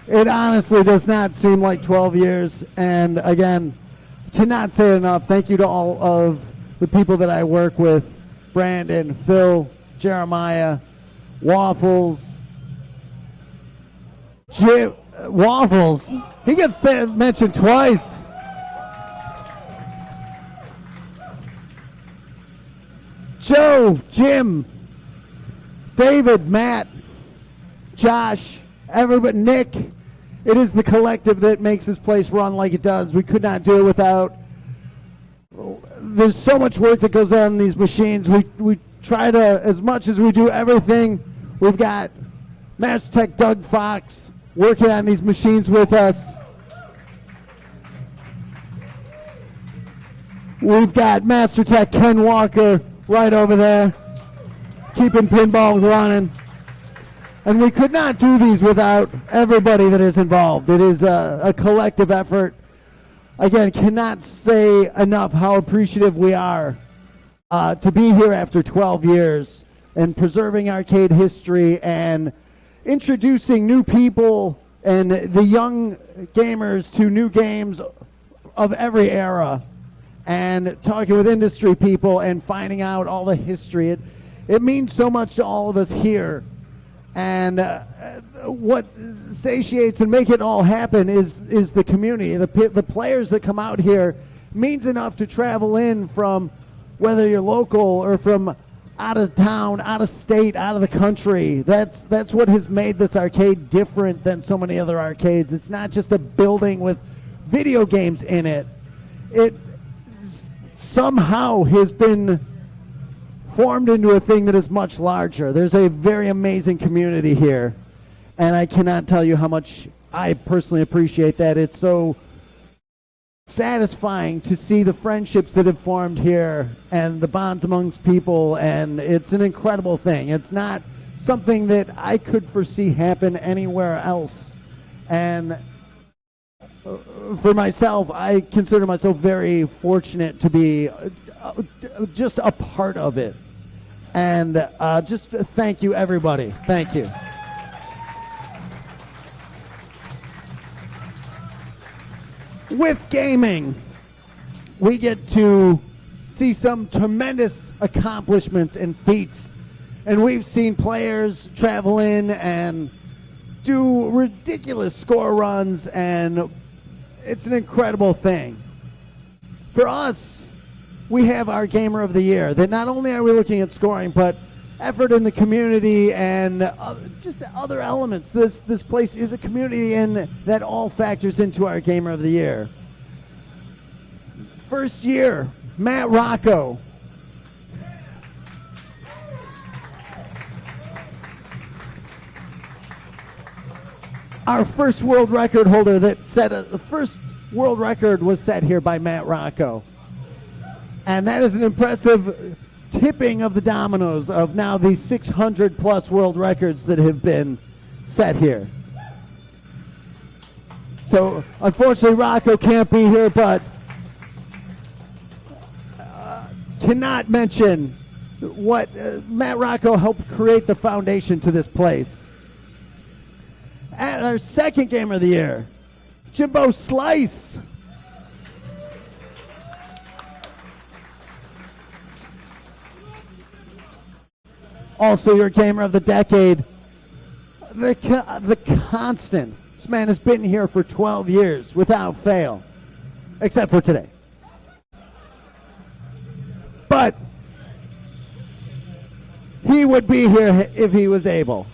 It honestly does not seem like 12 years, and again, cannot say it enough. Thank you to all of the people that I work with, Brandon, Phil, Jeremiah, Waffles, Jim, Waffles. He gets mentioned twice. Joe, Jim, David, Matt, Josh, everybody, Nick. It is the collective that makes this place run like it does. We could not do it without. There's so much work that goes on in these machines. We try to, as much as we do everything, we've got Master Tech Doug Fox working on these machines with us. We've got Master Tech Ken Walker right over there, keeping pinball running. And we could not do these without everybody that is involved. It is a collective effort. Again, cannot say enough how appreciative we are to be here after 12 years and preserving arcade history and introducing new people and the young gamers to new games of every era, and talking with industry people and finding out all the history. It means so much to all of us here. And what satiates and make it all happen is the community. The players that come out here means enough to travel in from, whether you're local or from out of town, out of state, out of the country. That's what has made this arcade different than so many other arcades. It's not just a building with video games in it. It somehow has been formed into a thing that is much larger. There's a very amazing community here, and I cannot tell you how much I personally appreciate that. It's so satisfying to see the friendships that have formed here and the bonds amongst people, and it's an incredible thing. It's not something that I could foresee happen anywhere else. And for myself, I consider myself very fortunate to be just a part of it. And just thank you, everybody. Thank you. With gaming, we get to see some tremendous accomplishments and feats. And we've seen players travel in and do ridiculous score runs, and it's an incredible thing. For us, we have our Gamer of the Year, that not only are we looking at scoring, but effort in the community and just the other elements. This place is a community, and that all factors into our Gamer of the Year. First year, Matt Rocco. Our first world record holder that set the first world record was set here by Matt Rocco. And that is an impressive tipping of the dominoes of now these 600 plus world records that have been set here. So unfortunately Rocco can't be here, but cannot mention what Matt Rocco helped create the foundation to this place. At our second Gamer of the Year, Jimbo Slice. also your Gamer of the Decade. The constant. This man has been here for 12 years without fail, except for today. But he would be here if he was able.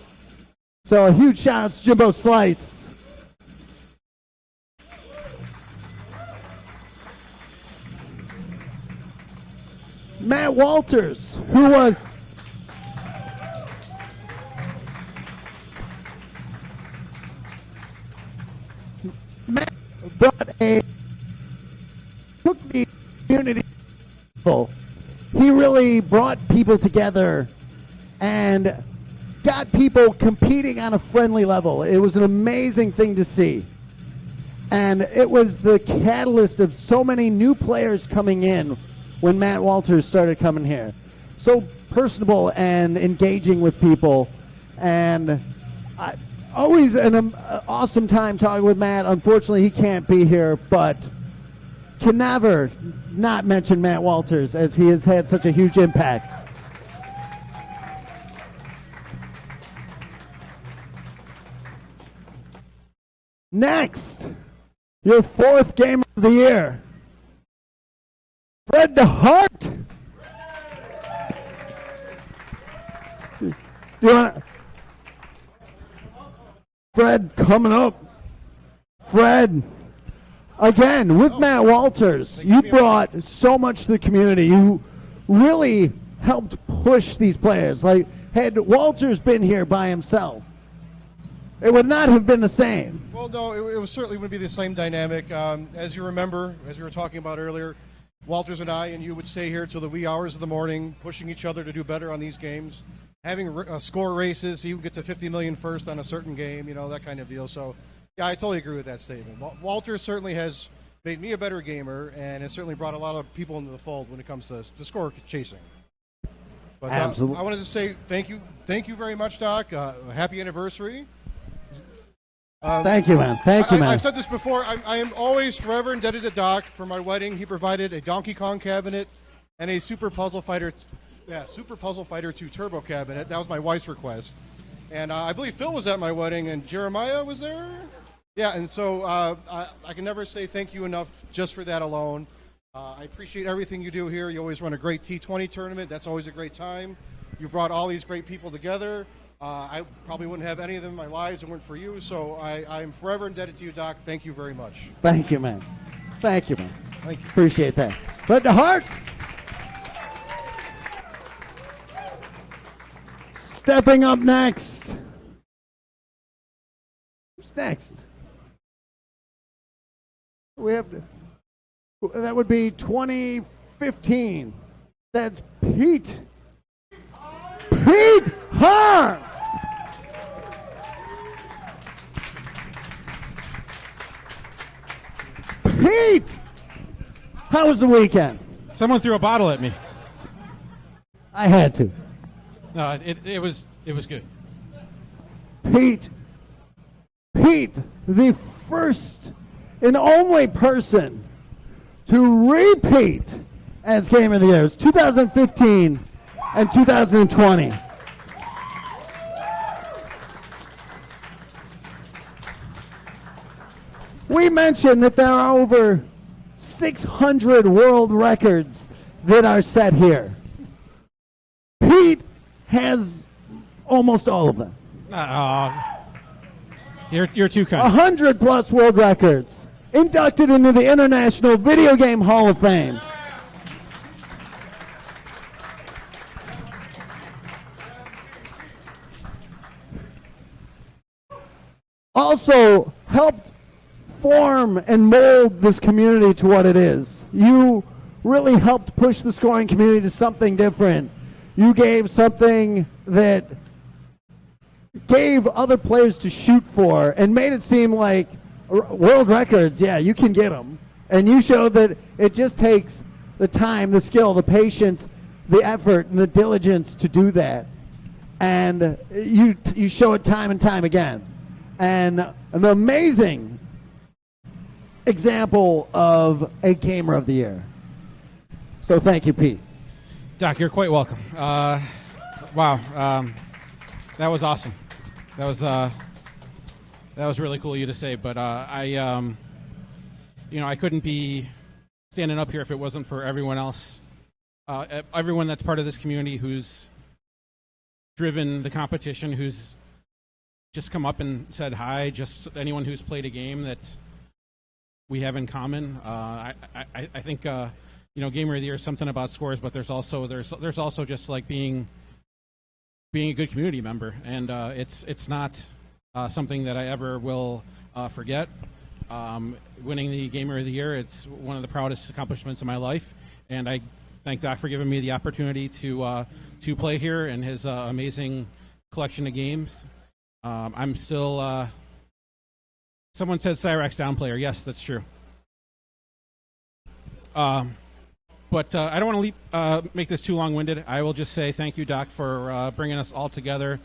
So a huge shout out to Jimbo Slice. Matt Walters, who was Matt took the community. He really brought people together and got people competing on a friendly level. It was an amazing thing to see. And it was the catalyst of so many new players coming in when Matt Walters started coming here. So personable and engaging with people. And always an awesome time talking with Matt. Unfortunately, he can't be here, but can never not mention Matt Walters as he has had such a huge impact. Next, your fourth Gamer of the Year, Fred DeHart. Do you want Fred coming up? Fred, again, with Matt Walters, you brought so much to the community. You really helped push these players. Like, had Walters been here by himself, it would not have been the same. Well, no, it was certainly wouldn't be the same dynamic. As you remember, as we were talking about earlier, Walters and I and you would stay here till the wee hours of the morning, pushing each other to do better on these games, having score races, so you would get to 50 million first on a certain game, you know, that kind of deal. So, yeah, I totally agree with that statement. Walters certainly has made me a better gamer and has certainly brought a lot of people into the fold when it comes to score chasing. But Absolutely. I wanted to say thank you very much, Doc. Happy anniversary. Thank you, man. Thank you, man. I've said this before. I am always forever indebted to Doc for my wedding. He provided a Donkey Kong cabinet and a Super Puzzle Fighter 2 Turbo cabinet. That was my wife's request. And I believe Phil was at my wedding, and Jeremiah was there? Yeah, and so I can never say thank you enough just for that alone. I appreciate everything you do here. You always run a great T20 tournament. That's always a great time. You brought all these great people together. I probably wouldn't have any of them in my lives if it weren't for you, so I am forever indebted to you, Doc. Thank you very much. Thank you, man. Thank you, man. Thank you. Appreciate that. Fred DeHart. Stepping up next. Who's next? We have that would be 2015. That's Pete. Pete Harm. Pete, how was the weekend? Someone threw a bottle at me. I had to. No, it was good. Pete, the first and only person to repeat as Game of the Year. It was 2015 and 2020. We mentioned that there are over 600 world records that are set here. Pete has almost all of them. You're too kind. 100 plus world records. Inducted into the International Video Game Hall of Fame. Also helped form and mold this community to what it is. You really helped push the scoring community to something different. You gave something that gave other players to shoot for and made it seem like world records, yeah, you can get them. And you showed that it just takes the time, the skill, the patience, the effort, and the diligence to do that. And you show it time and time again. And an amazing example of a Gamer of the Year. So thank you, Pete. Doc, you're quite welcome. Wow, that was awesome. That was really cool of you to say. But I couldn't be standing up here if it wasn't for everyone else, everyone that's part of this community who's driven the competition, who's just come up and said hi, just anyone who's played a game that we have in common. I think Gamer of the Year is something about scores, but there's also just like being a good community member, and it's not something that I ever will forget. Winning the Gamer of the Year, it's one of the proudest accomplishments of my life, and I thank Doc for giving me the opportunity to play here in his amazing collection of games. I'm still. Someone said Cyrax down player. Yes, that's true. But I don't want to make this too long-winded. I will just say thank you, Doc, for bringing us all together.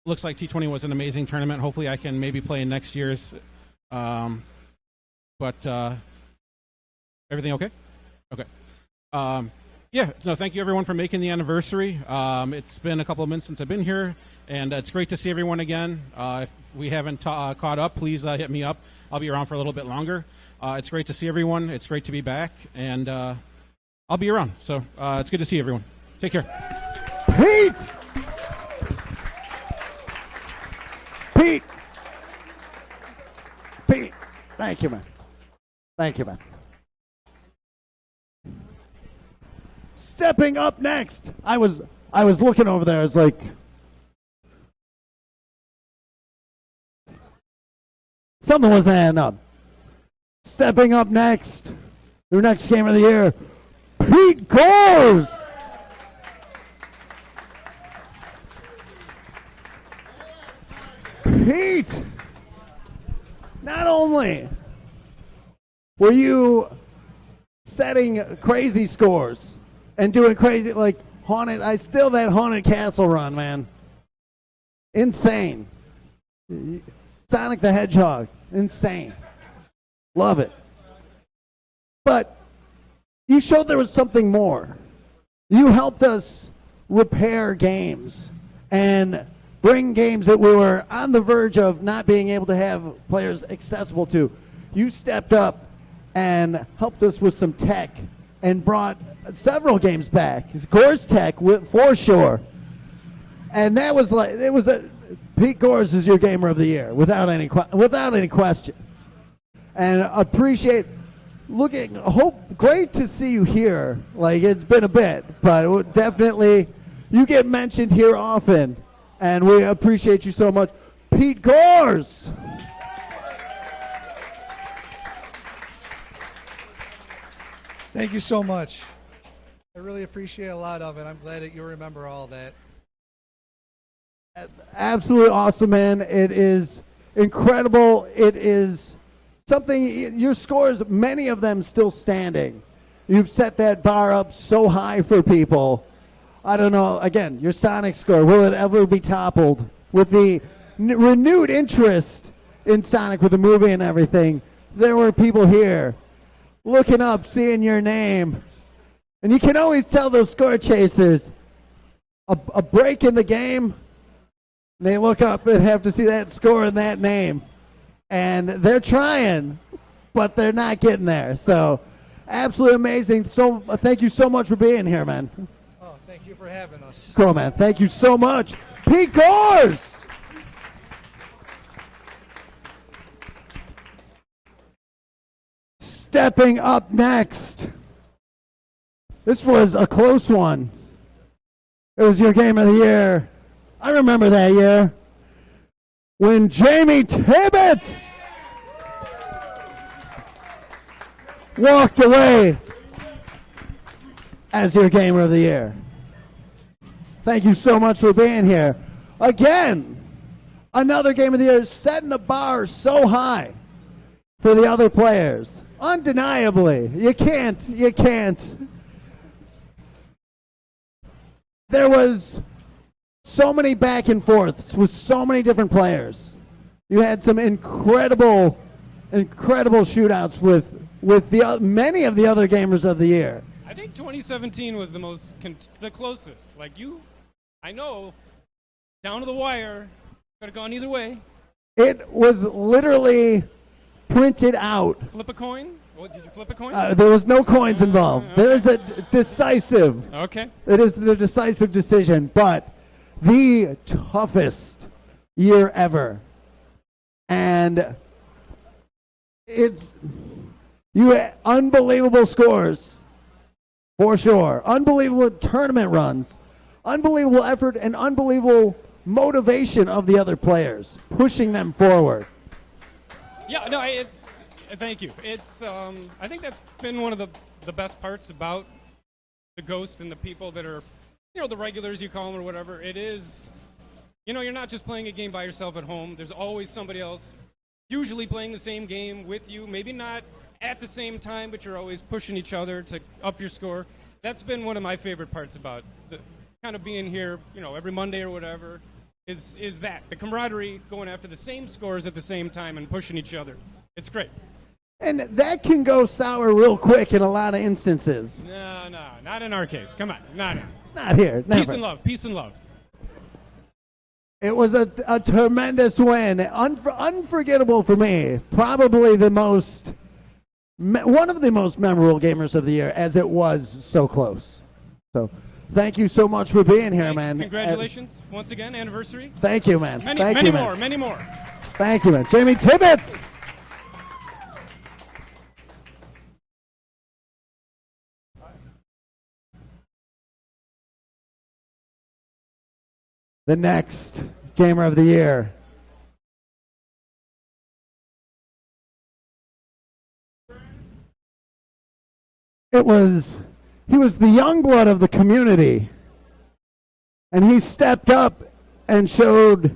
Looks like T20 was an amazing tournament. Hopefully I can maybe play in next year's. But everything okay? Okay. Thank you, everyone, for making the anniversary. It's been a couple of months since I've been here, and it's great to see everyone again. If we haven't caught up, please hit me up. I'll be around for a little bit longer. It's great to see everyone. It's great to be back, and I'll be around. So it's good to see everyone. Take care. Pete! Thank you, man. Stepping up next, I was looking over there. I was like, something wasn't adding up. Stepping up next, your next game of the year, Pete Gores. Pete, not only were you setting crazy scores and doing crazy, like that Haunted Castle run, man. Insane. Sonic the Hedgehog, insane. Love it. But you showed there was something more. You helped us repair games and bring games that we were on the verge of not being able to have players accessible to. You stepped up and helped us with some tech and brought several games back. Gores Tech, for sure. And that was Pete Gores is your Gamer of the Year, without any question. And appreciate great to see you here. Like, it's been a bit, but definitely you get mentioned here often, and we appreciate you so much. Pete Gores! Thank you so much. I really appreciate a lot of it. I'm glad that you remember all that. Absolutely awesome, man. It is incredible. It is something, your scores, many of them still standing. You've set that bar up so high for people. I don't know, again, your Sonic score, will it ever be toppled? With the renewed interest in Sonic with the movie and everything, there were people here looking up, seeing your name. And you can always tell those score chasers, a break in the game, they look up and have to see that score and that name. And they're trying, but they're not getting there. So, absolutely amazing. So, thank you so much for being here, man. Oh, thank you for having us. Cool, man. Thank you so much. Pete Gores! Stepping up next. This was a close one. It was your Game of the Year. I remember that year when Jamie Tibbetts walked away as your Gamer of the Year. Thank you so much for being here. Again, another Game of the Year, setting the bar so high for the other players. Undeniably. You can't. There was so many back and forths with so many different players. You had some incredible shootouts with many of the other Gamers of the Year. I think 2017 was the closest. Like, you I know. Down to the wire. Could have gone either way. It was literally printed out. Flip a coin? What, did you flip a coin? There was no coins involved. There is a decisive. Okay. It is the decisive decision, but the toughest year ever. And it's unbelievable scores, for sure. Unbelievable tournament runs, unbelievable effort, and unbelievable motivation of the other players, pushing them forward. Yeah, no, it's thank you. It's I think that's been one of the best parts about the Ghost and the people that are, the regulars you call them or whatever. It is, you're not just playing a game by yourself at home. There's always somebody else, usually playing the same game with you. Maybe not at the same time, but you're always pushing each other to up your score. That's been one of my favorite parts about the kind of being here, every Monday or whatever. Is that the camaraderie, going after the same scores at the same time and pushing each other. It's great. And that can go sour real quick in a lot of instances. No, not in our case. Come on, not here. Never. Peace and love. Peace and love. It was a tremendous win, unforgettable for me. Probably one of the most memorable gamers of the year, as it was so close. So, thank you so much for being here, man. Congratulations once again, anniversary. Thank you, man. Many more. Thank you, man. Jamie Tibbetts. The next gamer of the year. He was the young blood of the community, and he stepped up and showed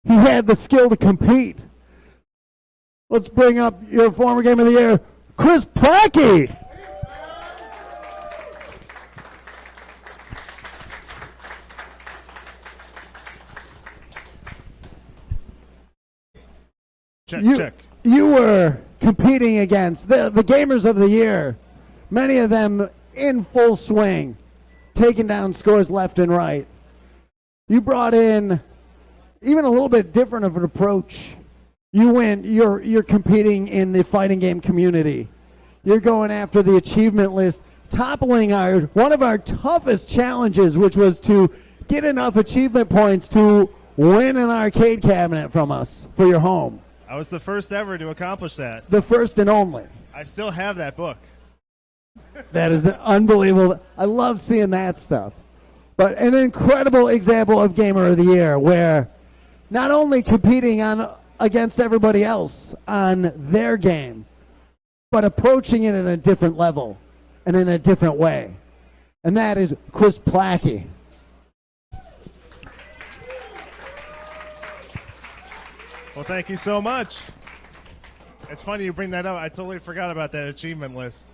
he had the skill to compete. Let's bring up your former Game of the Year, Chris Plackey. Check. You were competing against the gamers of the year, many of them in full swing, taking down scores left and right. You brought in even a little bit different of an approach. You're competing in the fighting game community. You're going after the achievement list, toppling one of our toughest challenges, which was to get enough achievement points to win an arcade cabinet from us for your home. I was the first ever to accomplish that. The first and only. I still have that book. That is unbelievable. I love seeing that stuff. But an incredible example of Gamer of the Year, where not only competing against everybody else on their game, but approaching it in a different level and in a different way. And that is Chris Plackey. Well, thank you so much. It's funny you bring that up. I totally forgot about that achievement list.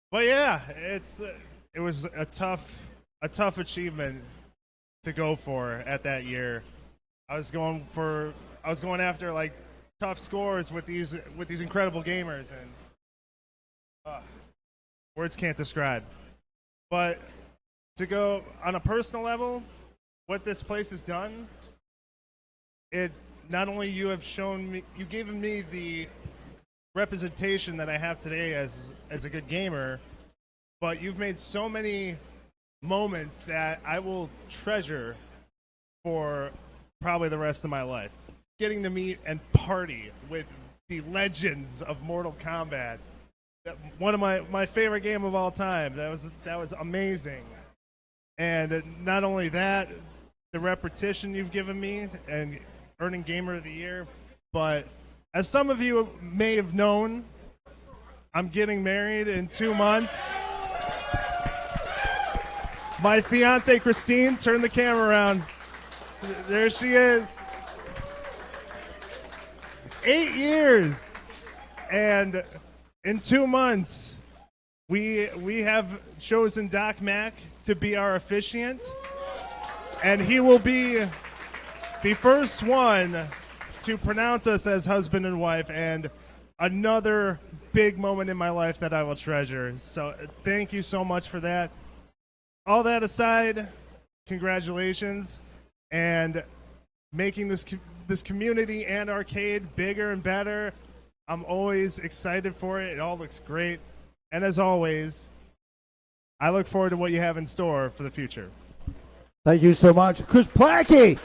But yeah, it was a tough achievement to go for at that year. I was going after like tough scores with these incredible gamers, and words can't describe. But to go on a personal level, what this place has done, it not only you given me the representation that I have today as a good gamer, but you've made so many moments that I will treasure for probably the rest of my life. Getting to meet and party with the legends of Mortal Kombat, one of my favorite game of all time. That was amazing. And not only that, the repetition you've given me and earning Gamer of the Year, but as some of you may have known, I'm getting married in 2 months. My fiance Christine, turn the camera around. There she is. 8 years, and in 2 months, we have chosen Doc Mack to be our officiant, and he will be the first one to pronounce us as husband and wife, and another big moment in my life that I will treasure. So thank you so much for that. all that aside, congratulations, and making this community and arcade bigger and better. I'm always excited for it. It all looks great. And as always, I look forward to what you have in store for the future. Thank you so much. Chris Plackey.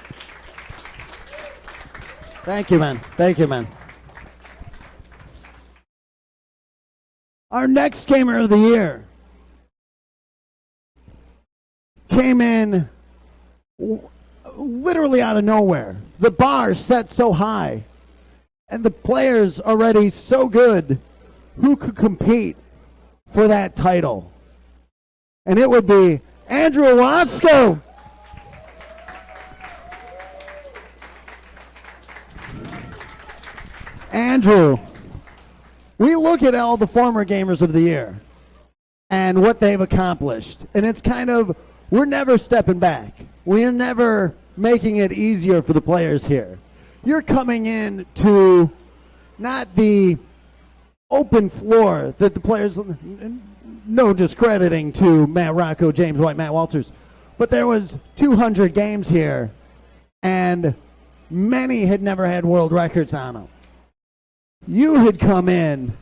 Thank you, man. Thank you, man. Our next Gamer of the Year came in literally out of nowhere. The bar set so high, and the players already so good. Who could compete for that title? And it would be Andrew Wasco. Andrew, we look at all the former Gamers of the Year and what they've accomplished, and it's kind of, we're never stepping back. We're never making it easier for the players here. You're coming in to not the open floor that the players, no discrediting to Matt Rocco, James White, Matt Walters, but there was 200 games here, and many had never had world records on them. You had come in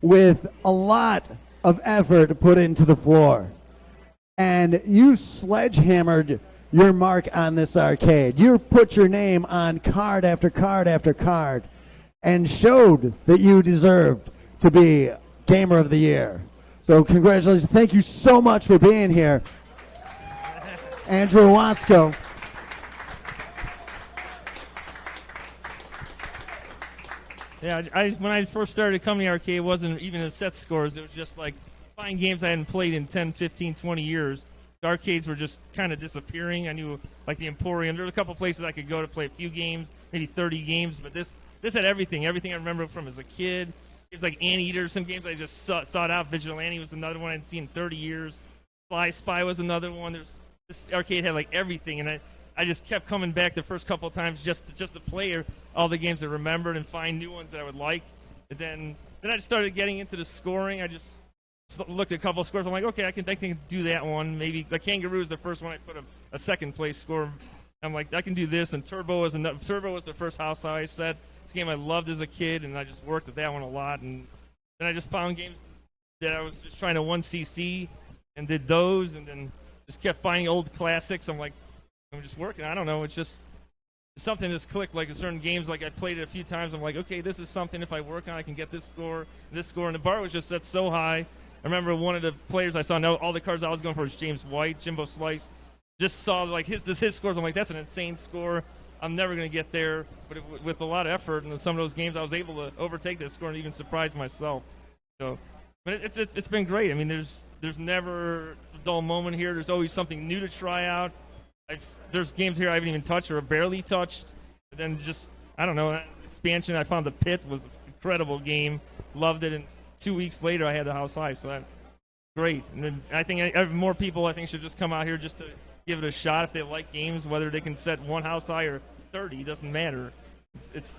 with a lot of effort put into the floor, and you sledgehammered your mark on this arcade. You put your name on card after card after card and showed that you deserved to be Gamer of the Year. So congratulations. Thank you so much for being here, Andrew Wasco. Yeah, when I first started coming to the arcade, it wasn't even a set scores. It was just like find games I hadn't played in 10, 15, 20 years. The arcades were just kind of disappearing. I knew, like the Emporium, there were a couple places I could go to play a few games, maybe 30 games, but this had everything. Everything I remember from as a kid. It was like Anteater, some games I just sought out. Vigilante was another one I hadn't seen in 30 years. Fly Spy was another one. This arcade had like everything, and I just kept coming back the first couple of times just to play all the games I remembered and find new ones that I would like. And then I just started getting into the scoring. I just looked at a couple of scores. I'm like, okay, I can do that one. Maybe the Kangaroo is the first one I put a second place score. I'm like, I can do this. And Turbo was the first house I set. It's a game I loved as a kid, and I just worked at that one a lot. And then I just found games that I was just trying to 1cc and did those, and then just kept finding old classics. I'm like, I'm just working. I don't know. It's just something just clicked. Like in certain games, like I played it a few times. I'm like, okay, this is something. If I work on, I can get this score. And the bar was just set so high. I remember one of the players I saw. Now all the cards I was going for was James White, Jimbo Slice. Just saw like his scores. I'm like, that's an insane score. I'm never going to get there. But with a lot of effort and some of those games, I was able to overtake that score and even surprise myself. So, but it's been great. I mean, there's never a dull moment here. There's always something new to try out. There's games here I haven't even touched or barely touched. But then just, I don't know, that expansion, I found The Pit was an incredible game. Loved it. And 2 weeks later, I had the house high. So that's great. And then I think more people, should just come out here just to give it a shot if they like games, whether they can set one house high or 30. It doesn't matter.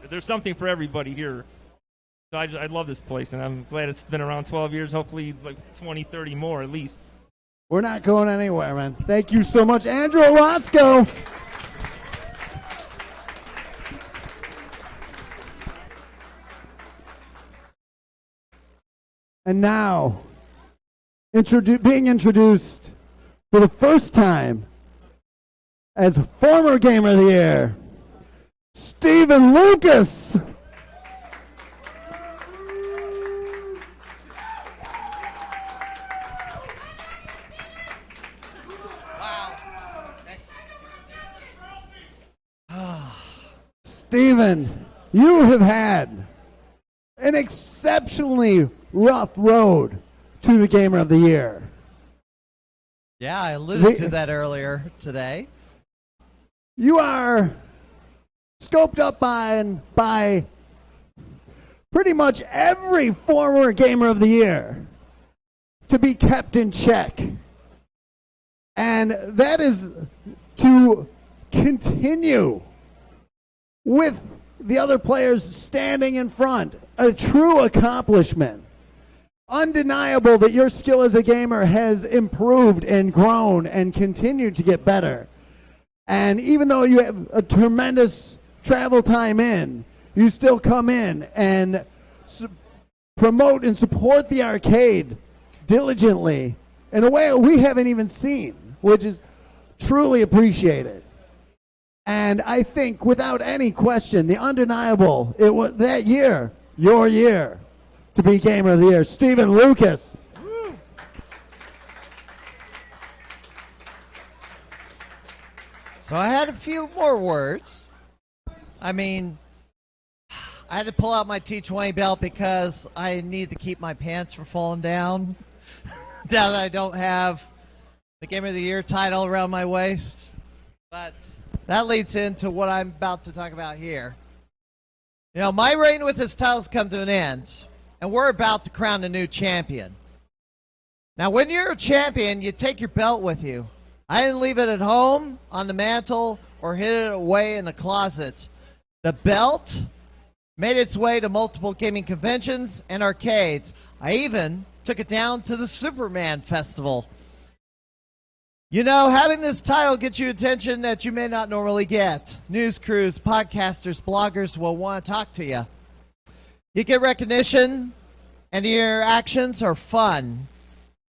There's something for everybody here. So I love this place, and I'm glad it's been around 12 years, hopefully like 20, 30 more at least. We're not going anywhere, man. Thank you so much, Andrew Orozco. And now, being introduced for the first time as former Gamer of the Year, Stephen Lucas. Stephen, you have had an exceptionally rough road to the Gamer of the Year. Yeah, I alluded to that earlier today. You are scoped up by pretty much every former Gamer of the Year to be kept in check. And that is to continue with the other players standing in front. A true accomplishment. undeniable that your skill as a gamer has improved and grown and continued to get better. And even though you have a tremendous travel time in, you still come in and promote and support the arcade diligently in a way we haven't even seen, which is truly appreciated. And I think without any question, the undeniable, it was that year, your year, to be Gamer of the Year, Stephen Lucas. So I had a few more words. I mean, I had to pull out my T20 belt because I need to keep my pants from falling down. Now that I don't have the Gamer of the Year title around my waist. But that leads into what I'm about to talk about here. You know, my reign with this title's come to an end, and we're about to crown a new champion. Now, when you're a champion, you take your belt with you. I didn't leave it at home, on the mantle, or hid it away in the closet. The belt made its way to multiple gaming conventions and arcades. I even took it down to the Superman Festival. You know, having this title gets you attention that you may not normally get. News crews, podcasters, bloggers will want to talk to you. You get recognition, and the interactions are fun.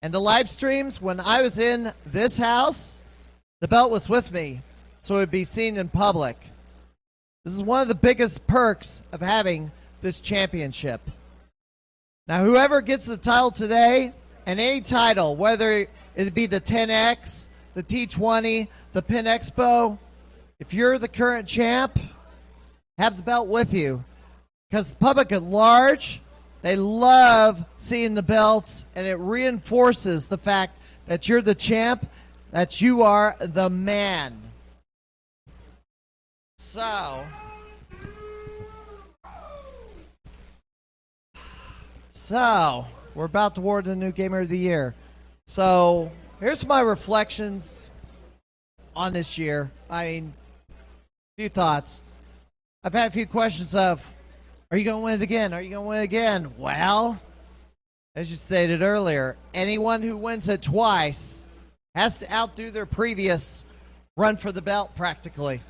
And the live streams, when I was in this house, the belt was with me, so it would be seen in public. This is one of the biggest perks of having this championship. Now, whoever gets the title today, and any title, whether it be the 10X, the T20, the Pin Expo, if you're the current champ, have the belt with you. Because the public at large, they love seeing the belts, and it reinforces the fact that you're the champ, that you are the man. So, we're about to award the new Gamer of the Year. So, here's my reflections on this year. I mean, a few thoughts. I've had a few questions of, are you going to win it again? Are you going to win it again? Well, as you stated earlier, anyone who wins it twice has to outdo their previous run for the belt practically.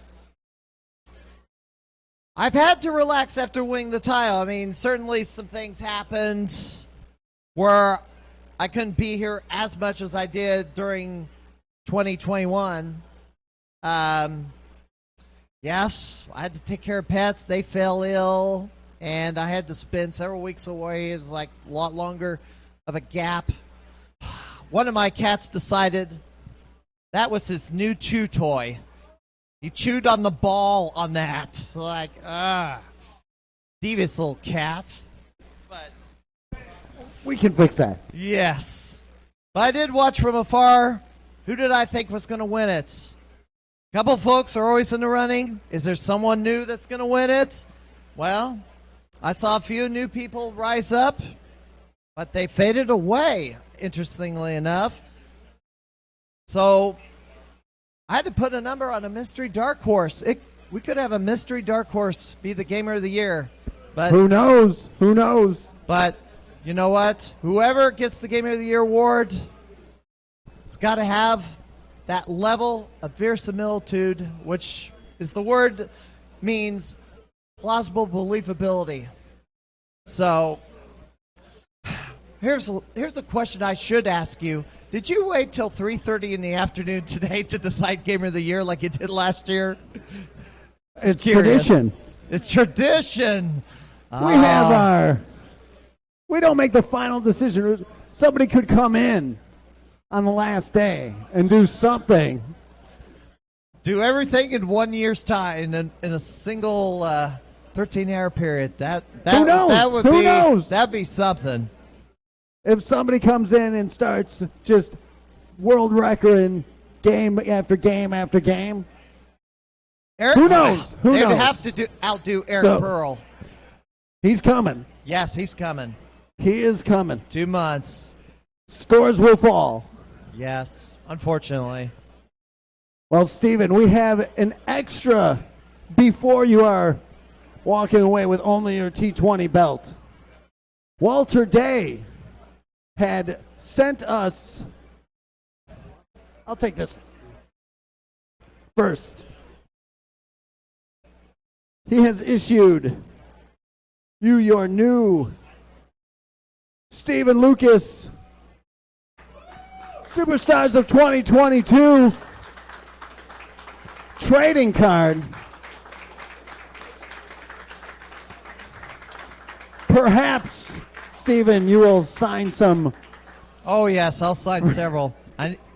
I've had to relax after winning the title. I mean, certainly some things happened where I couldn't be here as much as I did during 2021. Yes, I had to take care of pets. They fell ill, and I had to spend several weeks away. It was like a lot longer of a gap. One of my cats decided that was his new chew toy. He chewed on the ball on that. Like, devious little cat. But we can fix that. Yes. But I did watch from afar. Who did I think was going to win it? A couple folks are always in the running. Is there someone new that's going to win it? Well, I saw a few new people rise up, but they faded away, interestingly enough. So I had to put a number on a mystery dark horse. We could have a mystery dark horse be the Gamer of the Year. But who knows? Who knows? But you know what? Whoever gets the Gamer of the Year award, it's got to have that level of verisimilitude, which is the word means plausible believability. So here's the question I should ask you. Did you wait till 3:30 in the afternoon today to decide Gamer of the Year like you did last year? It's tradition. It's tradition. We don't make the final decision. Somebody could come in on the last day and do something. Do everything in 1 year's time in a single 13-hour period. Who knows? Who knows? That'd be something. If somebody comes in and starts just world record game after game after game, who knows? Who knows? They'd have to outdo Eric Pearl. He's coming. Yes, he's coming. He is coming. 2 months. Scores will fall. Yes, unfortunately. Well, Stephen, we have an extra before you are walking away with only your T20 belt. Walter Day had sent us. I'll take this first. He has issued you your new Stephen Lucas Superstars of 2022 trading card. Perhaps, Stephen, you will sign some. Oh, yes, I'll sign several.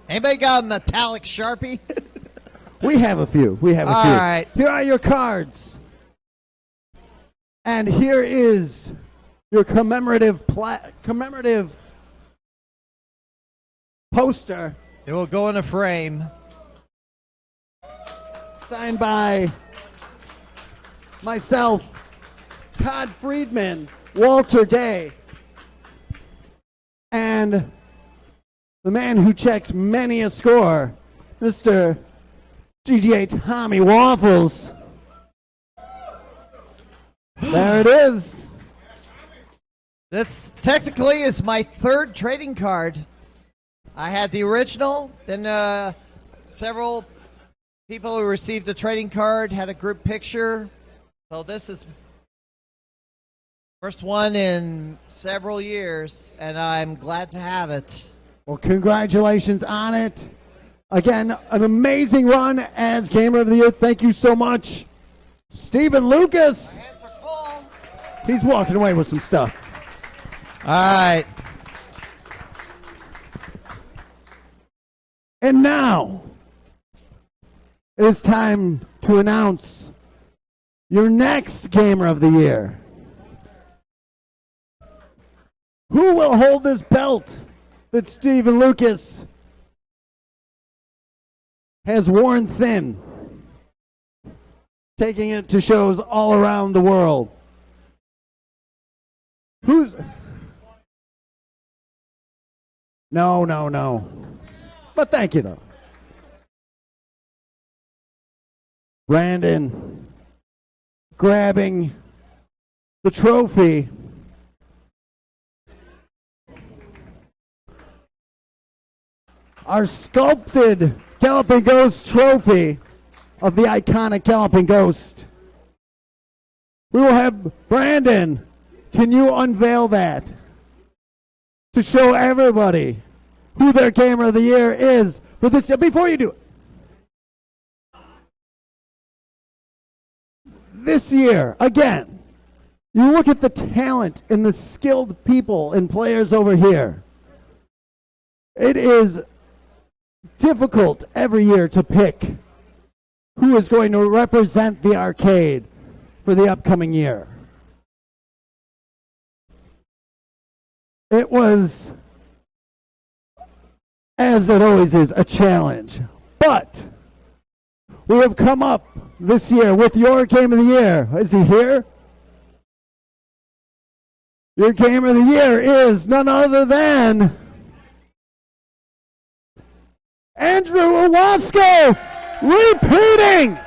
Anybody got a metallic Sharpie? We have a few. We have a few. All right. Here are your cards. And here is your commemorative poster. It will go in a frame. Signed by myself, Todd Friedman, Walter Day, and the man who checks many a score, Mr. GGA Tommy Waffles. There it is. This technically is my third trading card. I had the original, then several people who received a trading card had a group picture. So this is first one in several years, and I'm glad to have it. Well, congratulations on it. Again, an amazing run as Gamer of the Year. Thank you so much, Stephen Lucas. My hands are full. He's walking away with some stuff. All right. And now, it is time to announce your next Gamer of the Year. Who will hold this belt that Stephen Lucas has worn thin, taking it to shows all around the world? Who's... No. But thank you, though. Brandon grabbing the trophy. Our sculpted Galloping Ghost trophy of the iconic Galloping Ghost. We will have Brandon. Can you unveil that to show everybody who their Gamer of the Year is for this year? Before you do it, this year, again, you look at the talent and the skilled people and players over here. It is difficult every year to pick who is going to represent the arcade for the upcoming year. It was, as it always is, a challenge. But we have come up this year with your Game of the Year. Is he here? Your Game of the Year is none other than Andrew Owasco, repeating.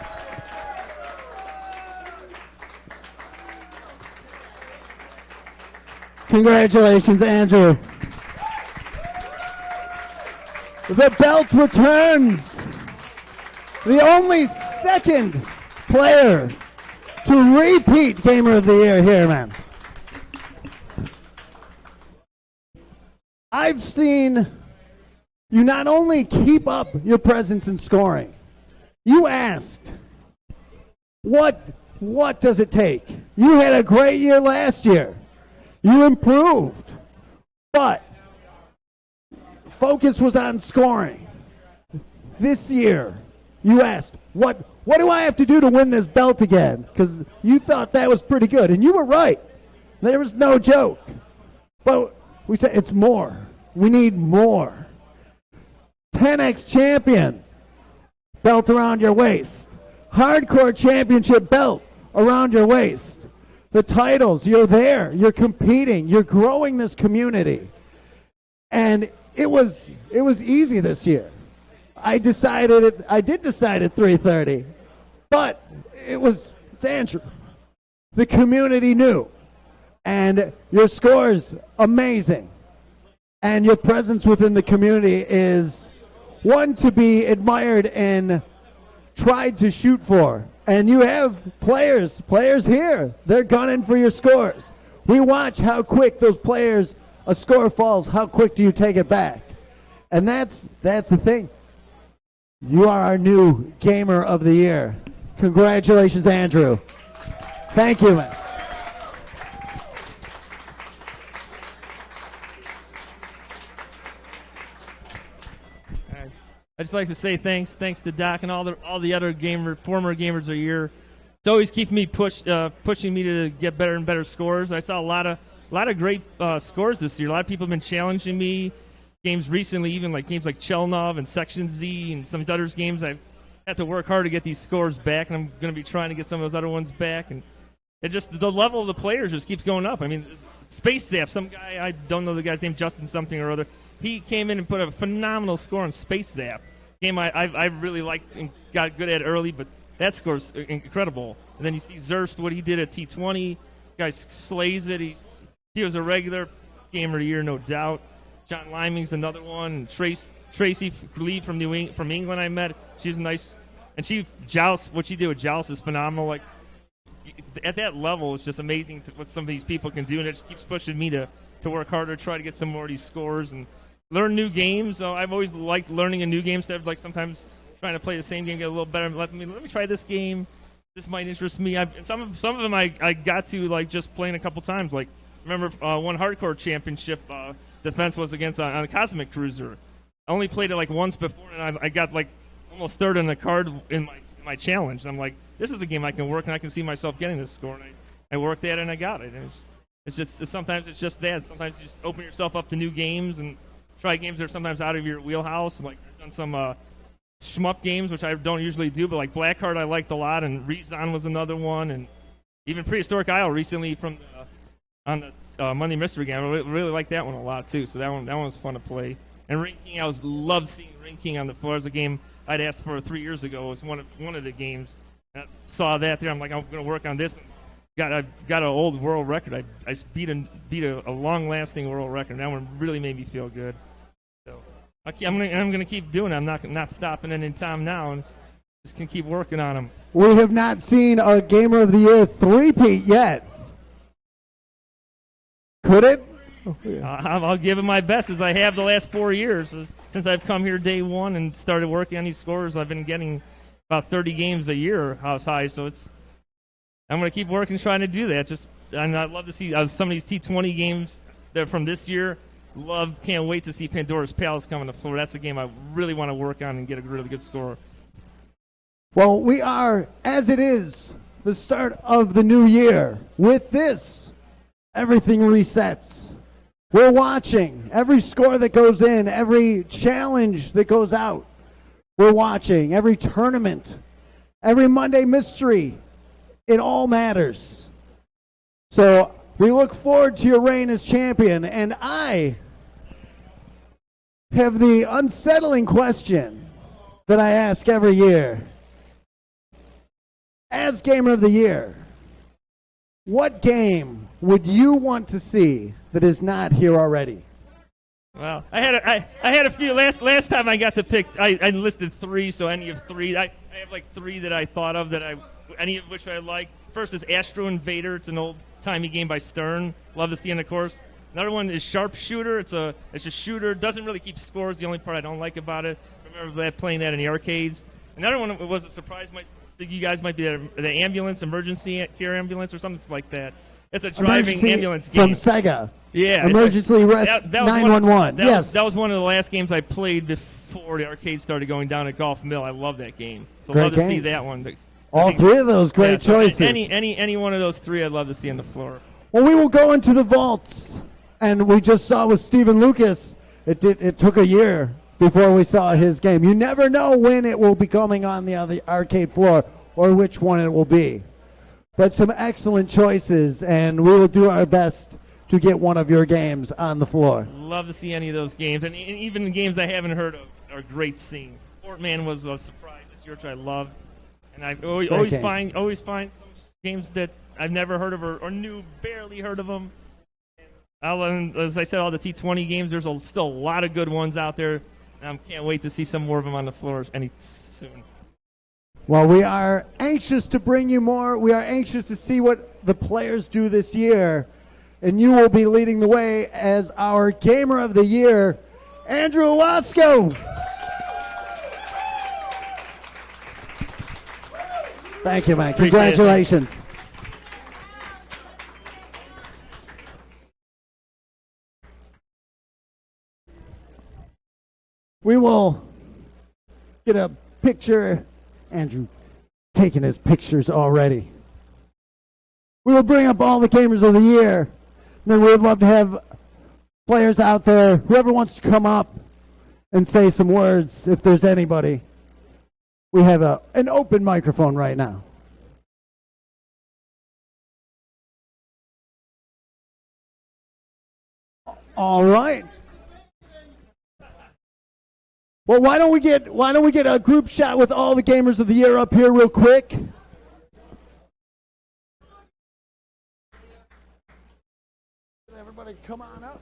Congratulations, Andrew. The belt returns. The only second player to repeat Gamer of the Year here, man. I've seen you not only keep up your presence in scoring, you asked, what does it take? You had a great year last year. You improved, but focus was on scoring. This year, you asked, what do I have to do to win this belt again? Because you thought that was pretty good, and you were right. There was no joke. But we said it's more. We need more. 10X champion, belt around your waist. Hardcore championship belt around your waist. The titles, you're there, you're competing, you're growing this community. And it was easy this year. I did decide at 3:30, but it's Andrew. The community knew, and your scores amazing. and your presence within the community is one to be admired and tried to shoot for. And you have players here. They're gunning for your scores. We watch how quick those players, a score falls, how quick do you take it back? And that's the thing. You are our new Gamer of the Year. Congratulations, Andrew. Thank you, man. I just like to say thanks to Doc and all the other former gamers of the year. It's always keeping me pushing me to get better and better scores. I saw a lot of great scores this year. A lot of people have been challenging me. Games recently, even like games like Chelnov and Section Z and some of these other games, I've had to work hard to get these scores back, and I'm going to be trying to get some of those other ones back. And it just, the level of the players just keeps going up. I mean, Space Zap, some guy, I don't know the guy's name, Justin something or other, he came in and put a phenomenal score on Space Zap. Game I really liked and got good at early, but that score's incredible. And then you see Zerst, what he did at T20. Guy slays it. He was a regular Gamer of the Year, no doubt. John Liming's another one. And Tracy Lee from England I met. She's nice. And what she did with Joust is phenomenal. Like, at that level, it's just amazing what some of these people can do, and it just keeps pushing me to work harder, try to get some more of these scores and learn new games. I've always liked learning a new game instead of like sometimes trying to play the same game, get a little better. Let me try this game. This might interest me. Some of them I got to like just playing a couple times. Like remember one hardcore championship defense was against on a Cosmic Cruiser. I only played it like once before, and I got like almost third on the card in my challenge. And I'm like, this is a game I can work, and I can see myself getting this score. And I worked at it, and I got it. And sometimes it's just that. Sometimes you just open yourself up to new games and try games that are sometimes out of your wheelhouse. Like I've done some shmup games, which I don't usually do, but like Blackheart I liked a lot, and Rezon was another one, and even Prehistoric Isle recently on the Monday Mystery game. I really liked that one a lot too. So that one was fun to play. And Ring King, I loved seeing Ring King on the floor. As a game I'd asked for 3 years ago. It was one of the games. And I saw that there. I'm like, I'm going to work on this. I've got an old world record. I beat a long-lasting world record. That one really made me feel good. So I'm going to keep doing it. I'm not stopping it in time now, and just can keep working on them. We have not seen a Gamer of the Year three-peat yet. Could it? I'll give it my best, as I have the last 4 years. Since I've come here day one and started working on these scores, I've been getting about 30 games a year house high. So I'm going to keep working trying to do that. And I'd love to see some of these T20 games that are from this year. Can't wait to see Pandora's Palace come on the floor. That's a game I really want to work on and get a really good score. Well, we are, as it is, the start of the new year. With this, everything resets. We're watching every score that goes in, every challenge that goes out. We're watching every tournament, every Monday mystery. It all matters. So we look forward to your reign as champion, and I have the unsettling question that I ask every year. As Gamer of the Year, what game would you want to see that is not here already? Well, I had a few last time I got to pick. I listed 3, so any of 3. I have like 3 that I thought of any of which I like. First is Astro Invader. It's an old-timey game by Stern. Love to see in the course. Another one is Sharpshooter. It's a shooter. Doesn't really keep scores. The only part I don't like about it. Remember playing that in the arcades. Another one was a surprise. You guys might be the ambulance, emergency care ambulance, or something like that. It's a driving ambulance game from Sega. Yeah, Emergency Rest 911. Yes, that was one of the last games I played before the arcade started going down at Golf Mill. I love that game. So I'd love to see that one. All 3 of those great choices. Any one of those 3 I'd love to see on the floor. Well, we will go into the vaults, and we just saw with Stephen Lucas. It took a year before we saw his game. You never know when it will be coming on the arcade floor or which one it will be. But some excellent choices, and we will do our best to get one of your games on the floor. Love to see any of those games, and even the games I haven't heard of are great seeing. Portman was a surprise this year, which I love, and I always find some games that I've never heard of or barely heard of them. As I said, all the T20 games, there's still a lot of good ones out there. And I can't wait to see some more of them on the floors any soon. Well, we are anxious to bring you more. We are anxious to see what the players do this year. And you will be leading the way as our Gamer of the Year, Andrew Owasco. Thank you, man. Congratulations. We will get a picture. Andrew taking his pictures already. We will bring up all the Gamers of the Year. And then we would love to have players out there, whoever wants to come up and say some words, if there's anybody. We have an open microphone right now. All right. Well, why don't we get a group shot with all the Gamers of the Year up here real quick? Everybody come on up.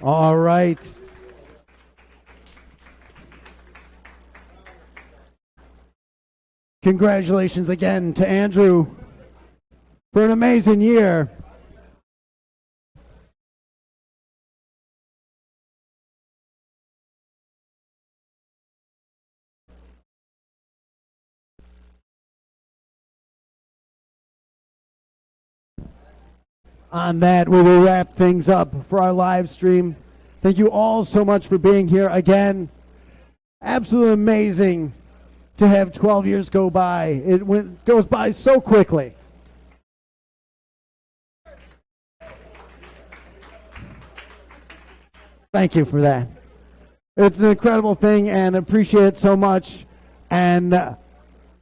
All right. Congratulations again to Andrew for an amazing year. On that, we will wrap things up for our live stream. Thank you all so much for being here again. Absolutely amazing to have 12 years go by. It goes by so quickly. Thank you for that. It's an incredible thing and appreciate it so much. And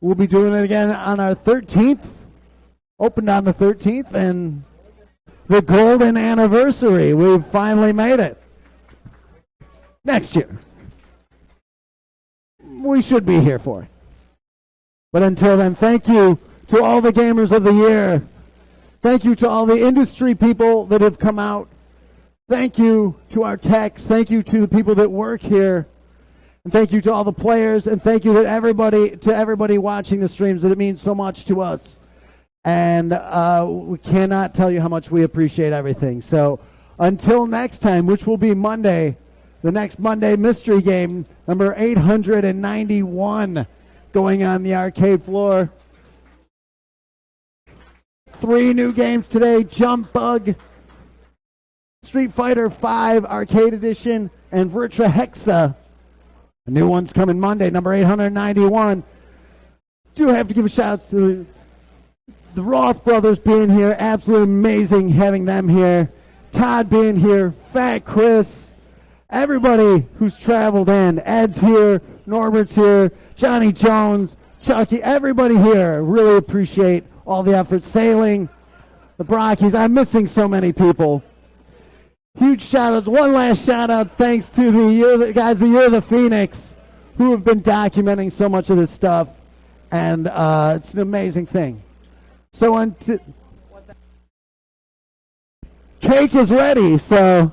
we'll be doing it again on our 13th. Opened on the 13th and the golden anniversary. We've finally made it. Next year. We should be here for it. But until then, thank you to all the Gamers of the Year. Thank you to all the industry people that have come out. Thank you to our techs. Thank you to the people that work here. And thank you to all the players. And thank you to everybody watching the streams, that it means so much to us. And we cannot tell you how much we appreciate everything. So until next time, which will be Monday, the next Monday mystery game, number 891, going on the arcade floor. 3 new games today: Jump Bug, Street Fighter V Arcade Edition, and Virtua Hexa. The new one's coming Monday, number 891. Do have to give a shout out to the Roth brothers being here. Absolutely amazing having them here. Todd being here, Fat Chris, everybody who's traveled in. Ed's here, Norbert's here, Johnny Jones, Chucky, everybody here. Really appreciate all the effort. Sailing, the Brockies. I'm missing so many people. Huge shout outs. One last shout outs thanks to the guys, the Year of the Phoenix, who have been documenting so much of this stuff. And it's an amazing thing. So cake is ready. So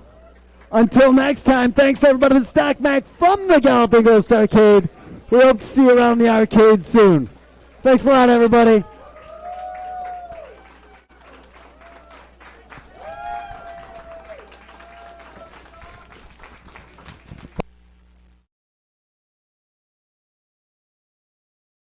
until next time, thanks everybody. This is Doc Mac from the Galloping Ghost Arcade. We hope to see you around the arcade soon. Thanks a lot, everybody.